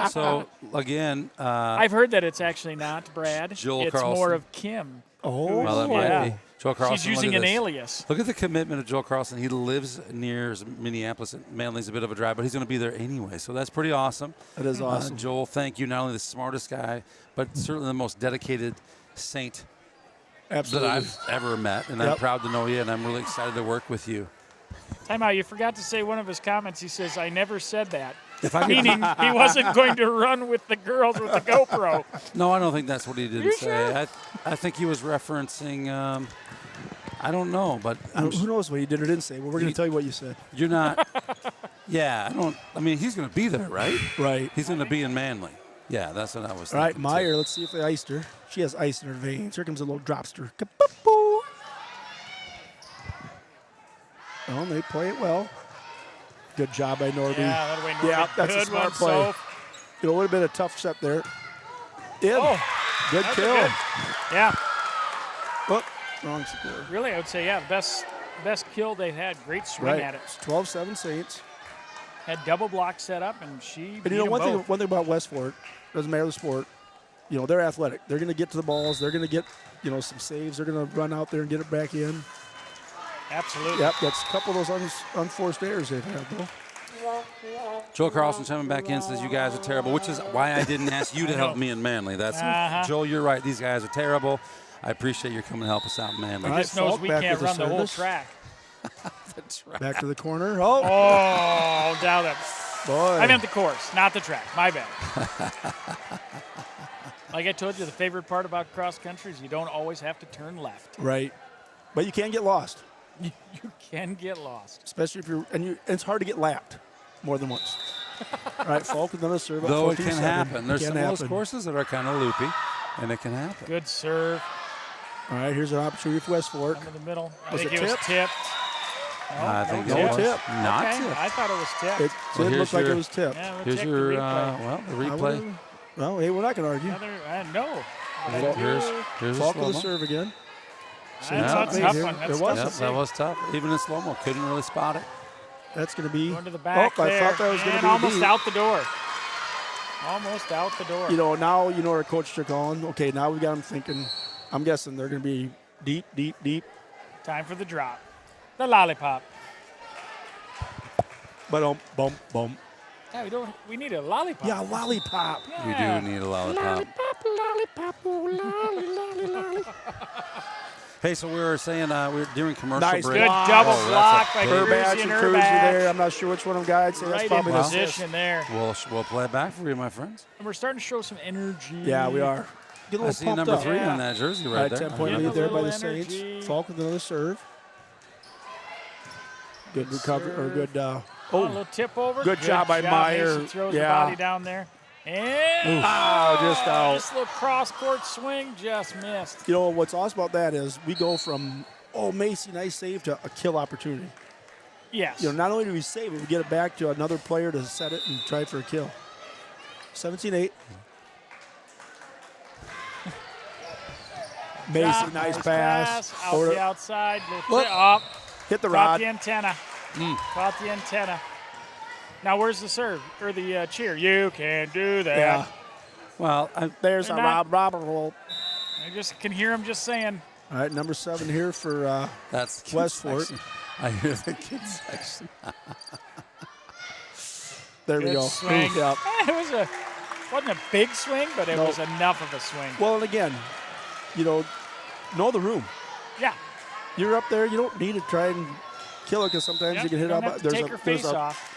So, again, I've heard that it's actually not Brad. Joel it's Carlson. more of Kim. Oh. well, that might yeah. be. Joel Carlson. She's using look at an this. alias. Look at the commitment of Joel Carlson. He lives near Minneapolis. Manly's a bit of a drive, but he's going to be there anyway. So that's pretty awesome. That is awesome. Joel, thank you. Not only the smartest guy, but certainly the most dedicated Saint Absolutely. that I've ever met. And I'm proud to know you, and I'm really excited to work with you. Time out. You forgot to say one of his comments. He says, I never said that. Meaning he wasn't going to run with the girls with the GoPro. No, I don't think that's what he didn't You say. sure? I think he was referencing. I don't know, but Who knows what you did or didn't say? Well, we're going to tell you what you said. you're not. Yeah, I don't. I mean, he's going to be there, right? Right. He's going to be in Manly. Yeah, that's what I was All right, thinking. Meyer, let's see if they iced her. She has ice in her veins. Here comes a little dropster. Ka-boop-boo. Well, they play it well. Good job by Norby. Yeah, that way Norby. Yeah, that's Good a smart one, play. Soph. A little bit of tough set there. In. Oh, Good that's a kill. good- Yeah, Oh, wrong score. really, I would say, yeah, best kill they had. Great swing Right. at it. It's 12-7 Saints. Had double block set up, and she And beat you know, them one both. thing about Westford, doesn't matter the sport, you know, they're athletic. They're going to get to the balls. They're going to get, you know, some saves. They're going to run out there and get it back in. Absolutely. Yep, that's a couple of those unforced errors they've had, though. Joel Carlson coming back in says you guys are terrible, which is why I didn't ask you to help me in Manly. That's Joel, you're right. These guys are terrible. I appreciate you coming to help us out in Manly. All He right, just knows Falk we back can't with run the whole service. track. Back to the corner. Oh, Oh, down that. boy. I meant the course, not the track. My bad. Like I told you, the favorite part about cross country is you don't always have to turn left. Right. But you can get lost, You can get lost. especially if you're, and it's hard to get lapped more than once. All right, Falk with another serve. Though it can 14-7. happen. There's It some can of those happen. courses that are kind of loopy, and it can happen. Good serve. All right, here's an opportunity for West Fork. Under the middle. I Was think it it was tipped? tipped. No, I think no it was tip. not okay. tipped. I thought it was tipped. It Well, did here's look like your- it was tipped. Yeah, we'll Here's check your, the replay. the I replay. would've- Well, hey, we're not going to argue. Another, no. Here's a Falk with the slow-mo. serve again. That's Yeah. a tough Here, one. there That's was tough Yep, to that see. was tough. Even in slow-mo, couldn't really spot it. That's going to be. Going to the back I there. thought that was going to and be almost deep. out the door. Almost out the door. You know, now you know our coach took on. Okay, now we got them thinking. I'm guessing they're going to be deep, deep, deep. Time for the drop. The lollipop. But bump, bump. Yeah, we need a lollipop. Yeah, lollipop. We do need a lollipop. Hey, so we were saying we were doing commercial Nice break. Good block. double Oh, block that's by a big- Herbatch Cruzy and and Cruzy Herbatch. there. I'm not sure which one of them guys. Say that's Right in probably the position there. We'll play it back for you, my friends. And we're starting to show some energy. Yeah, we are. Get a I little see pumped number up. 3 Yeah. on that jersey All right right, there. 10-point Give lead a there by little the energy. Saints. Falk with another serve. Good recovery, or serve. good. A little tip over. Good job by Meyer. Mason throws Yeah. the body down there. And Just out. Just a little cross-court swing, just missed. You know what's awesome about that is we go from Macy, nice save to a kill opportunity. Yes. You know, not only do we save it, we get it back to another player to set it and try for a kill. 17-8. Macy, Drop, nice pass. Out Over the to- outside. Little Whoop. tip up. Hit the Caught rod. the antenna. Caught the antenna. Now where's the serve or the cheer? You can do that. Yeah. Well, There's They're a not- Robert roll. I just can hear him just saying. All right, number 7 here for that's the kids Westford. section. I hear the kids section. There we Good go. swing. Yep. It wasn't a big swing, but it No. was enough of a swing. Well, and again, you know the room. Yeah. You're up there. You don't need to try and kill it because sometimes Yep, you can hit don't up. have to take her face off.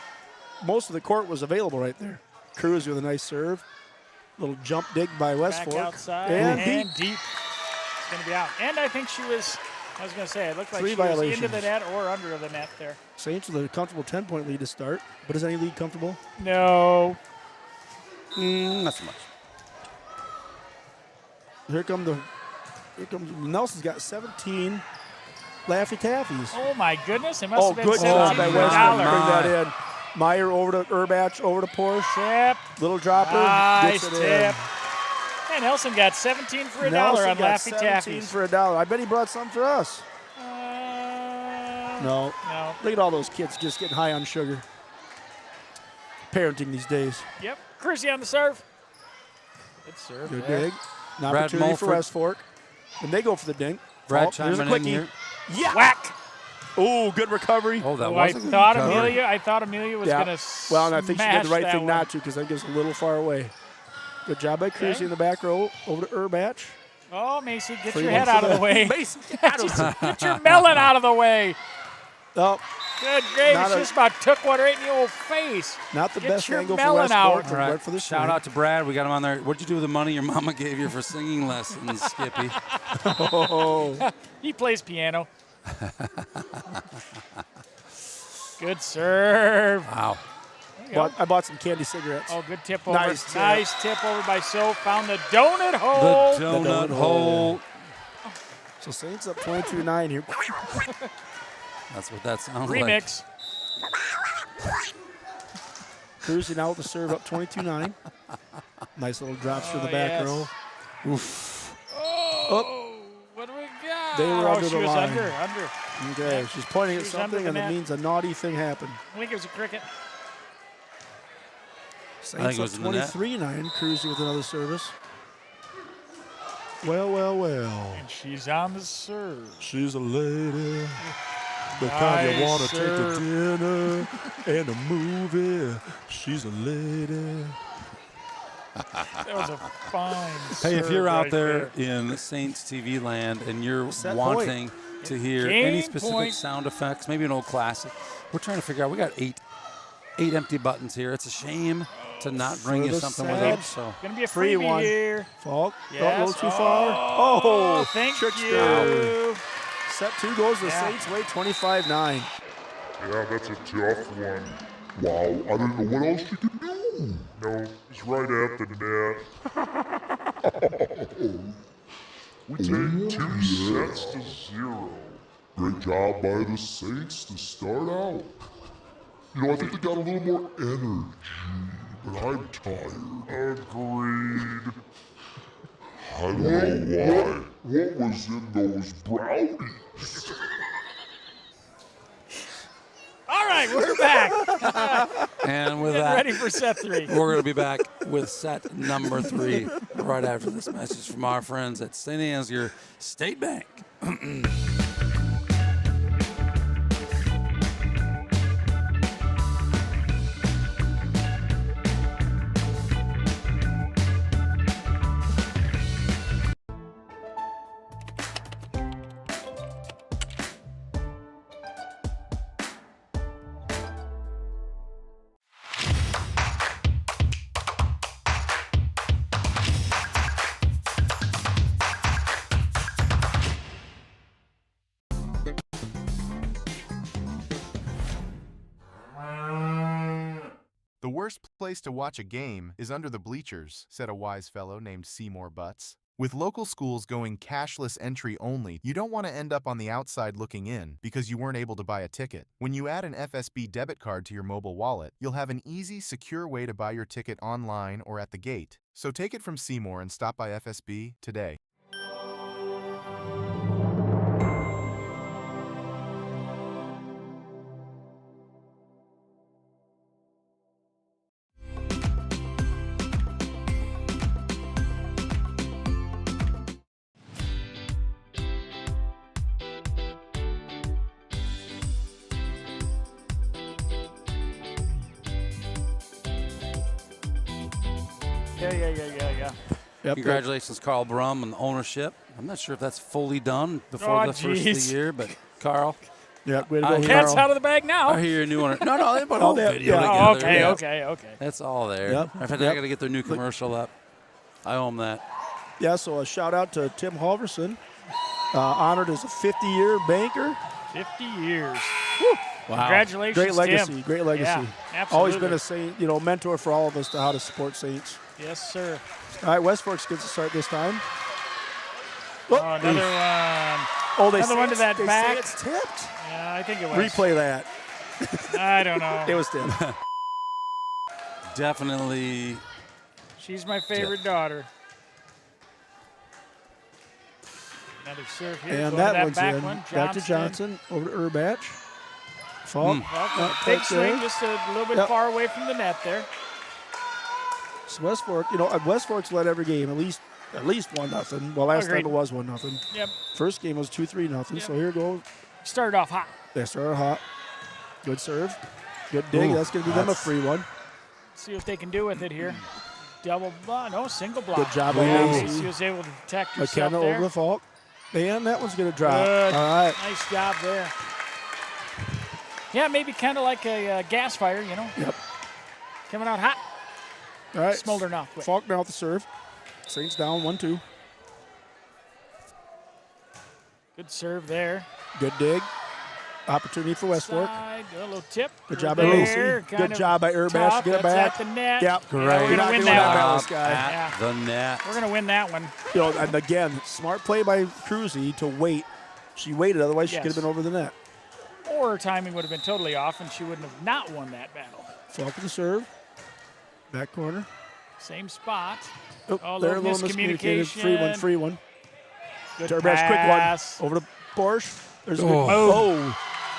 Most of the court was available right there. Cruz with a nice serve. Little jump dig by West Back Fork. outside And deep. It's going to be out. And I think she was, I was going to say, it looked like 3 she was into violations. the net or under the net there. Saints with a comfortable 10-point lead to start. But is any lead comfortable? No. Not so much. Here comes Nelson's got 17 Laffy Taffies. Oh, my goodness. It must have been good job by $17. West Fork. Bring that in. Meyer over to Urbach, over to Porsche. Tip. Little dropper. Nice gets it tip. in. And Nelson got 17 for $1 Nelson on got Laffy 17 Taffies. for $1. I bet he brought some for us. No. No. Look at all those kids just getting high on sugar. Parenting these days. Yep. Cruzy on the serve. Good serve. Good there. dig. An Brad opportunity for Mulford. West Fork. And they go for the dink. Brad There's a chiming in quickie. here. Yeah. Whack. Oh, good recovery. Oh, that Oh, was I a good thought recovery. Amelia was Yeah. going to Well, and I think she did the right thing one. not to because that gets a little far away. Good job by Cruzy Okay. in the back row. Over to Urbach. Oh, Macy, get Free your one head for out of the way. Mason, get out of the- Get your melon out of the way. Oh, Good grief, Not a- just about took one right in the old face. Not the Get best your angle for melon out. Westport, but All right. right for the Shout swing. out to Brad. We got him on there. What'd you do with the money your mama gave you for singing lessons, Skippy? Oh. He plays piano. Good serve. Wow. I bought some candy cigarettes. Oh, good tip over. Nice tip. Nice tip over by So. Found the donut hole. The donut hole. So Saints up 22-9 here. That's what that sounds like. Remix. Cruising out the serve up 22-9. Nice little drops through the back yes. row. Oof. Oh, what do we got? They were under she the was line. under. Okay, Yeah. she's pointing at She was under something, the and it net. means a naughty thing happened. I think it was a cricket. Saints it up was in the net. 23-9, cruising with another service. Well. And she's on the serve. She's a lady. The kind you want to take to serve. dinner and a movie. She's a lady. That was a fine Hey, if serve you're out right there in Saints TV land and you're Set wanting to hear Game any specific point. sound effects, maybe an old classic, we're trying to figure out. We got eight empty buttons here. It's a shame to not bring For you the something with sad- us. So Gonna be a Free freebie one. here. Fault. Yes. Don't go too far. Oh, thank trickster. you. Set 2 goes the Yeah. Saints way 25-9. Yeah, that's a tough one. Wow, I didn't know what else you could do. No, it's right at the net. We take 2 sets to 0. Great job by the Saints to start out. You know, I think they got a little more energy, but I'm tired. Agreed. I don't know why. What was in those brownies? All right, we're back. and with Getting that, ready for set 3. we're going to be back with set number 3 right after this message from our friends at St. Ansgar State Bank. The worst place to watch a game is under the bleachers, said a wise fellow named Seymour Butts. With local schools going cashless entry only, you don't want to end up on the outside looking in because you weren't able to buy a ticket. When you add an FSB debit card to your mobile wallet, you'll have an easy, secure way to buy your ticket online or at the gate. So take it from Seymour and stop by FSB today. Yeah. Yep, Congratulations, Carl Brum, on the ownership. I'm not sure if that's fully done before Oh, the first of geez. the year, but Carl, Yeah, way to go, Cat's Carl. out of the bag now. I hear your new owner. No, they put a Oh, whole they- video yeah. together. Oh, Yeah. okay. That's all there. Yep, In fact, I yep. got to get their new commercial up. I owe them that. Yeah, so a shout out to Tim Halverson, honored as a 50-year banker. 50 years. Wow. Congratulations, Great legacy, Tim. great legacy. Yeah, absolutely. Always been a Saint, mentor for all of us to how to support Saints. Yes, sir. All right, West Forks gets to start this time. Oh, another one. Oh, they Another say one to it's- that they back. say it's tipped. Yeah, I think it was. Replay that. I don't know. It was tipped. Definitely. She's my favorite daughter. Another serve here. And Go to that one's back in. one. Back to Johnson. Over to Urbach. Fault. Well, big swing, just a little bit Yep. far away from the net there. So West Fork, West Forks led every game at least 1-0. Well, last Agreed. time it was 1-0. Yep. First game was 2-3-0. Yep. So here goes. Started off hot. They started hot. Good serve. Good dig. Ooh, That's going to be them a free one. See what they can do with it here. Double block. No, single block. Good job by Yeah, Lacey. She was able to protect herself McKenna there. over the fault. And that one's going to drop. Good. All right. Nice job there. Yeah, maybe kind of like a gas fire, you know. Yep. Coming out hot. All right. Smoldering off quick. Faulkner out the serve. Saints down 1-2. Good serve there. Good dig. Opportunity for West Fork. Side, a little tip. Good job by there, Macy. Good job by Urbash. tough, Get it that's back. At the net. Yep. Yeah, Great. we're You're going not to win doing that that, one. Dallas guy. At Yeah. the net. We're going to win that one. You know, and again, smart play by Cruzy to wait. She waited, otherwise she Yes. could have been over the net. Or her timing would have been totally off, and she wouldn't have not won that battle. Falk with the serve. Back corner. Same spot. Oh, they're a little miscommunicated. miscommunication. Free one. Good Urbash, quick pass. one. Over to Porsche. There's a Oh. good. Oh.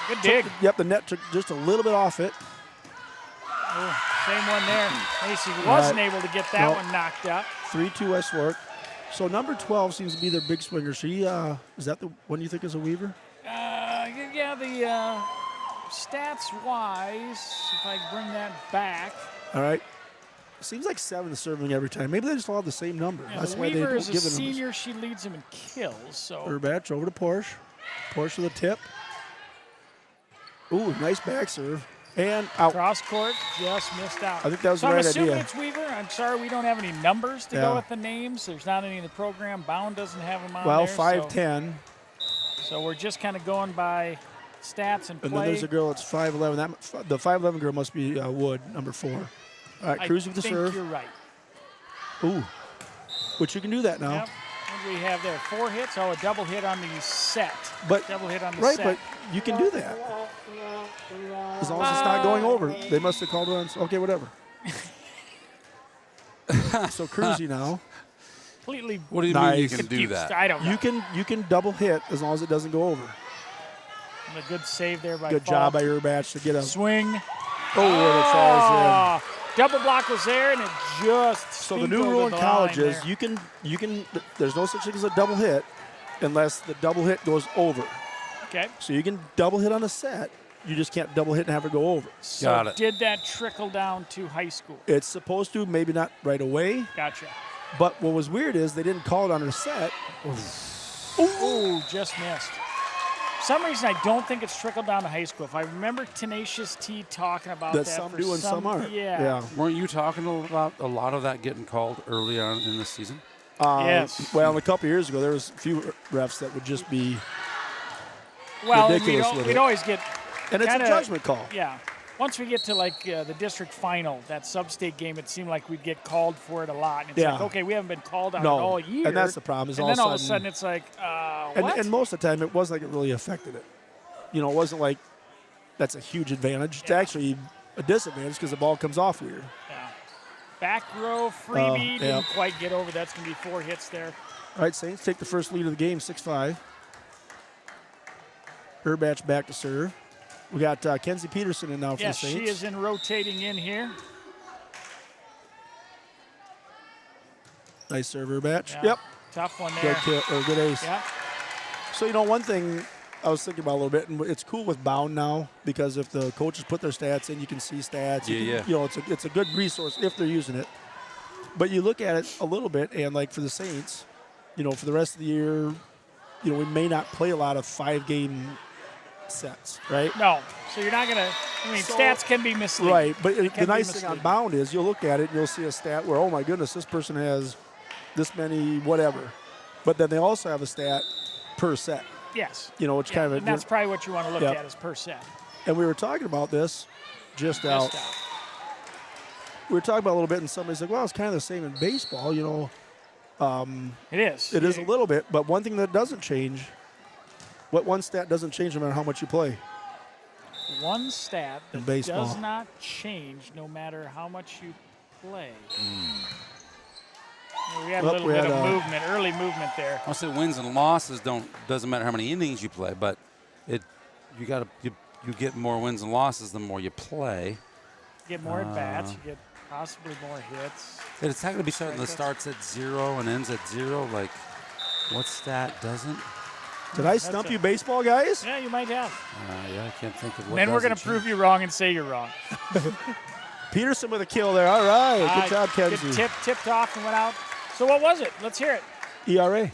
Good dig. Yep, the net took just a little bit off it. Oh, same one there. Macy wasn't able to get that Nope. one knocked up. 3-2 West Fork. So number 12 seems to be their big swinger. She is that the one you think is a Weaver? Yeah, the stats-wise, if I bring that back. All right. Seems like 7 serving every time. Maybe they just all have the same number. Yeah, That's why they Weaver don't is a give them. senior. She leads them in kills. So Urbach over to Porsche. Porsche with a tip. Ooh, nice back serve. And out. cross court just missed out. I think that was so the right I'm assuming idea. it's Weaver. I'm sorry we don't have any numbers to Yeah. go with the names. There's not any in the program. Bound doesn't have them on Well, there. 5'10". So we're just kind of going by stats and play. And then there's a girl that's 5'11". The 5'11" girl must be Wood, number 4. All right, Cruz with the I think serve. you're right. Ooh, which you can do that now. Yep. What do we have there? 4 hits. Oh, a double hit on the set. But double hit on the right, set. but you can do that as long as it's not going over. They must have called it on. Okay, whatever. So Cruzy now. Completely. What do you mean you can do that? I don't know. You can double hit as long as it doesn't go over. And a good save there by Good Falk. job by Urbach to get a swing. Oh, and it falls in. Double block was there, and it just. So the new rule in college is you can there's no such thing as a double hit unless the double hit goes over. Okay. So you can double hit on a set, you just can't double hit and have it go over. So Got it. did that trickle down to high school? It's supposed to, maybe not right away. Gotcha. But what was weird is they didn't call it on a set. Ooh, just missed. For some reason, I don't think it's trickled down to high school. If I remember Tenacious T talking about that. Some for do and some aren't. Yeah. Weren't you talking about a lot of that getting called early on in the season? Yes. Well, a couple years ago, there was a few refs that would just be Well, ridiculous with we'd it. always get. And it's kinda, a judgment call. Yeah. Once we get to like the district final, that sub-state game, it seemed like we'd get called for it a lot. And it's Yeah. like, okay, we haven't been called on No, it all year. and that's the problem, is and all then of a all of a sudden- sudden it's like, And, what? and most of the time, it wasn't like it really affected it. You know, it wasn't like that's a huge advantage. It's actually a disadvantage because the ball comes off weird. Yeah. Back row, freebie, yeah. didn't quite get over. That's going to be 4 hits there. All right, Saints take the first lead of the game, 6-5. Urbach back to serve. We got Kenzie Peterson in now for Yes, the Saints. she is in rotating in here. Nice serve, Urbach. Yeah. Yep. Tough one Good there. kill, or good ace. Yeah. So, you know, one thing I was thinking about a little bit, and it's cool with Bound now because if the coaches put their stats in, you can see stats. You Yeah, can- You know, it's a good resource if they're using it. But you look at it a little bit, and like for the Saints, you know, for the rest of the year, you know, we may not play a lot of 5-game sets, right? No. So you're not going to, I mean, So- stats can be misleading. Right, but They the can be nice thing on misleading. Bound is you'll look at it and you'll see a stat where, oh my goodness, this person has this many whatever. But then they also have a stat per set. Yes. You know, which Yeah, kind of and that's probably what you want to look Yep. at is per set. And we were talking about this just out. We were talking about it a little bit, and somebody's like, well, it's kind of the same in baseball, you know. It is. It is a little bit, but one thing that doesn't change, what one stat doesn't change no matter how much you play. One stat In that baseball. does not change no matter how much you play. We had a Well, little we bit had, of movement, early movement there. I'll say wins and losses doesn't matter how many innings you play, but you get more wins and losses the more you play. You get more at bats, you get possibly more hits. It's not going to be something that starts at 0 and ends at 0. Like, what stat doesn't? Did I stump you baseball, guys? Yeah, you might have. Yeah, I can't think of what. And then we're going to doesn't prove you wrong and say you're wrong. Peterson with a kill there. All right. Good job, Kenzie. Good tipped off and went out. So what was it? Let's hear it. ERA.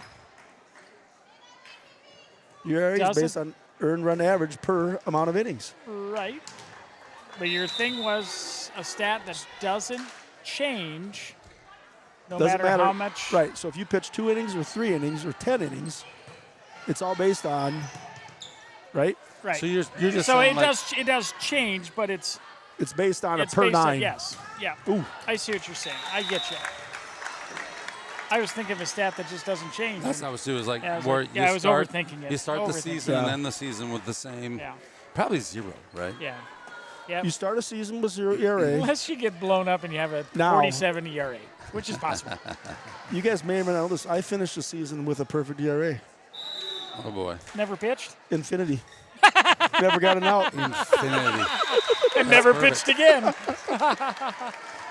ERA is Doesn't- based on earned run average per amount of innings. Right. But your thing was a stat that doesn't change no Doesn't matter how much. Right. So if you pitch 2 innings or 3 innings or 10 innings, it's all based on, right? Right. So you're just so saying it does change, but it's based on it's a per based on- 9. yes. Yeah. Ooh. I see what you're saying. I get you. I was thinking of a stat that just doesn't change. That's what I was doing. Is like Yeah, I was where like- you yeah, I was start, overthinking it. You start the Overthinking season it. and Yeah. end the season with the same, Yeah. probably 0, right? Yeah. Yep. You start a season with 0 ERA. Unless you get blown up and you have a Now- 47 ERA, which is possible. You guys may or may not know this. I finished the season with a perfect ERA. Oh boy. Never pitched. Infinity. Never got an out. Infinity. And never pitched again.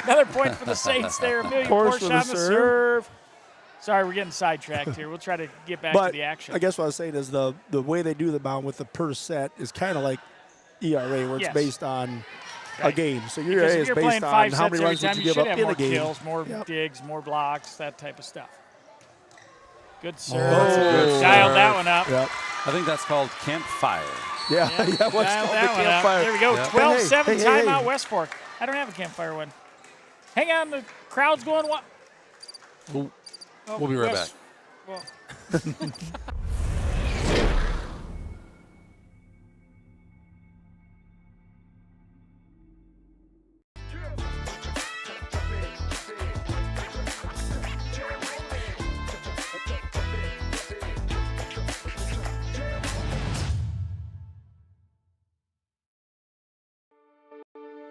Another point for the Saints there. Amelia Porsche Porsche with on the the serve. serve. Sorry, we're getting sidetracked here. We'll try to get back to But the action. I guess what I was saying is the way they do the mound with the per set is kind of like ERA, where it's Yes. based on a Right. game. So your Because ERA if is you're based playing on 5 how sets many every runs did time, you you give should up have in more a game. kills, more Yep. digs, more blocks, that type of stuff. Good serve. that's a good Dialed serve. that one up. Yep. I think that's called campfire. Yeah, Yeah, yeah. What's dialed called that the one up. campfire? There we go. Yeah. 12-7 Hey, hey, hey. timeout West Fork. I don't have a campfire one. Hang on, the crowd's going what? We'll be right back. Well,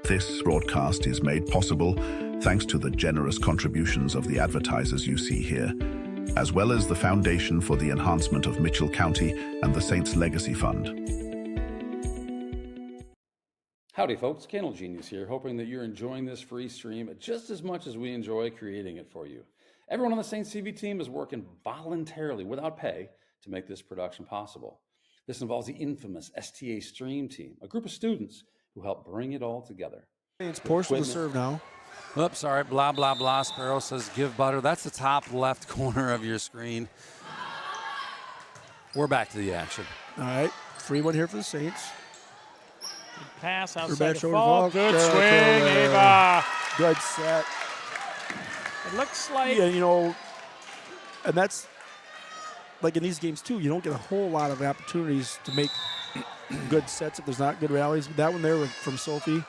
This broadcast is made possible thanks to the generous contributions of the advertisers you see here, as well as the Foundation for the Enhancement of Mitchell County and the Saints Legacy Fund. Howdy, folks. Kennel Genius here, hoping that you're enjoying this free stream just as much as we enjoy creating it for you. Everyone on the Saints TV team is working voluntarily, without pay, to make this production possible. This involves the infamous STA Stream Team, a group of students who help bring it all together. It's Porsche with the serve now. Oops, sorry. Blah, blah, blah. Sparrow says give butter. That's the top left corner of your screen. We're back to the action. All right. Free one here for the Saints. good pass We're outside back the shoulder ball. ball. Good There, swing, there. Ava. Good set. It looks like Yeah, you know, and that's like in these games too. You don't get a whole lot of opportunities to make good sets if there's not good rallies. That one there from Sophie,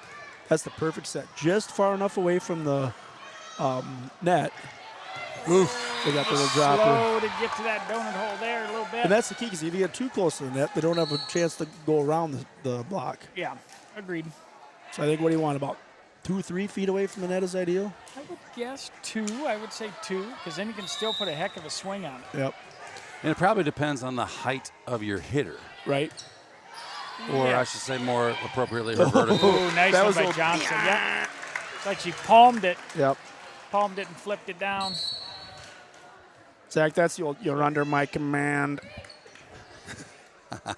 that's the perfect set. Just far enough away from the net. Oof. They got the little dropper. slow to get to that donut hole there a little bit. And that's the key, because if you get too close to the net, they don't have a chance to go around the block. Yeah, agreed. So I think what do you want, about 2-3 feet away from the net is ideal? I would guess 2. I would say 2, because then you can still put a heck of a swing on it. Yep. And it probably depends on the height of your hitter. Right. Or Yeah. I should say more appropriately, her vertical. Ooh, nice That one was by a- Johnson. Yeah. It's like she palmed it Yep. and flipped it down. Zach, that's you're under my command.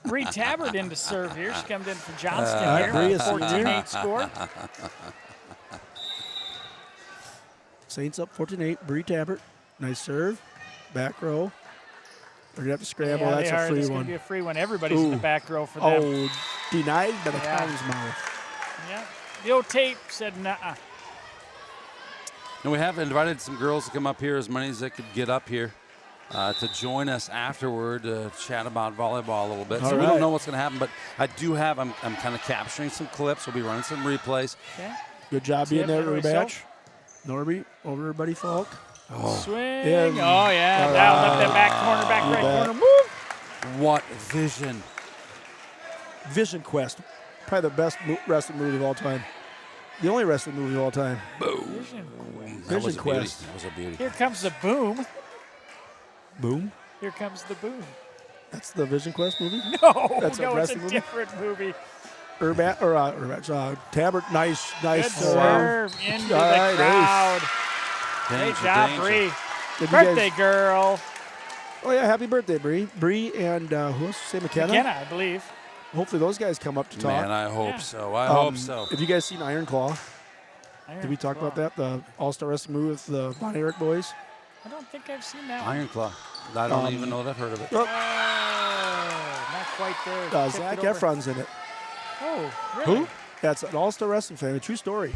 Bree Tabbert in to serve here. She comes in for Johnston Bree here. is 14-8 score. Saints up 14-8. Bree Tabbert. Nice serve. Back row. They're going to have to scramble. Yeah, That's they a are. free This is going one. to be a free one. Everybody's in the Ooh. back row for them. Oh, denied by the Yeah. Cow's mouth. Yeah. The old tape said nah. And we have invited some girls to come up here, as many as they could get up here, to join us afterward to chat about volleyball a little bit. All so we right. don't know what's going to happen, but I do have, I'm kind of capturing some clips. We'll be running some replays. Okay. Good job being Tip, there, anyway, Batch. Norby over to Buddy Falk. Swing. Yeah. Oh, yeah. All Dialed up right. that back corner, back You right bet. corner. Move. What vision. Vision Quest. Probably the best wrestling movie of all time. The only wrestling movie of all time. Vision. That was Vision a beauty. Quest. That was a beauty. Here comes the boom. Boom. Here comes the boom. That's the Vision Quest movie? No, That's a no, it's a wrestling movie? different movie. Tabbert, nice Good serve. serve into All the right, crowd. Danger, Great job, danger. Bree. Did you Birthday guys- girl. Oh, yeah, happy birthday, Bree. Bree and who else? Say McKenna? McKenna, I believe. Hopefully those guys come up to talk. Man, I hope Yeah. so. I hope so. Have you guys seen Iron Claw? Iron Did we talk about Claw. that? The All-Star Wrestling movie with the Von Erich boys? I don't think I've seen that one. Iron Claw. I don't even know that I've heard of it. Oh, Oh, not quite there. Tipped Zac it over. Efron's in it. Oh, really? Who? Yeah, it's an all-star wrestling family. True story.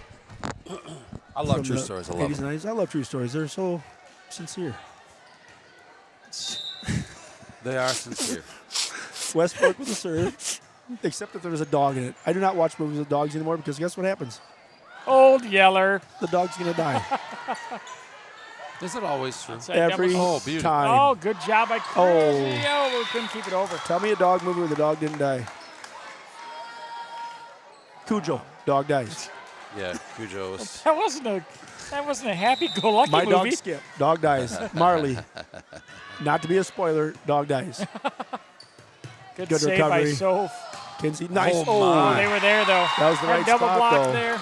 I love From true the stories. I love 80s them. and 90s. I love true stories. They're so sincere. They are sincere. West Fork with a serve, except if there was a dog in it. I do not watch movies with dogs anymore because guess what happens? Old Yeller. The dog's going to die. Is it always true? Every beauty. time. Oh, good job by Chris. Oh, we couldn't keep it over. Tell me a dog movie where the dog didn't die. Cujo, dog dies. Yeah, Cujo was. That wasn't a happy-go-lucky My movie. dog Skip, dog dies. Marley, not to be a spoiler, dog dies. Good Good save recovery. by Soph. Kinsey, nice. Oh, They were there, though. That was the right double spot, block though. there.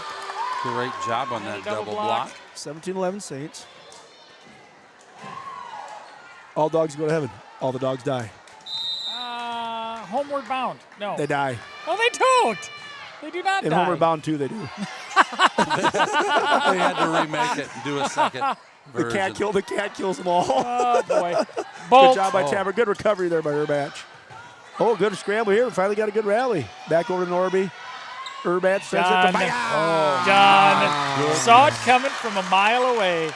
Great job on that double block. 17-11 Saints. All dogs go to heaven. All the dogs die. Homeward Bound. No. They die. Oh, they don't. They do not In die. Homeward Bound 2, they do. They had to remake it and do a second version. The cat kills them all. Oh, boy. Good Bolt. job by Taber. Good recovery there by Urbach. Oh, good scramble here. We finally got a good rally. Back over to Norby. Urbach sends it to Done. Maya. Done. Saw it coming from a mile away.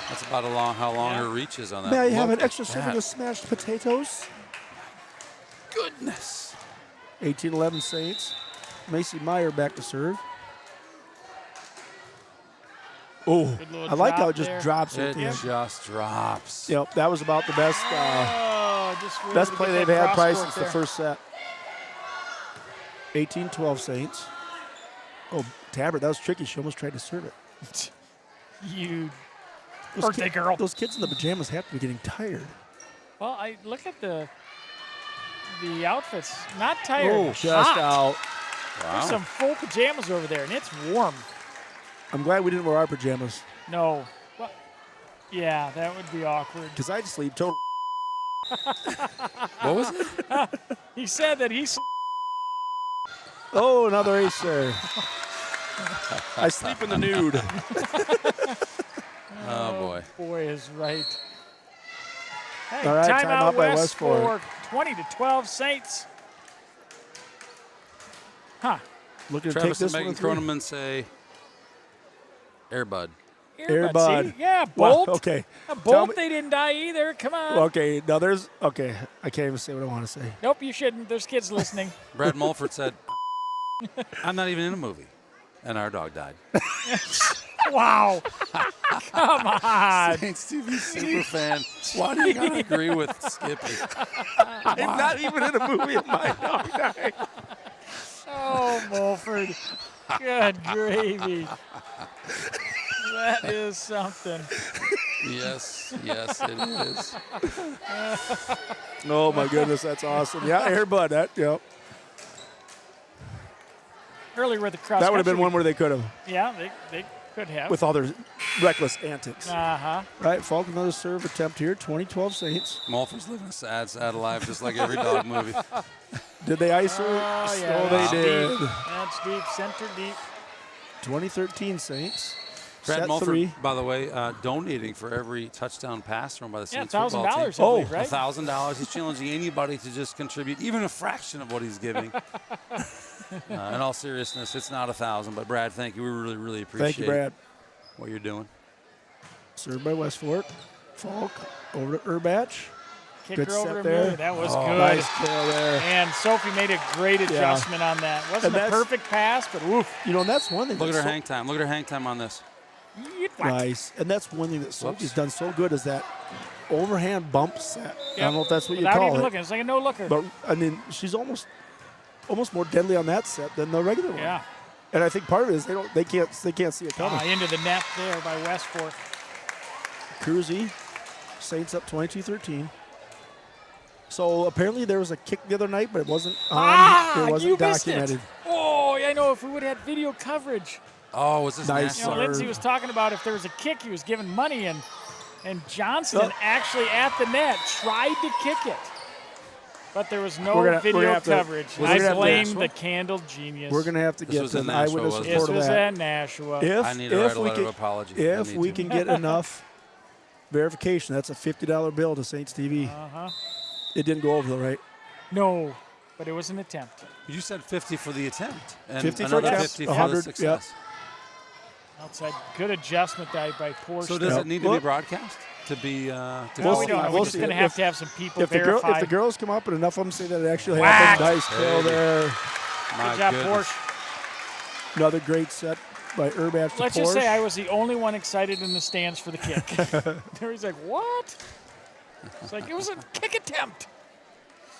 That's about how long her reach is on that. May I have Look an at extra that. serving of smashed potatoes? Goodness. 18-11 Saints. Macy Meyer back to serve. Oh, Good little I like how it drop just there. drops It at the end. just drops. Yep, that was about the best Just were best able to play get they've that had, cross Price, court since the there. first set. 18-12 Saints. Oh, Tabbert, that was tricky. She almost tried to serve it. You birthday girl. Those kids in the pajamas have to be getting tired. Well, I look at the outfits. Not tired. Oh, just hot. out. There's some full pajamas over there, and it's warm. I'm glad we didn't wear our pajamas No. Well, yeah, that would be awkward. because I'd sleep total. What was it? He said that he. Oh, another ace there. I sleep in the nude. Oh, boy. Boy is right. Hey, All right, timeout timeout by West for Westport. 20-12 Saints. Huh. Looking to Travis take this and one. Megan Croneman say Airbud. Airbud. See? Yeah, Wow, Bolt. okay. A Tell Bolt, they didn't die either. Come on. Okay, now there's. Okay, I can't even say what I want to say. Nope, you shouldn't. There's kids listening. Brad Mulford said, I'm not even in a movie. And our dog died. Wow. Come on. Saints TV super fan. Why do you gotta agree with Skippy? I'm not even in a movie of my dog died. Oh, Mulford. Good gravy. That is something. Yes, it is. Oh my goodness, that's awesome. Yeah, Airbud. That. Yep. Earlier with the cross. That would have been country, one where they could have, Yeah, they could have. with all their reckless antics. Uh-huh. Right, Falk, another serve attempt here. 20-12 Saints. Mulford's living a sad life, just like every dog movie. Did they ice her? Oh, yeah. Oh, That's they did. deep. That's deep. Center deep. 2013 Saints. Brad Set Mulford, 3. by the way, donating for every touchdown pass thrown by the Yeah, Saints football team. $1,000, I believe, right? $1,000. He's challenging anybody to just contribute even a fraction of what he's giving. In all seriousness, it's not 1,000, but Brad, thank you. We really, really appreciate Thank you, Brad. what you're doing. Served by Westford. Falk over to Urbach. Kick Good her over set to there. Mary. That was good. Nice kill there. And Sophie made a great adjustment on that. Wasn't And a that's- perfect pass, but woof. You know, and that's one thing. Look at that's her hang time. Look at her hang time on this. Nice. And that's one thing that Sophie's done so good is that overhand bump set. I don't know if that's what you Without call even it. looking. It's like a no-looker. But, I mean, she's almost more deadly on that set than the regular one. Yeah. And I think part of it is they can't see it coming. Into the net there by West Fork. Cruzy, Saints up 22-13. So apparently there was a kick the other night, but it wasn't on. It wasn't you missed documented. it. Oh, I know. If we would have had video coverage. Oh, was this Nice. You know, Lindsay was talking about if there was a kick, he was giving money, and Johnston actually at the net tried to kick it. But there was no We're gonna video have to- coverage. we're I gonna have to- blame the Candle Genius. We're going to have to This get was in an Nashua, eyewitness wasn't it? report This of was that. at Nashua. I need to write a letter of apology. I If need we to. can get enough verification, that's a $50 bill to Saints TV. Uh-huh. It didn't go over though, right? No, but it was an attempt. You said 50 for the attempt. And 50 for another attempt, 50 for 100, the success. Outside, good adjustment by Porsche. So does it need to be broadcast to be? No, we don't know. We're just going to have some people if verify. If the girls come up and enough of them say that it actually Whack! happened, nice kill there. Good job, Porsche. Another great set by Urbach to Let's Porsche. just say I was the only one excited in the stands for the kick. Everybody's like, what? It's like, it was a kick attempt.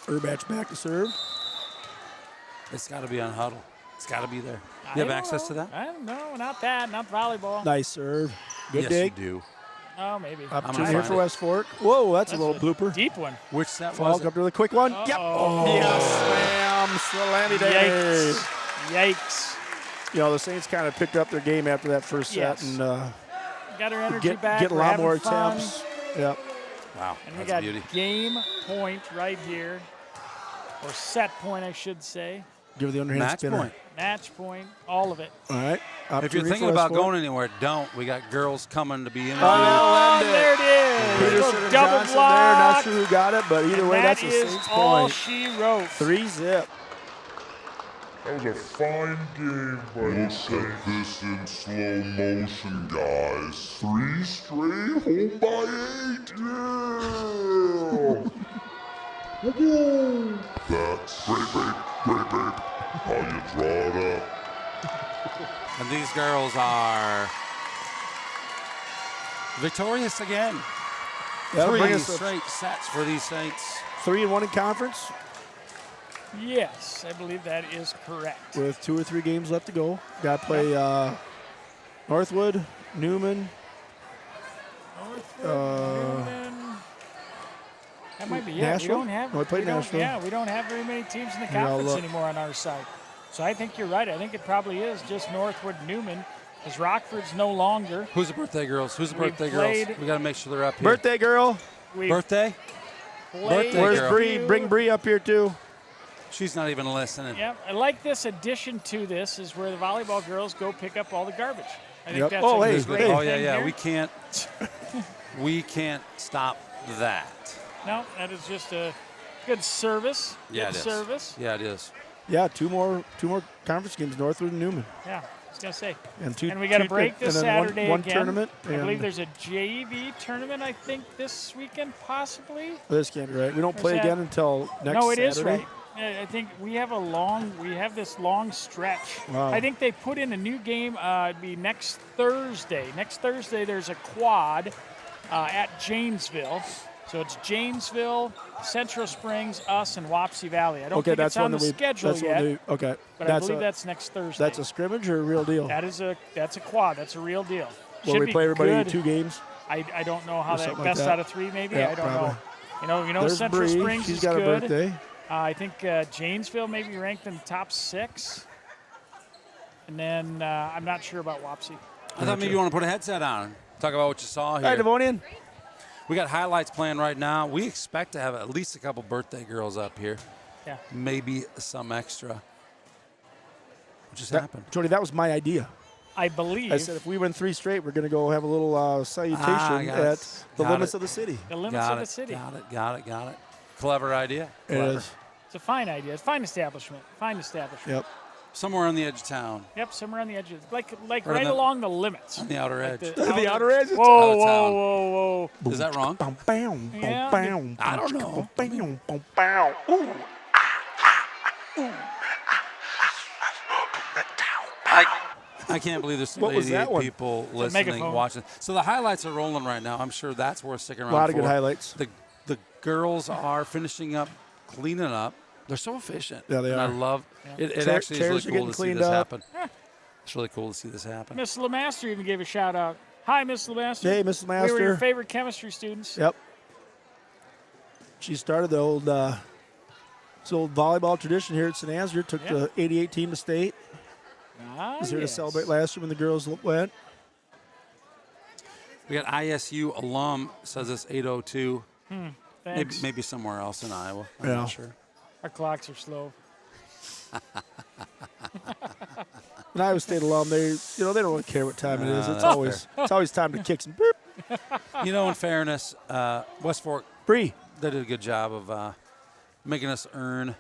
Urbach back to serve. It's got to be on huddle. It's got to be there. You have access to that? I don't know, not that, not volleyball. Nice serve. Good yes, dig. you do. Oh, maybe. Opportunity here for West Fork. Whoa, that's a little blooper. Deep one. Which set was Falk it? up to the quick one. Uh-oh. Yep. Oh, yes, ma'am. Salami day. Yikes. You know, the Saints kind of picked up their game after that first Yes. set and Got our energy back. get a We're lot having more fun. attempts. Yep. Wow, And we that's got beauty. game point right here, or set point, I should say. Give the underhand Match spinner. point. Match point, all of it. All right. If you're thinking about going anywhere, don't. We got girls coming to be interviewed. Oh, there it is. Peterson and Double Johnson block. there. Not sure who got it, but either And way, that that's a is Saints all point. she wrote. 3-zip. That was a fine game by the Saints. This in slow motion, guys. 3 straight, home by 8. Yeah. Woo-hoo. That's great, babe. How you draw it up. And these girls are victorious again. That'll bring 3 us straight sets for these Saints. 3-1 in conference Yes, I believe that is correct. with 2 or 3 games left to go. Got to play Northwood, Newman. That might be it. Nashville? We don't have. Oh, we played we don't- Nashville. Yeah, we don't have very many teams in the Here, I'll conference look. anymore on our side. So I think you're right. I think it probably is just Northwood Newman, because Rockford's no longer. Who's the birthday girls? Who's the We birthday played- girls? We got to make sure they're up here. Birthday girl. We Birthday? played Birthday Where's girl. Bree? Bring Bree up here, too. She's not even listening. Yeah, I like this addition to this is where the volleyball girls go pick up all the garbage. I think Yep. that's Oh, a hey, great hey. Oh, yeah, thing yeah. here. We can't stop that. No, that is just a good service. Yeah, Good it is. service. Yeah, it is. Yeah, two more conference games, Northwood and Newman. Yeah, I was gonna say. And We got a break and this then Saturday one again. tournament. I believe and there's a JV tournament. I think this weekend possibly. this can't be right. We don't Or play is that- again until next No, it is Saturday. right. I think we have this long stretch. Wow. I think they put in a new game. It'd be next Thursday. Next Thursday, there's a quad at Janesville. So it's Janesville, Central Springs, us, and Wapsie Valley. I don't Okay, think that's it's on one the that we. schedule That's yet, one that we, okay. but I believe that's next Thursday. That's a scrimmage or a real deal? That's a quad. That's a real deal. Will Should we be play everybody good. 2 games? I don't know how Or that something like best that. out of 3 maybe. Yeah, I don't probably. know. You know, There's Central Bree. Springs She's is got good. a birthday. I think Janesville may be ranked in the top 6. And then I'm not sure about Wapsie. I thought maybe you want to put a headset on. Talk about what you saw here. Hi, Devonian. We got highlights playing right now. We expect to have at least a couple birthday girls up here. Yeah. Maybe some extra. What just happened? Jody, that was my idea. I believe. I said if we win 3 straight, we're going to go have a little salutation got it. at the Got limits it. of the city. The limits Got of it, the city. Got it. Clever idea. It Clever. is. It's a fine idea. It's a fine establishment. Fine establishment. Yep. Somewhere on the edge of town. Yep, somewhere on the edge of like Or right the- along the limits. On the outer Like edge. The outer edge? Whoa, Out of whoa, town. whoa, whoa. Is that wrong? Yeah, I don't know. I can't believe there's What was that 88 one? people a listening, megaphone. watching. So the highlights are rolling right now. I'm sure that's worth sticking around A lot of for. good highlights. The girls are finishing up, cleaning up. They're so efficient. Yeah, they and are. I love it. It Chair- actually chairs is are really cool getting to see cleaned this up. happen. It's really cool to see this happen. Miss Lemaster even gave a shout out. Hi, Miss Lemaster. Hey, Miss We were your Lemaster. favorite chemistry students. Yep. She started the old volleyball tradition here at St. Ansgar. Took the 88 team to state. Was here to celebrate last year when the girls went. We got ISU alum says it's 8:02. Thanks. Maybe somewhere else in Iowa. I'm Yeah. not sure. Our clocks are slow. An Iowa State alum, they don't really care what time it is. It's that's always time to kick some boop. You know, in fairness, West Fork Bree. they did a good job of making us earn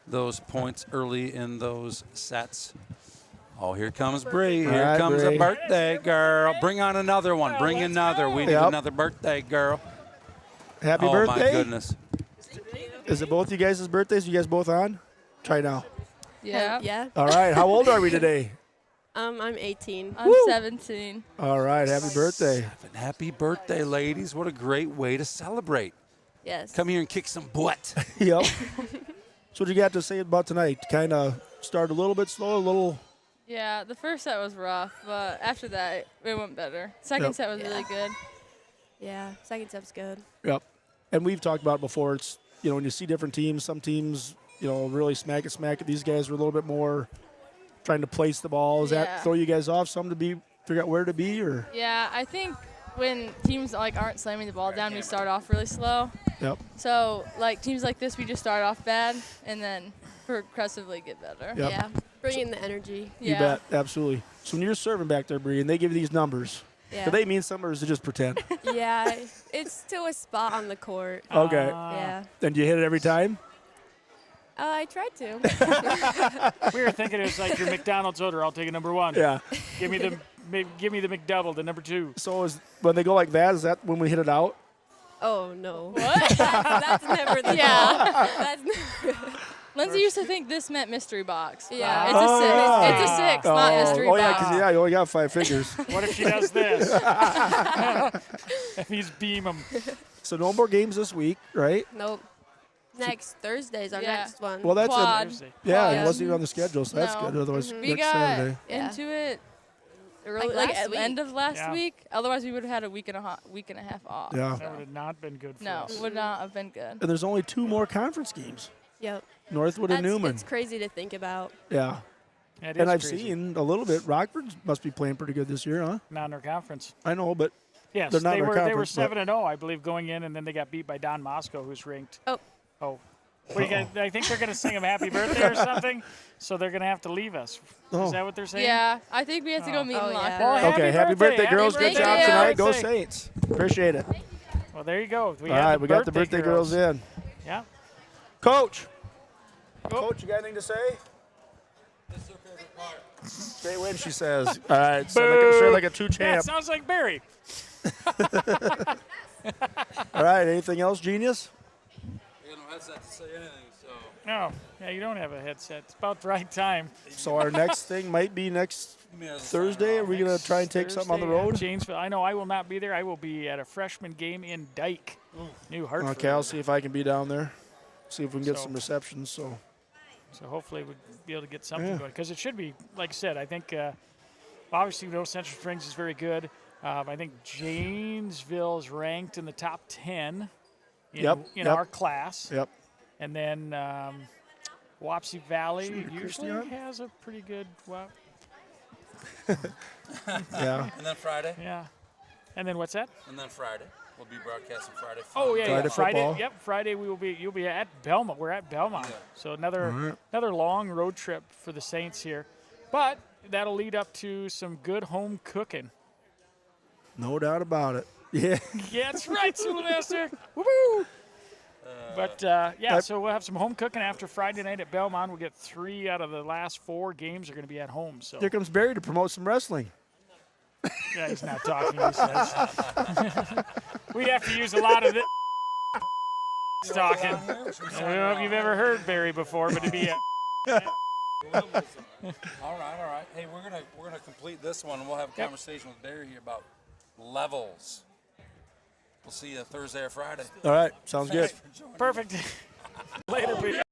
those points early in those sets. Oh, here comes Bree. Here right, comes Bree. a birthday girl. Bring on another one. Bring another. We need another birthday girl. Happy oh, birthday. Oh, my goodness. Is it both you guys' birthdays? You guys both on? Try now. Yeah. Yeah. All right. How old are we today? I'm 18. I'm 17. All right. Happy birthday. Happy birthday, ladies. What a great way to celebrate. Yes. Come here and kick some butt. Yep. So what you got to say about tonight? Kind of start a little bit slow, a little. Yeah, the first set was rough, but after that, it went better. Second set was really good. Yeah, second set's good. Yep. And we've talked about it before. It's, when you see different teams, some teams, really smack it. These guys were a little bit more trying to place the ball. Does that throw you guys off some to figure out where to be? Or? Yeah, I think when teams aren't slamming the ball down, we start off really slow. Yep. So teams like this, we just start off bad and then progressively get better. Yep. Yeah, bring in the energy. You bet, absolutely. So when you're serving back there, Bree, and they give you these numbers, do they mean something or is it just pretend? Yeah, it's still a spot on the court. Okay. Yeah. And you hit it every time? I tried to. We were thinking it was like your McDonald's order. I'll take a number 1. Yeah. Give me the McDouble, the number 2. So when they go like that, is that when we hit it out? Oh, no. What? That's never the Yeah. That's never. Lindsay used to think this meant mystery box. Yeah. It's a 6. yeah. It's a 6, not mystery Oh, box. yeah, because you only got 5 figures. What if she does this? That means beam them. So no more games this week, right? Nope. Next Thursday's our next one. Well, that's Quad. it wasn't even on the schedule, so that's No. good. Otherwise, We next got Saturday. into it early, Like last at the week. end of last Yeah. week. Otherwise, we would have had a week and a half off. Yeah. That would have not been good for No, us. would not have been good. And there's only 2 more conference games. Yep. Northwood and Newman. It's crazy to think about. Yeah. Yeah, it And is I've crazy. seen a little bit. Rockford must be playing pretty good this year, huh? Not in our conference. I know, but Yes, they're not they in our were. They were conference, but- 7-0, I believe, going in, and then they got beat by Don Moscow, who's ranked. Oh. What are you gonna, I think they're going to sing him happy birthday or something, so they're going to have to leave us. Oh. Is that what they're saying? Yeah, I think we have to go meet in yeah. locker Well, room. Okay, happy birthday, girls. Good Thank job you. tonight. Go Birthday. Saints. Appreciate it. Well, there you go. All right, we got the birthday girls in. Yeah. Coach. Oh. Coach, you got anything to say? Great win, she says. All right, sound like a 2 Yeah, champ. sounds like Barry. All right, anything else, genius? You got no headset to say anything, so. No, yeah, you don't have a headset. It's about the right time. So our next thing might be next Thursday. Are we going to try and take something on the Thursday road? at Janesville. I know I will not be there. I will be at a freshman game in Dyke, New Hartford. Okay, I'll see if I can be down there. See if we can get So- some receptions. So hopefully we'll be able to get something Yeah. going. Because it should be, like I said, I think obviously Central Springs is very good. I think Janesville is ranked in the top 10 in our class. Yep. And then Wapsie Valley Should we usually Christian? has a pretty good Yeah. And then Friday. Yeah. And then what's that? And then Friday. We'll be broadcasting Friday. Oh yeah, Friday football. Yep, Friday you'll be at Belmont. We're at Belmont. Yeah. So another long road trip for the Saints here. But that'll lead up to some good home cooking. No doubt about it. Yeah. Yeah, that's right, Schoolmaster. Woo! But so we'll have some home cooking after Friday night at Belmont. We'll get 3 out of the last 4 games are going to be at home. So Here comes Barry to promote some wrestling. yeah, he's not talking. He says we'd have to use a lot of this talking. I don't know if you've ever heard Barry before, but it'd be a All right. Hey, we're gonna complete this one, and we'll have a conversation with Barry here about levels. We'll see you Thursday or Friday. All right, sounds good. perfect. Later, people.